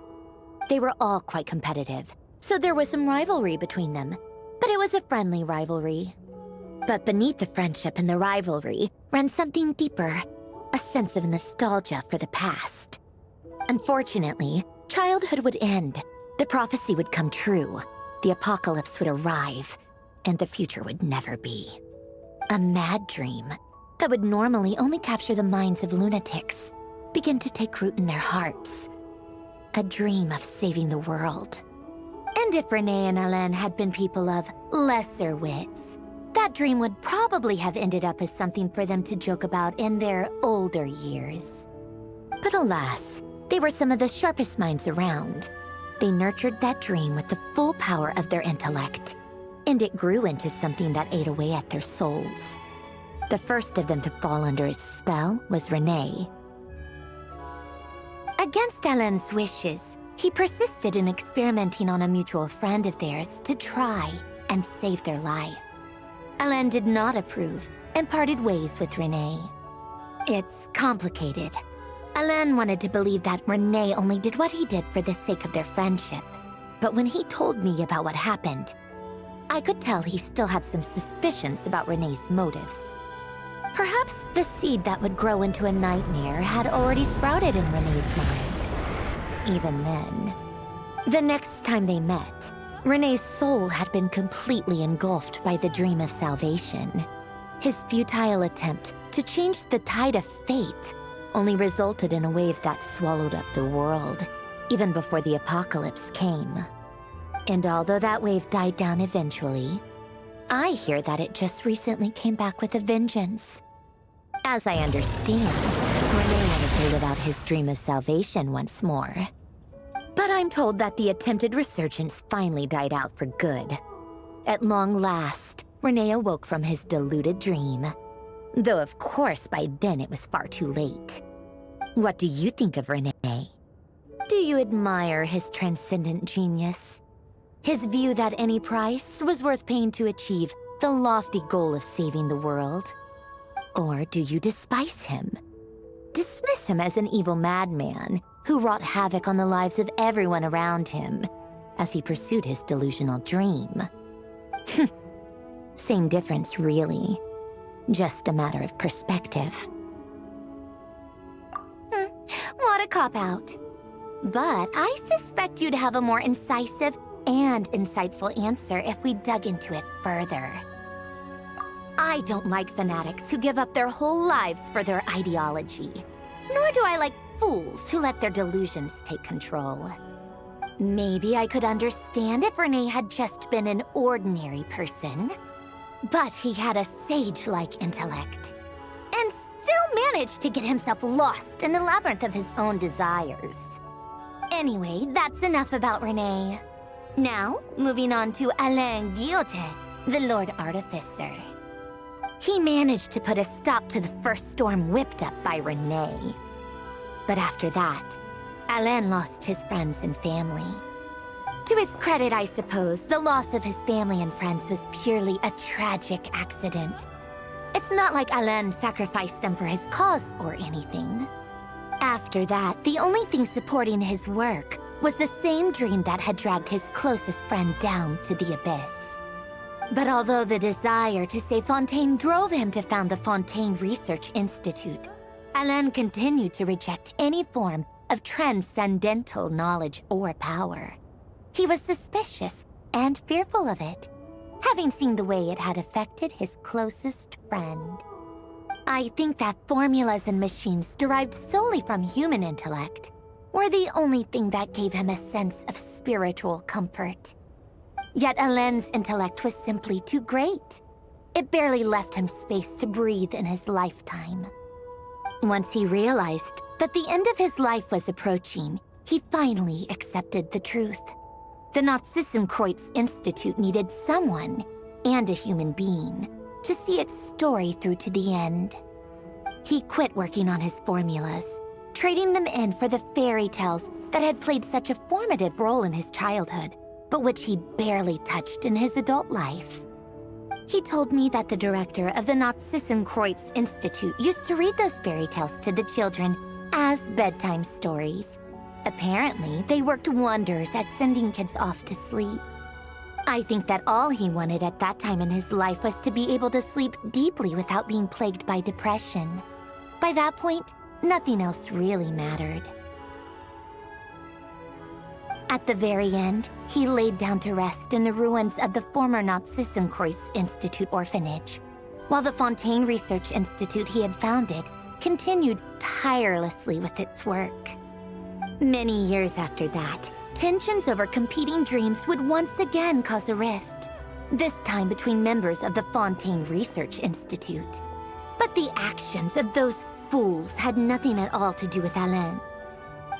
They were all quite competitive, so there was some rivalry between them, but it was a friendly rivalry. But beneath the friendship and the rivalry ran something deeper, a sense of nostalgia for the past. Unfortunately, childhood would end, the prophecy would come true, the apocalypse would arrive, and the future would never be. A mad dream that would normally only capture the minds of lunatics begin to take root in their hearts. A dream of saving the world. And if Renee and Alain had been people of lesser wits, that dream would probably have ended up as something for them to joke about in their older years. But alas, they were some of the sharpest minds around. They nurtured that dream with the full power of their intellect, and it grew into something that ate away at their souls. The first of them to fall under its spell was Renee. Against Alain's wishes, he persisted in experimenting on a mutual friend of theirs to try and save their life. Alain did not approve and parted ways with Renee. It's complicated. Alain wanted to believe that Renee only did what he did for the sake of their friendship. But when he told me about what happened, I could tell he still had some suspicions about Renee's motives. Perhaps the seed that would grow into a nightmare had already sprouted in Renee's mind. Even then. The next time they met, Renee's soul had been completely engulfed by the dream of salvation. His futile attempt to change the tide of fate only resulted in a wave that swallowed up the world, even before the apocalypse came. And although that wave died down eventually, I hear that it just recently came back with a vengeance. As I understand, Renee wanted to live out his dream of salvation once more. But I'm told that the attempted resurgence finally died out for good. At long last, Renee awoke from his deluded dream. Though of course by then it was far too late. What do you think of Renee? Do you admire his transcendent genius? His view that any price was worth paying to achieve the lofty goal of saving the world? Or do you despise him? Dismiss him as an evil madman who wrought havoc on the lives of everyone around him as he pursued his delusional dream? Same difference, really. Just a matter of perspective. What a cop-out. But I suspect you'd have a more incisive and insightful answer if we dug into it further. I don't like fanatics who give up their whole lives for their ideology. Nor do I like fools who let their delusions take control. Maybe I could understand if Renee had just been an ordinary person. But he had a sage-like intellect. And still managed to get himself lost in a labyrinth of his own desires. Anyway, that's enough about Renee. Now, moving on to Alain Guillotin, the Lord Artificer. He managed to put a stop to the first storm whipped up by Renee. But after that, Alain lost his friends and family. To his credit, I suppose, the loss of his family and friends was purely a tragic accident. It's not like Alain sacrificed them for his cause or anything. After that, the only thing supporting his work was the same dream that had dragged his closest friend down to the abyss. But although the desire to save Fontaine drove him to found the Fontaine Research Institute, Alain continued to reject any form of transcendental knowledge or power. He was suspicious and fearful of it, having seen the way it had affected his closest friend. I think that formulas and machines derived solely from human intellect were the only thing that gave him a sense of spiritual comfort. Yet Alain's intellect was simply too great. It barely left him space to breathe in his lifetime. Once he realized that the end of his life was approaching, he finally accepted the truth. The Narzissenkreuz Institute needed someone, and a human being, to see its story through to the end. He quit working on his formulas, trading them in for the fairy tales that had played such a formative role in his childhood, but which he barely touched in his adult life. He told me that the director of the Nazissenkreuz Institute used to read those fairy tales to the children as bedtime stories. Apparently, they worked wonders at sending kids off to sleep. I think that all he wanted at that time in his life was to be able to sleep deeply without being plagued by depression. By that point, nothing else really mattered. At the very end, he laid down to rest in the ruins of the former Nazissenkreuz Institute orphanage, while the Fontaine Research Institute he had founded continued tirelessly with its work. Many years after that, tensions over competing dreams would once again cause a rift, this time between members of the Fontaine Research Institute. But the actions of those fools had nothing at all to do with Alain.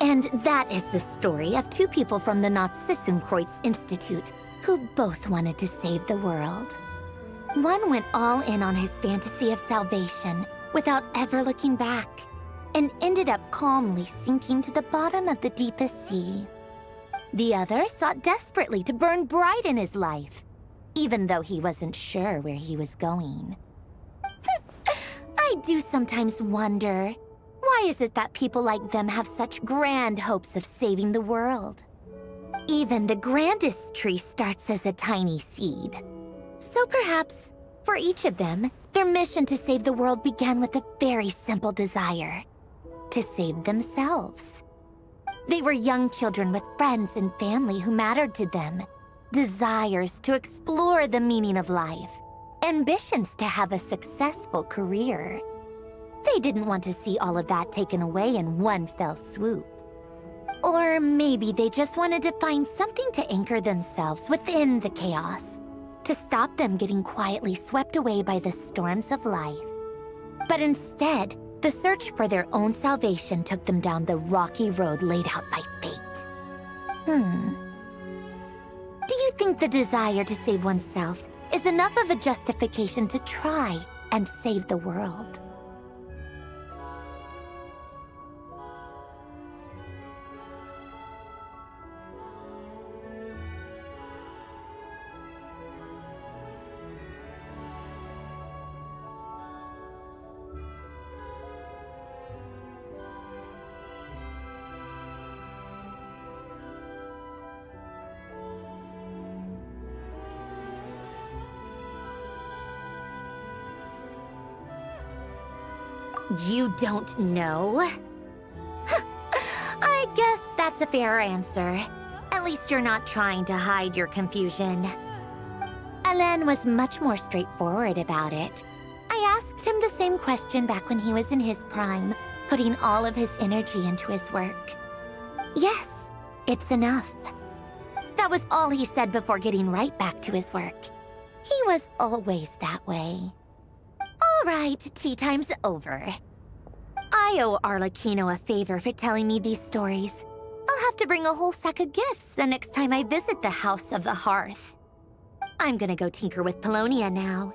And that is the story of two people from the Nazissenkreuz Institute who both wanted to save the world. One went all in on his fantasy of salvation without ever looking back, and ended up calmly sinking to the bottom of the deepest sea. The other sought desperately to burn bright in his life, even though he wasn't sure where he was going. I do sometimes wonder, why is it that people like them have such grand hopes of saving the world? Even the grandest tree starts as a tiny seed. So perhaps, for each of them, their mission to save the world began with a very simple desire: to save themselves. They were young children with friends and family who mattered to them, desires to explore the meaning of life, ambitions to have a successful career. They didn't want to see all of that taken away in one fell swoop. Or maybe they just wanted to find something to anchor themselves within the chaos, to stop them getting quietly swept away by the storms of life. But instead, the search for their own salvation took them down the rocky road laid out by fate. Do you think the desire to save oneself is enough of a justification to try and save the world? You don't know? I guess that's a fair answer. At least you're not trying to hide your confusion. Alain was much more straightforward about it. I asked him the same question back when he was in his prime, putting all of his energy into his work. Yes, it's enough. That was all he said before getting right back to his work. He was always that way. All right, tea time's over. I owe Arlecchino a favor for telling me these stories. I'll have to bring a whole sack of gifts the next time I visit the House of the Hearth. I'm gonna go tinker with Polonia now.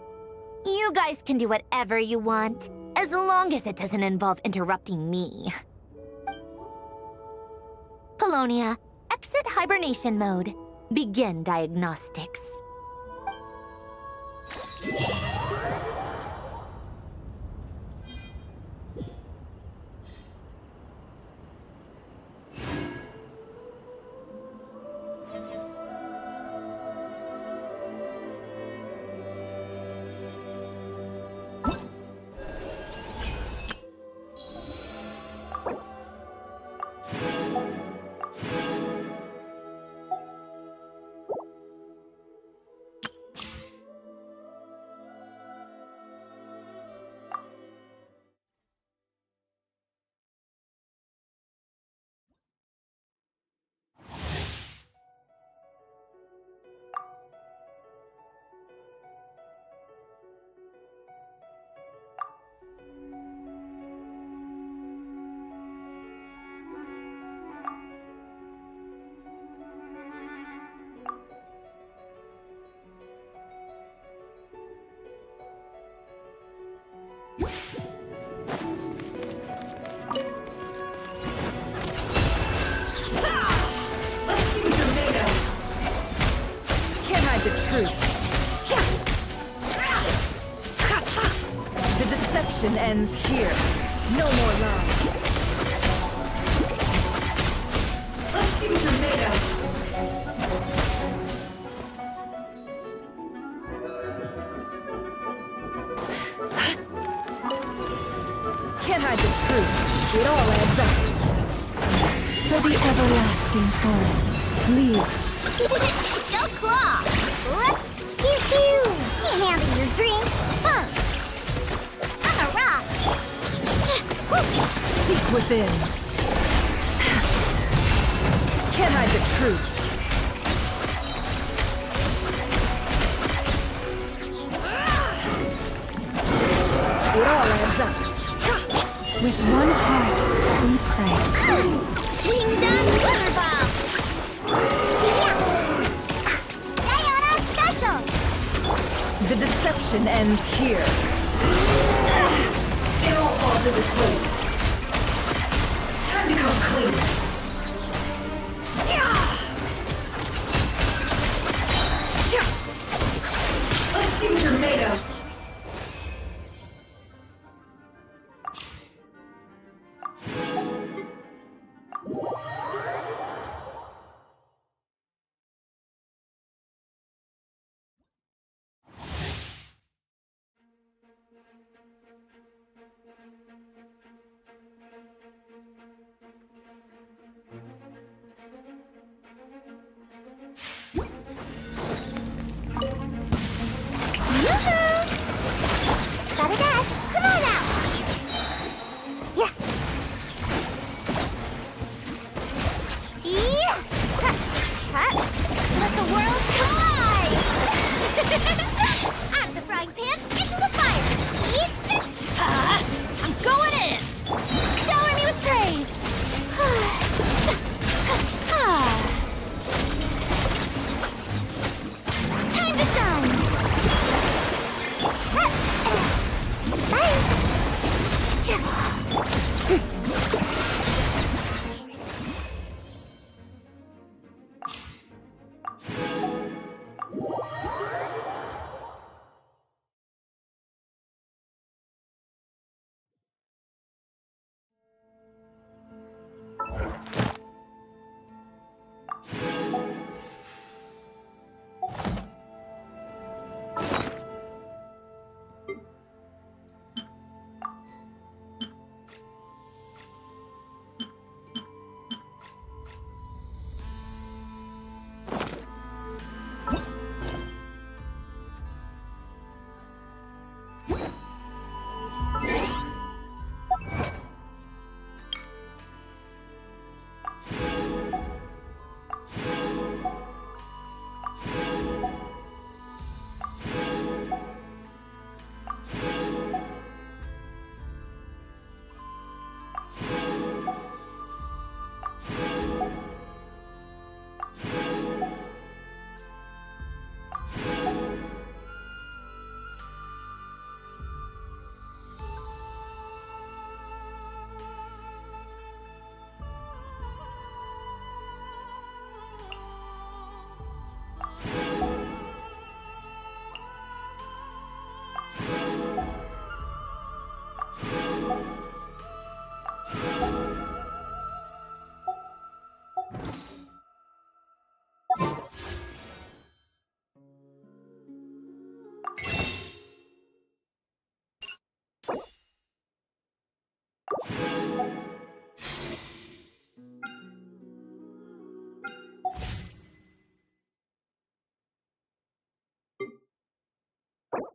You guys can do whatever you want, as long as it doesn't involve interrupting me. Polonia, exit hibernation mode. Begin diagnostics. deception ends here. No more lies. Let's see what you're made of. Can't hide the truth. It all adds up. For the everlasting forest, leave. Go claw! Pew-pew! You handle your drink, huh? I'm a rock! Seek within. Can't hide the truth. It all adds up. With one heart, we pray. Wing down Thunder Bomb! Yeah! Diana Special! The deception ends here. It all falls into place. Time to come clean. Let's see what you're made of. Gotta dash! Come on now! Yeah! Yeah! Huh! Huh! Let the world collide! Out of the frying pan, into the fire! Eat! Huh! I'm going in! Shower me with praise! Time to shine!